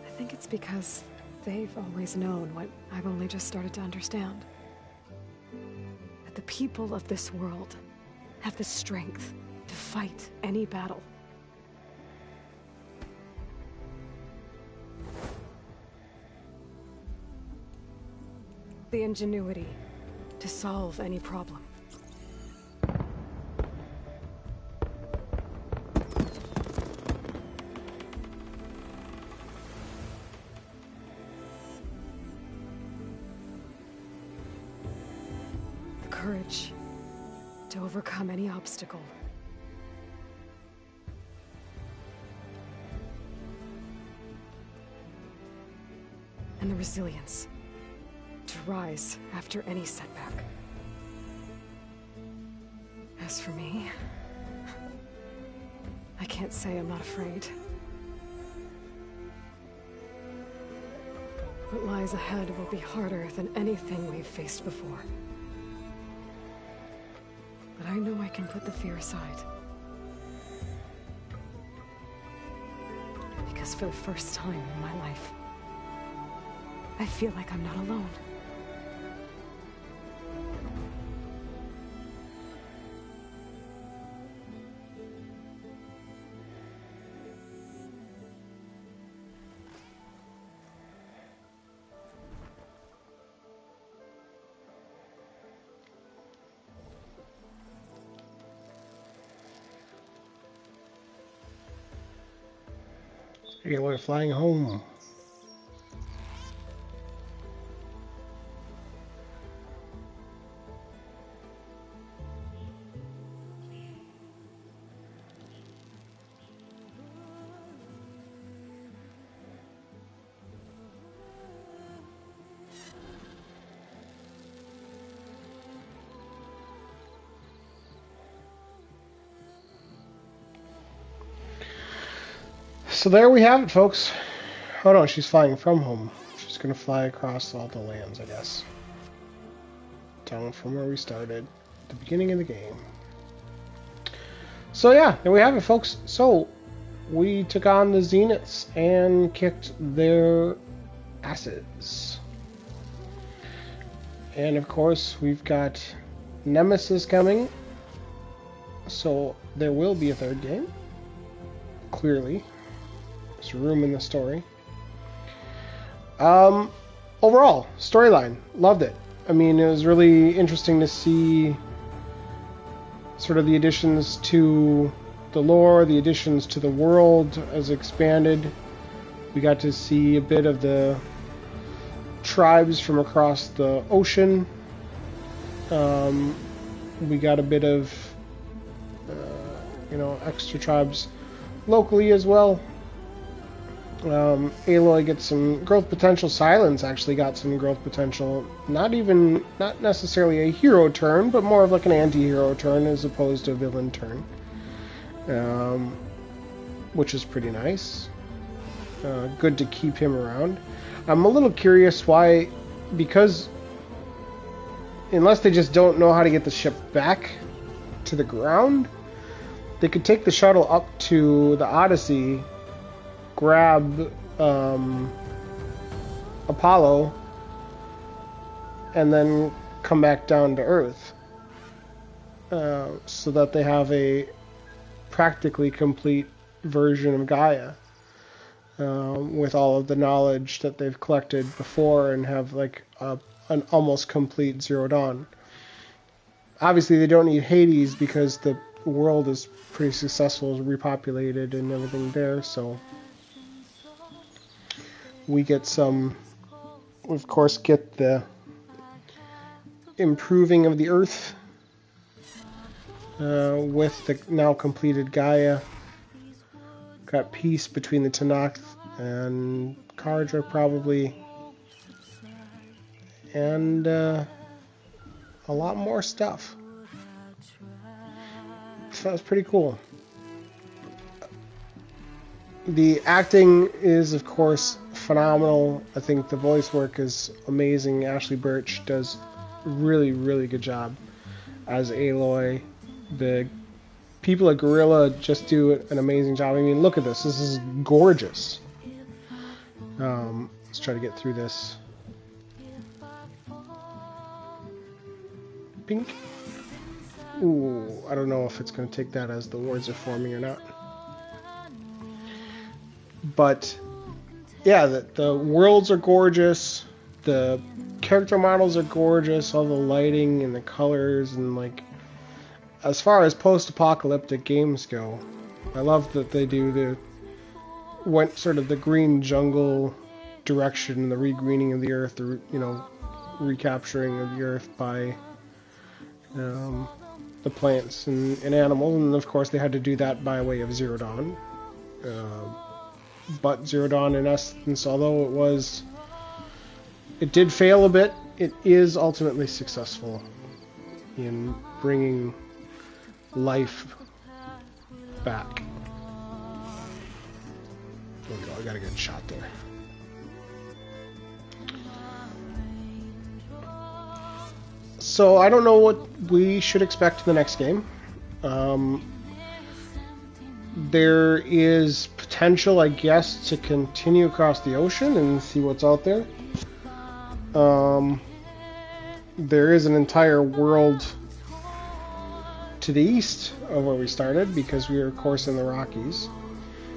I think it's because they've always known what I've only just started to understand. That the people of this world have the strength to fight any battle. The ingenuity to solve any problem. The courage to overcome any obstacle. And the resilience to rise after any setback. As for me, I can't say I'm not afraid. What lies ahead will be harder than anything we've faced before. But I know I can put the fear aside. Because for the first time in my life, I feel like I'm not alone. Okay, we're flying home. So there we have it, folks. Oh no, she's flying from home. She's gonna fly across all the lands, I guess. Down from where we started, at the beginning of the game. So yeah, there we have it, folks. So we took on the Zeniths and kicked their asses. And of course, we've got Nemesis coming. So there will be a third game. Clearly. There's room in the story. Overall, storyline, loved it. I mean, it was really interesting to see sort of the additions to the lore, the additions to the world as expanded. We got to see a bit of the tribes from across the ocean. We got a bit of, extra tribes locally as well. Aloy gets some growth potential. Silence actually got some growth potential. Not necessarily a hero turn, but more of like an anti-hero turn as opposed to a villain turn. Which is pretty nice. Good to keep him around. I'm a little curious why, because unless they just don't know how to get the ship back to the ground, they could take the shuttle up to the Odyssey, grab Apollo, and then come back down to Earth, so that they have a practically complete version of Gaia, with all of the knowledge that they've collected before and have like an almost complete Zero Dawn. Obviously they don't need Hades because the world is pretty successful, repopulated and everything there, so we get some, of course, get the improving of the Earth with the now completed Gaia. Got peace between the Tenakth and Kardra probably, and a lot more stuff. So that's pretty cool. The acting is, of course, phenomenal. I think the voice work is amazing. Ashley Birch does a really, really good job as Aloy. The people at Guerrilla just do an amazing job. I mean, look at this. This is gorgeous. Let's try to get through this. Pink. Ooh, I don't know if it's going to take that as the words are forming or not. But yeah, the worlds are gorgeous. The character models are gorgeous. All the lighting and the colors, and like, as far as post-apocalyptic games go, I love that they went sort of the green jungle direction, the regreening of the earth, the recapturing of the earth by the plants and animals, and of course they had to do that by way of Zero Dawn. But Zero Dawn, in essence, although it did fail a bit, it is ultimately successful in bringing life back. There we go, I got a good shot there. So I don't know what we should expect in the next game. There is potential, I guess, to continue across the ocean and see what's out there. There is an entire world to the east of where we started, because we are, of course, in the Rockies.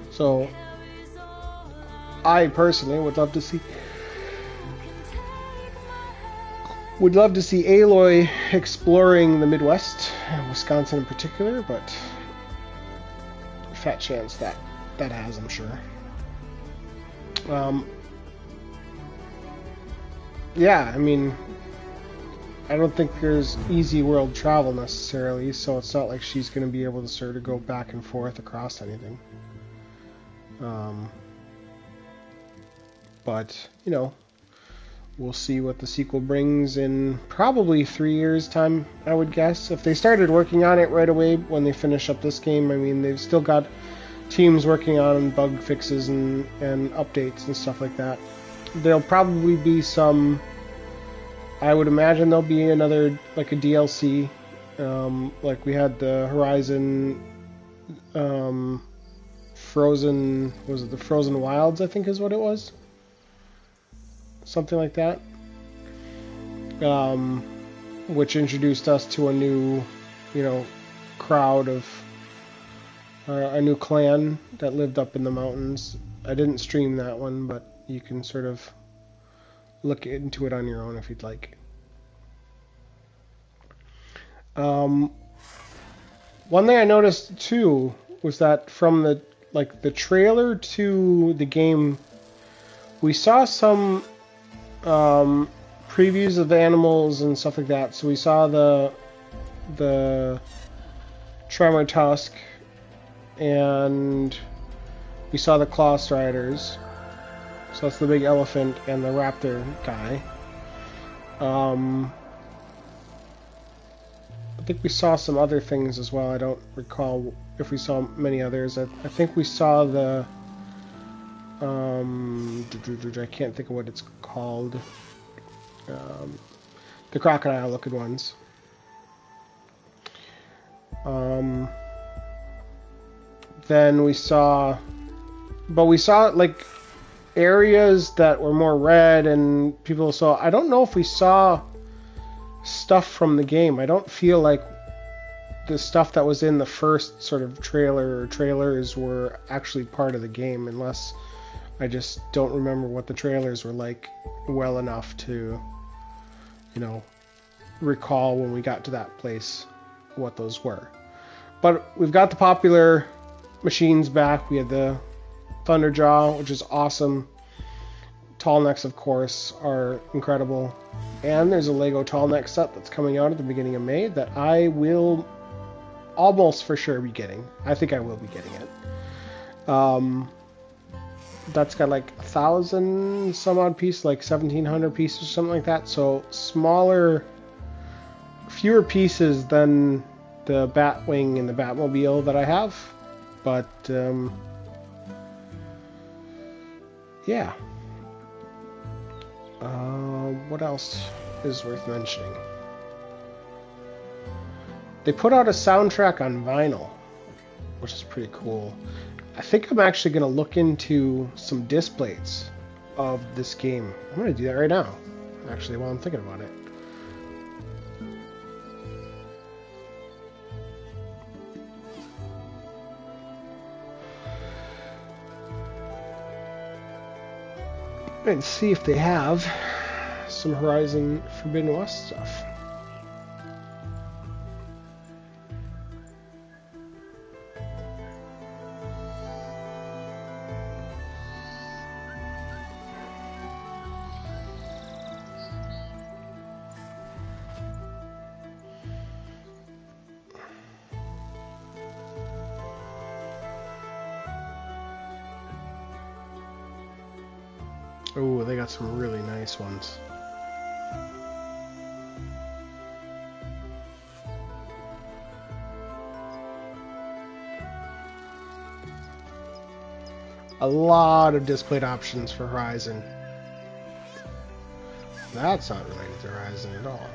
So I personally would love to see Aloy exploring the Midwest, Wisconsin in particular, but fat chance that has, I'm sure. Yeah, I mean, I don't think there's easy world travel necessarily, so it's not like she's going to be able to sort of go back and forth across anything. But, we'll see what the sequel brings in probably 3 years' time, I would guess. If they started working on it right away when they finish up this game, I mean, they've still got teams working on bug fixes and updates and stuff like that. There'll probably be some, I would imagine there'll be another, like a DLC, like we had the Horizon Frozen, was it the Frozen Wilds, I think is what it was? Something like that. Which introduced us to a new, crowd of, a new clan that lived up in the mountains. I didn't stream that one, but you can sort of look into it on your own if you'd like. One thing I noticed too was that from the trailer to the game, we saw some previews of animals and stuff like that. So we saw the Tremor Tusk, and we saw the Claw Striders. So that's the big elephant and the raptor guy. I think we saw some other things as well. I don't recall if we saw many others. I think we saw the I can't think of what it's called. The crocodile-looking ones. Then we saw like areas that were more red, and people saw. I don't know if we saw stuff from the game. I don't feel like the stuff that was in the first sort of trailer or trailers were actually part of the game, unless I just don't remember what the trailers were like well enough to, recall when we got to that place what those were. But we've got the popular machines back. We had the Thunderjaw, which is awesome. tall necks, of course, are incredible. And there's a Lego tall neck set that's coming out at the beginning of May that I will almost for sure be getting. I think I will be getting it. That's got like 1,000 some odd pieces, like 1,700 pieces or something like that. So smaller, fewer pieces than the Batwing and the Batmobile that I have. But yeah. What else is worth mentioning? They put out a soundtrack on vinyl, which is pretty cool. I think I'm actually going to look into some disc plates of this game. I'm going to do that right now, actually, while I'm thinking about it. And see if they have some Horizon Forbidden West stuff. Oh, they got some really nice ones. A lot of disc plate options for Horizon. That's not related to Horizon at all.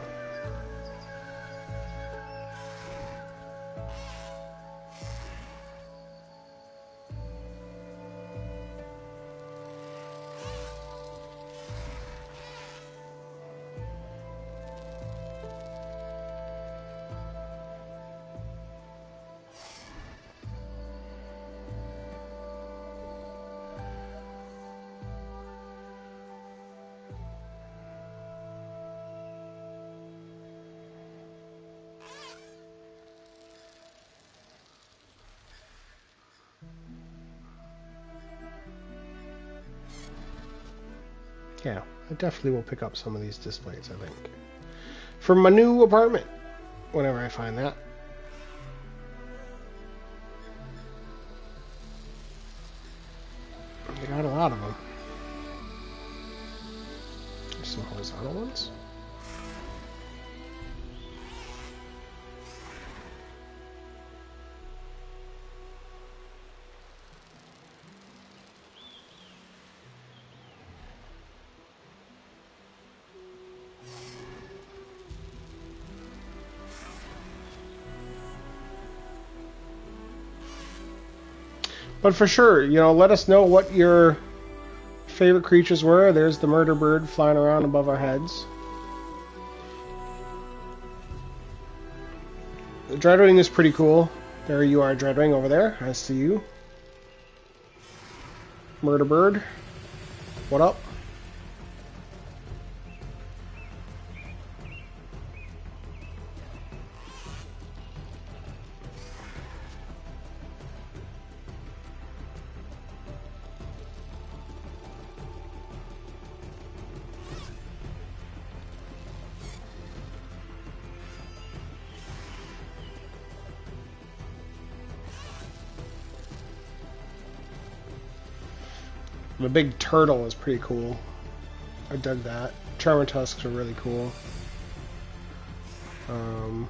Yeah, I definitely will pick up some of these displays, I think. For my new apartment, whenever I find that. They got a lot of them. There's some horizontal ones. But for sure, you know, let us know what your favorite creatures were. There's the murder bird flying around above our heads. The Dreadwing is pretty cool. There you are, Dreadwing, over there. I see you. Murder bird. What up? The big turtle is pretty cool. I dug that. Charmer tusks are really cool. Of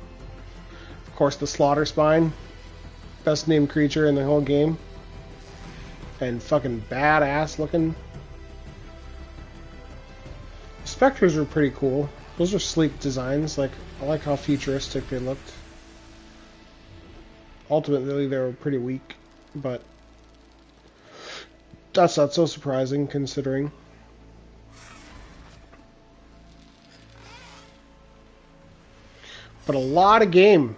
course, the Slaughter Spine. Best named creature in the whole game. And fucking badass looking. The Spectres are pretty cool. Those are sleek designs. Like, I like how futuristic they looked. Ultimately, they were pretty weak, but that's not so surprising, considering. But a lot of game.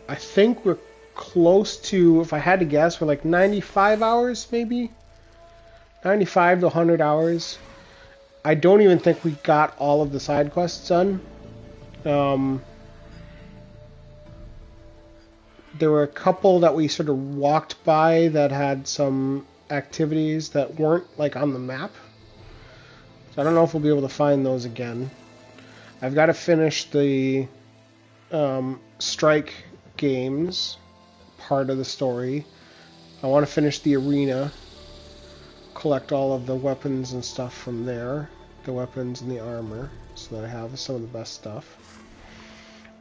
I think we're close to, if I had to guess, we're like 95 hours, maybe? 95 to 100 hours. I don't even think we got all of the side quests done. There were a couple that we sort of walked by that had some activities that weren't like on the map. So I don't know if we'll be able to find those again. I've got to finish the strike games part of the story. I want to finish the arena, collect all of the weapons and stuff from there, the weapons and the armor, so that I have some of the best stuff.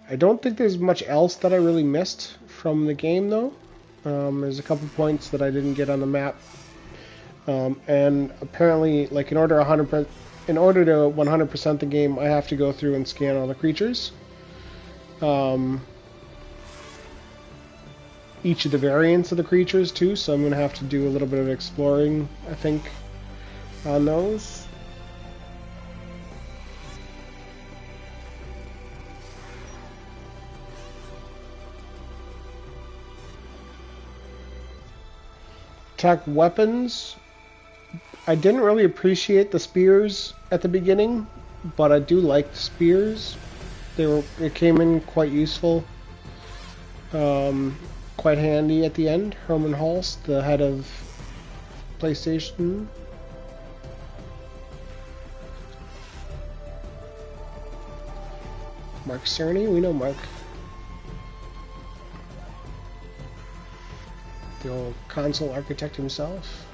I don't think there's much else that I really missed from the game, though. There's a couple points that I didn't get on the map, and apparently, like in order to 100% the game, I have to go through and scan all the creatures. Each of the variants of the creatures too, so I'm going to have to do a little bit of exploring, I think, on those. Attack weapons. I didn't really appreciate the spears at the beginning, but I do like the spears. It came in quite useful. Quite handy at the end. Herman Hulst, the head of PlayStation. Mark Cerny, we know Mark. The old console architect himself.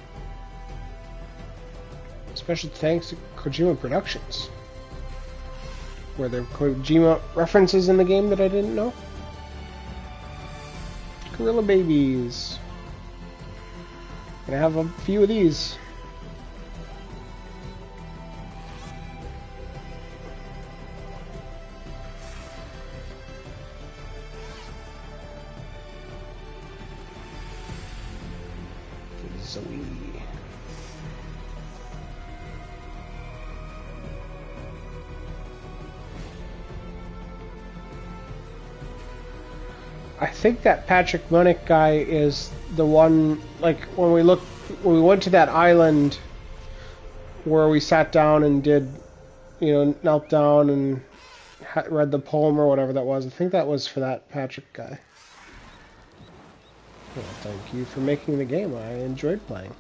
Special thanks to Kojima Productions. Were there Kojima references in the game that I didn't know? Gorilla babies. Gonna have a few of these. Zoe. I think that Patrick Munnick guy is the one, like, when we went to that island where we sat down and did, knelt down and read the poem or whatever that was. I think that was for that Patrick guy. Well, thank you for making the game. I enjoyed playing.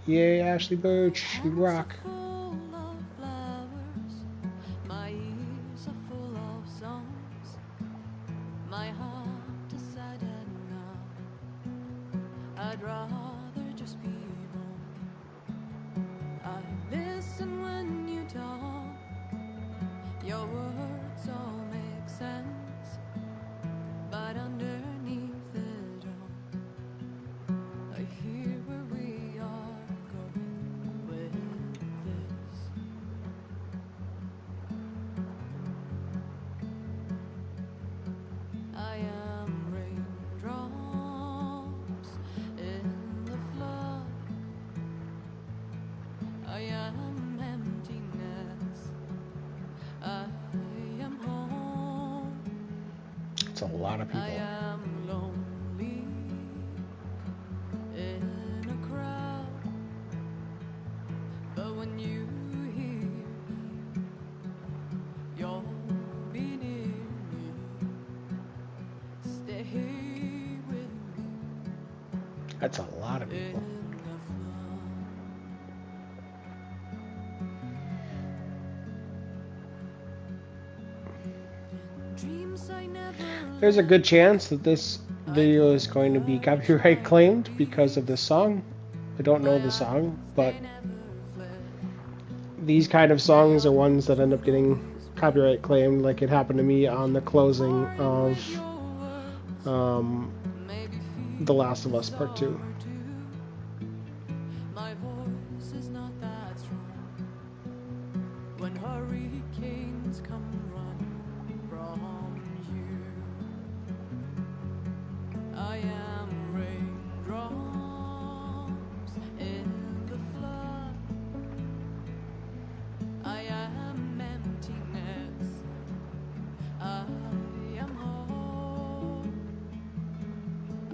Yay, Ashley Birch, you rock. It's a lot of people. That's a lot of people. There's a good chance that this video is going to be copyright claimed because of this song. I don't know the song, but these kind of songs are ones that end up getting copyright claimed, like it happened to me on the closing of The Last of Us Part 2.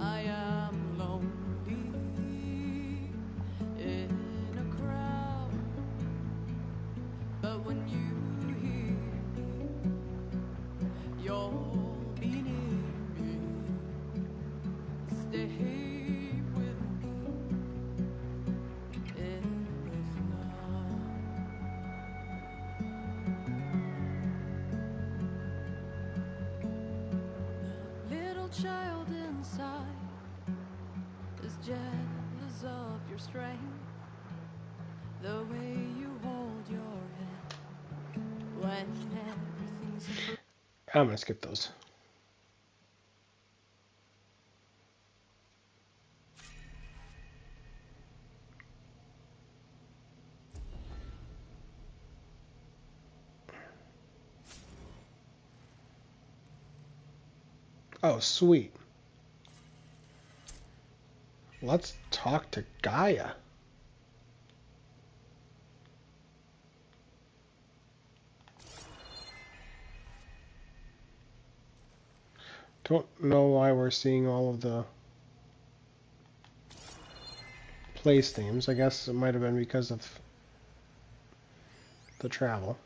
I am lonely in a crowd. strength, the way you hold your head when everything's I'm gonna skip those. Oh, sweet. Let's talk to Gaia. Don't know why we're seeing all of the place names. I guess it might have been because of the travel.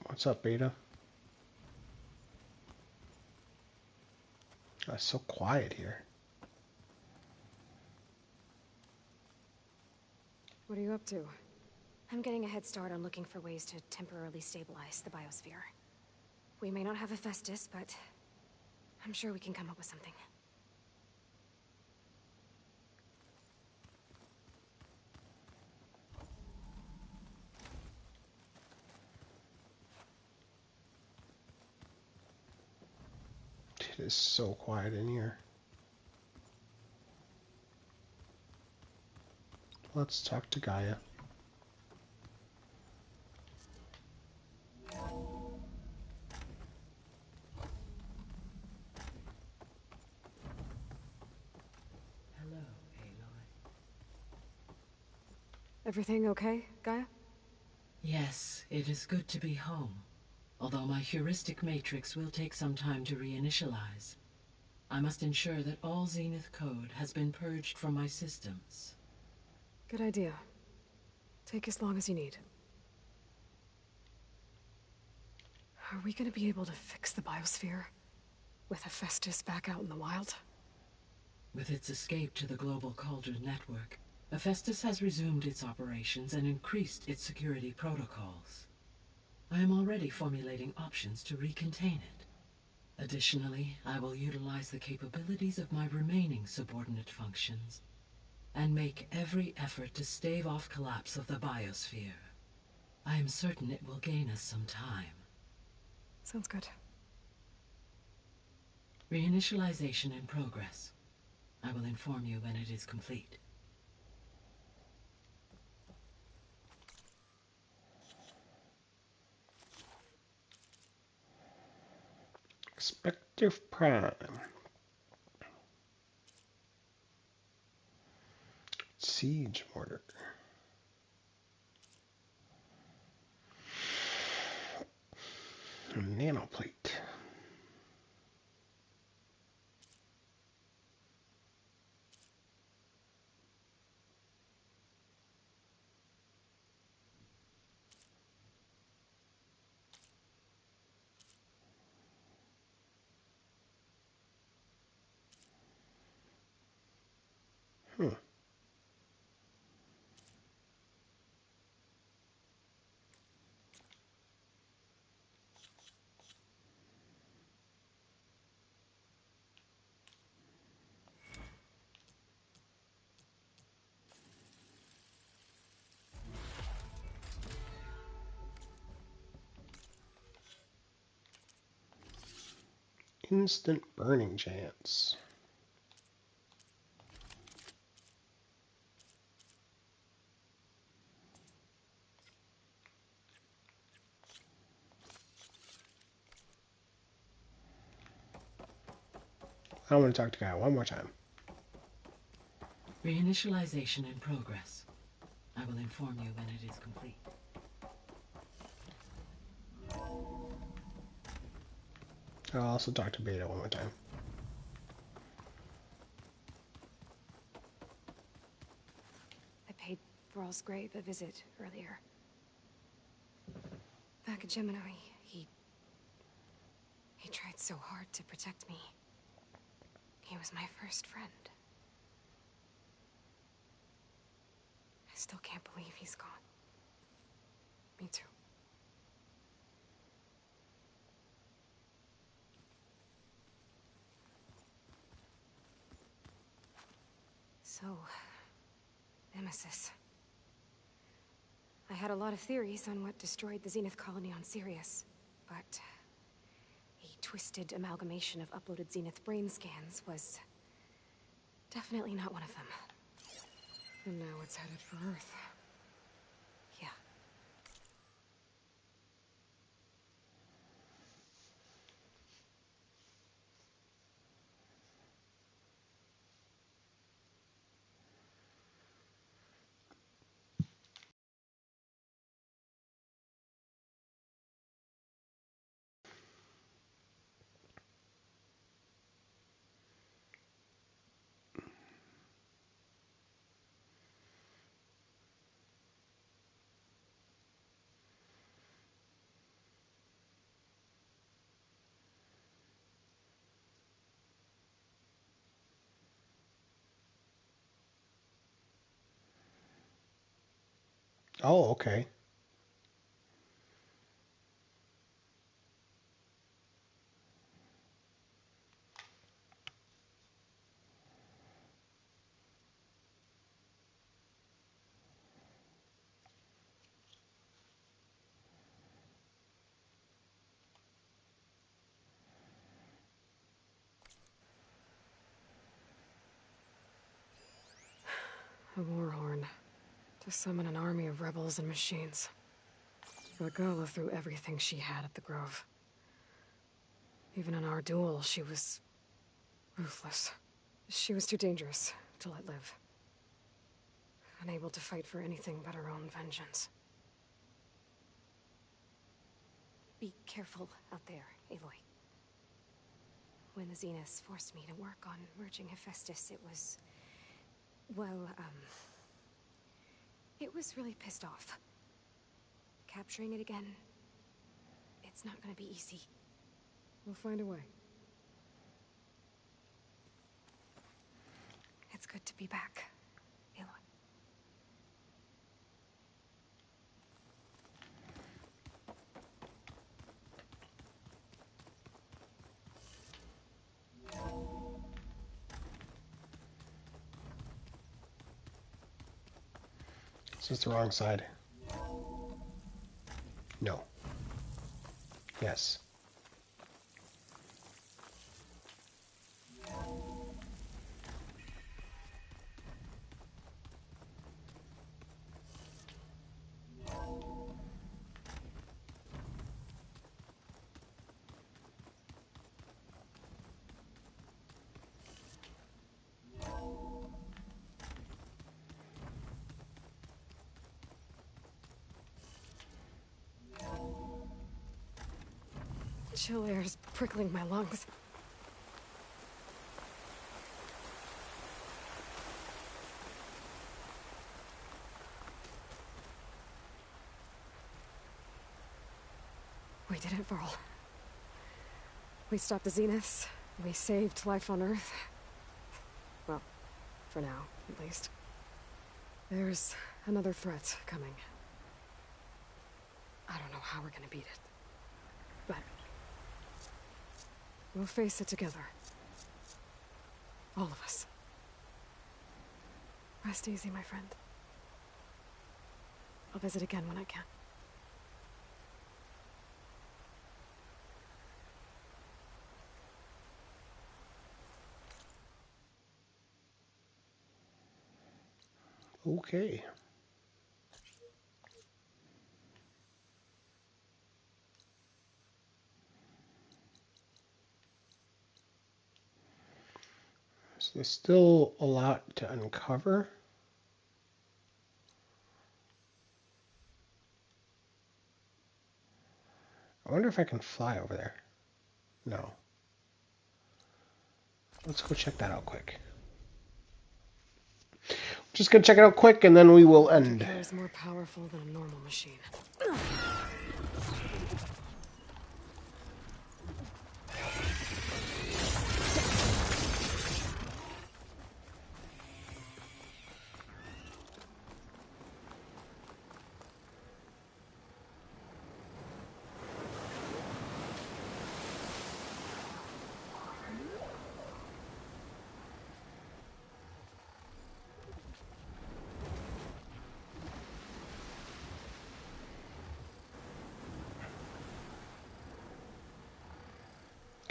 What's up, Beta? Oh, it's so quiet here. What are you up to? I'm getting a head start on looking for ways to temporarily stabilize the biosphere. We may not have Hephaestus, but I'm sure we can come up with something. It is so quiet in here. Let's talk to Gaia. Hello, Aloy. Everything okay, Gaia? Yes, it is good to be home. Although my heuristic matrix will take some time to reinitialize. I must ensure that all Zenith code has been purged from my systems. Good idea. Take as long as you need. Are we gonna be able to fix the biosphere? With Hephaestus back out in the wild? With its escape to the global Cauldron network, Hephaestus has resumed its operations and increased its security protocols. I am already formulating options to recontain it. Additionally, I will utilize the capabilities of my remaining subordinate functions and make every effort to stave off collapse of the biosphere. I am certain it will gain us some time. Sounds good. Reinitialization in progress. I will inform you when it is complete. Spectre Prime. Siege Mortar. Nanoplate. Instant burning chance. I want to talk to Gaia one more time. Reinitialization in progress. I will inform you when it is complete. I'll also talk to Beta one more time. I paid Thrall's grave a visit earlier. Back at Gemini, he tried so hard to protect me. He was my first friend. I still can't believe he's gone. Me too. So, Nemesis. I had a lot of theories on what destroyed the Zenith colony on Sirius, but a twisted amalgamation of uploaded Zenith brain scans was definitely not one of them. And now it's headed for Earth. Yeah. Oh, okay. A war horn. To summon an army of rebels and machines. Valgalla threw everything she had at the Grove. Even in our duel, she was ruthless. She was too dangerous to let live. Unable to fight for anything but her own vengeance. Be careful out there, Aloy. When the Zeniths forced me to work on merging Hephaestus, it was... well, it was really pissed off. Capturing it again, it's not gonna be easy. We'll find a way. It's good to be back, Aloy. So it's the wrong side. No. Yes. Chill air is prickling my lungs. We did it, Varl. We stopped the Zeniths. We saved life on Earth. Well, for now, at least. There's another threat coming. I don't know how we're gonna beat it. But we'll face it together. All of us. Rest easy, my friend. I'll visit again when I can. Okay. So there's still a lot to uncover. I wonder if I can fly over there. No. Let's go check that out quick. Just gonna check it out quick and then we will end. Is more powerful than a normal machine.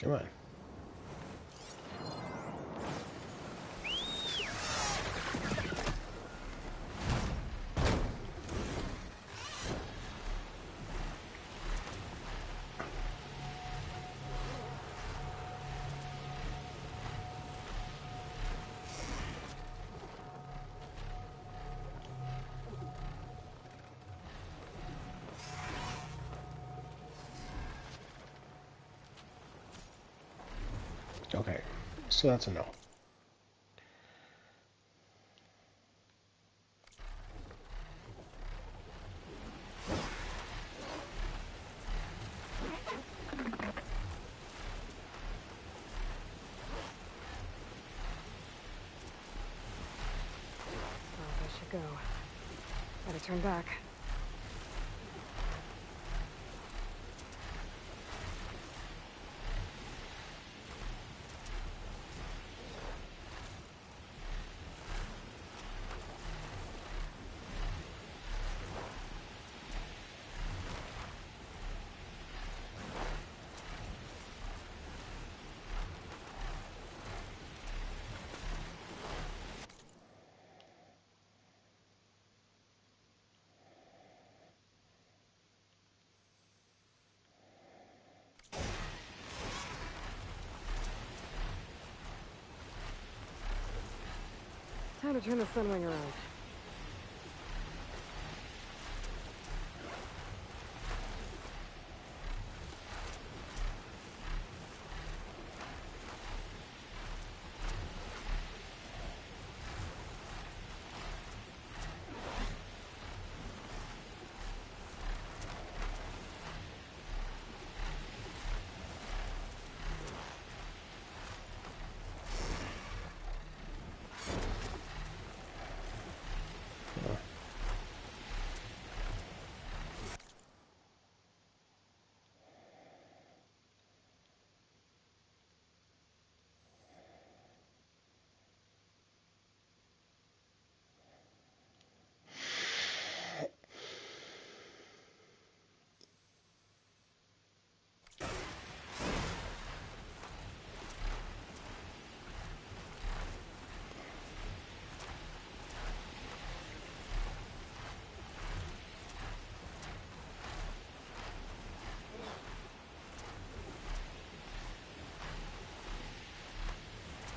Come on. Okay, so that's a no. Go. Better turn back. Time to turn the Sunwing around.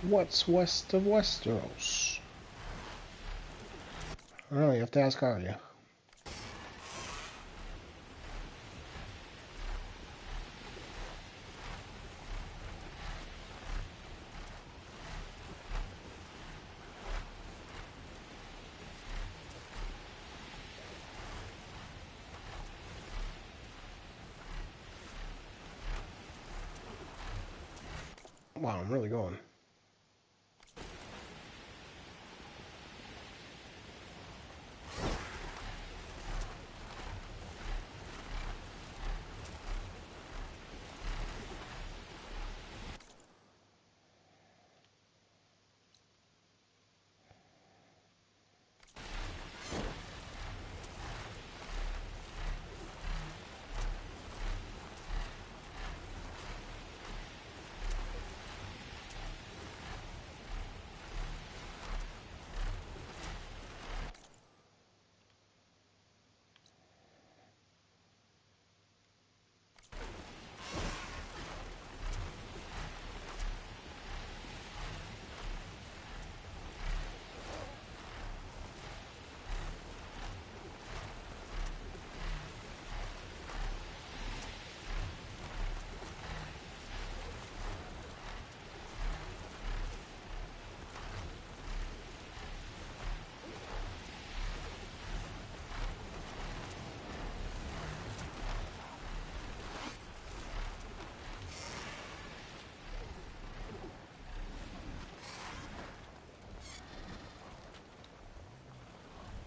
What's west of Westeros? I don't know, you have to ask Arya. Wow, I'm really going.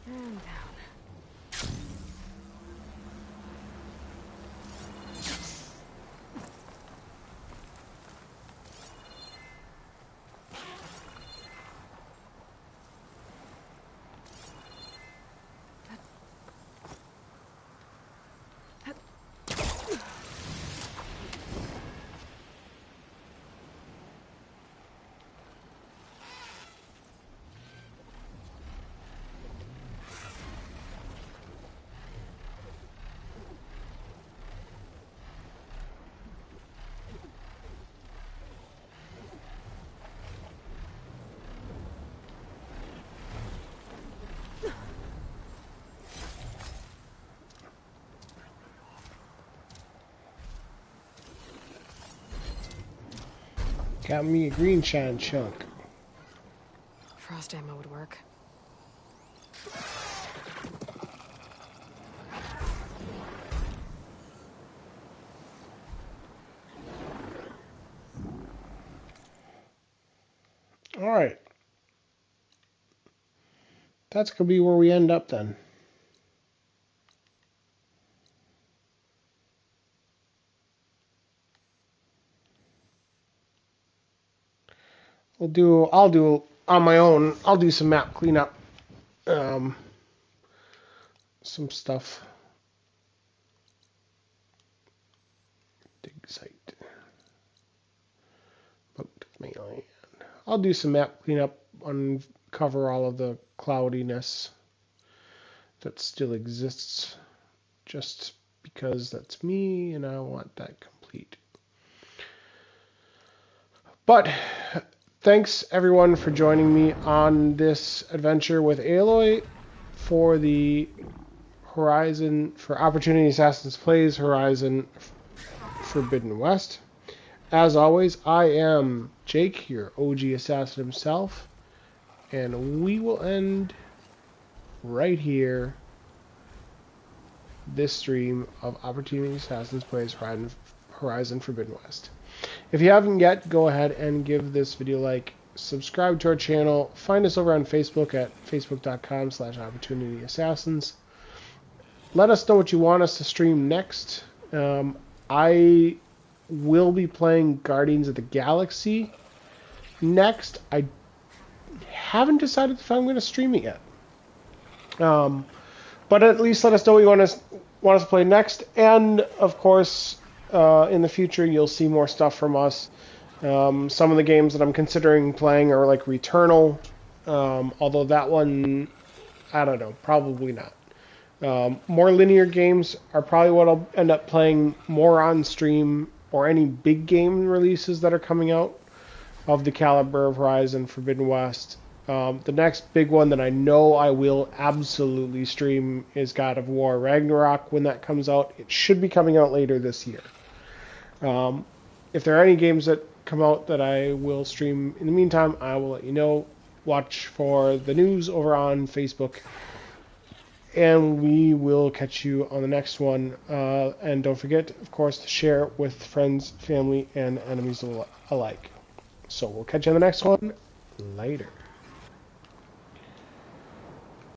And down. Got me a green shine chunk. Frost ammo would work. Alright. That's going to be where we end up then. I'll do on my own. I'll do some map cleanup. Some stuff. Dig site. Boat mainland. I'll do some map cleanup, uncover all of the cloudiness that still exists, just because that's me and I want that complete. But thanks everyone for joining me on this adventure with Aloy for the Horizon, for Opportunity Assassins Plays Horizon Forbidden West. As always, I am Jake, your OG assassin himself, and we will end right here this stream of Opportunity Assassins Plays Horizon Forbidden West. If you haven't yet, go ahead and give this video a like, subscribe to our channel, find us over on Facebook at facebook.com/opportunityassassins. Let us know what you want us to stream next. I will be playing Guardians of the Galaxy next. I haven't decided if I'm going to stream it yet. But at least let us know what you want us to play next. And, of course, in the future, you'll see more stuff from us. Some of the games that I'm considering playing are like Returnal. Although that one, I don't know, probably not. More linear games are probably what I'll end up playing more on stream, or any big game releases that are coming out of the caliber of Horizon Forbidden West. The next big one that I know I will absolutely stream is God of War Ragnarok when that comes out. It should be coming out later this year. If there are any games that come out that I will stream in the meantime, I will let you know. Watch for the news over on Facebook. And we will catch you on the next one. And don't forget, of course, to share with friends, family, and enemies alike. So we'll catch you on the next one. Later.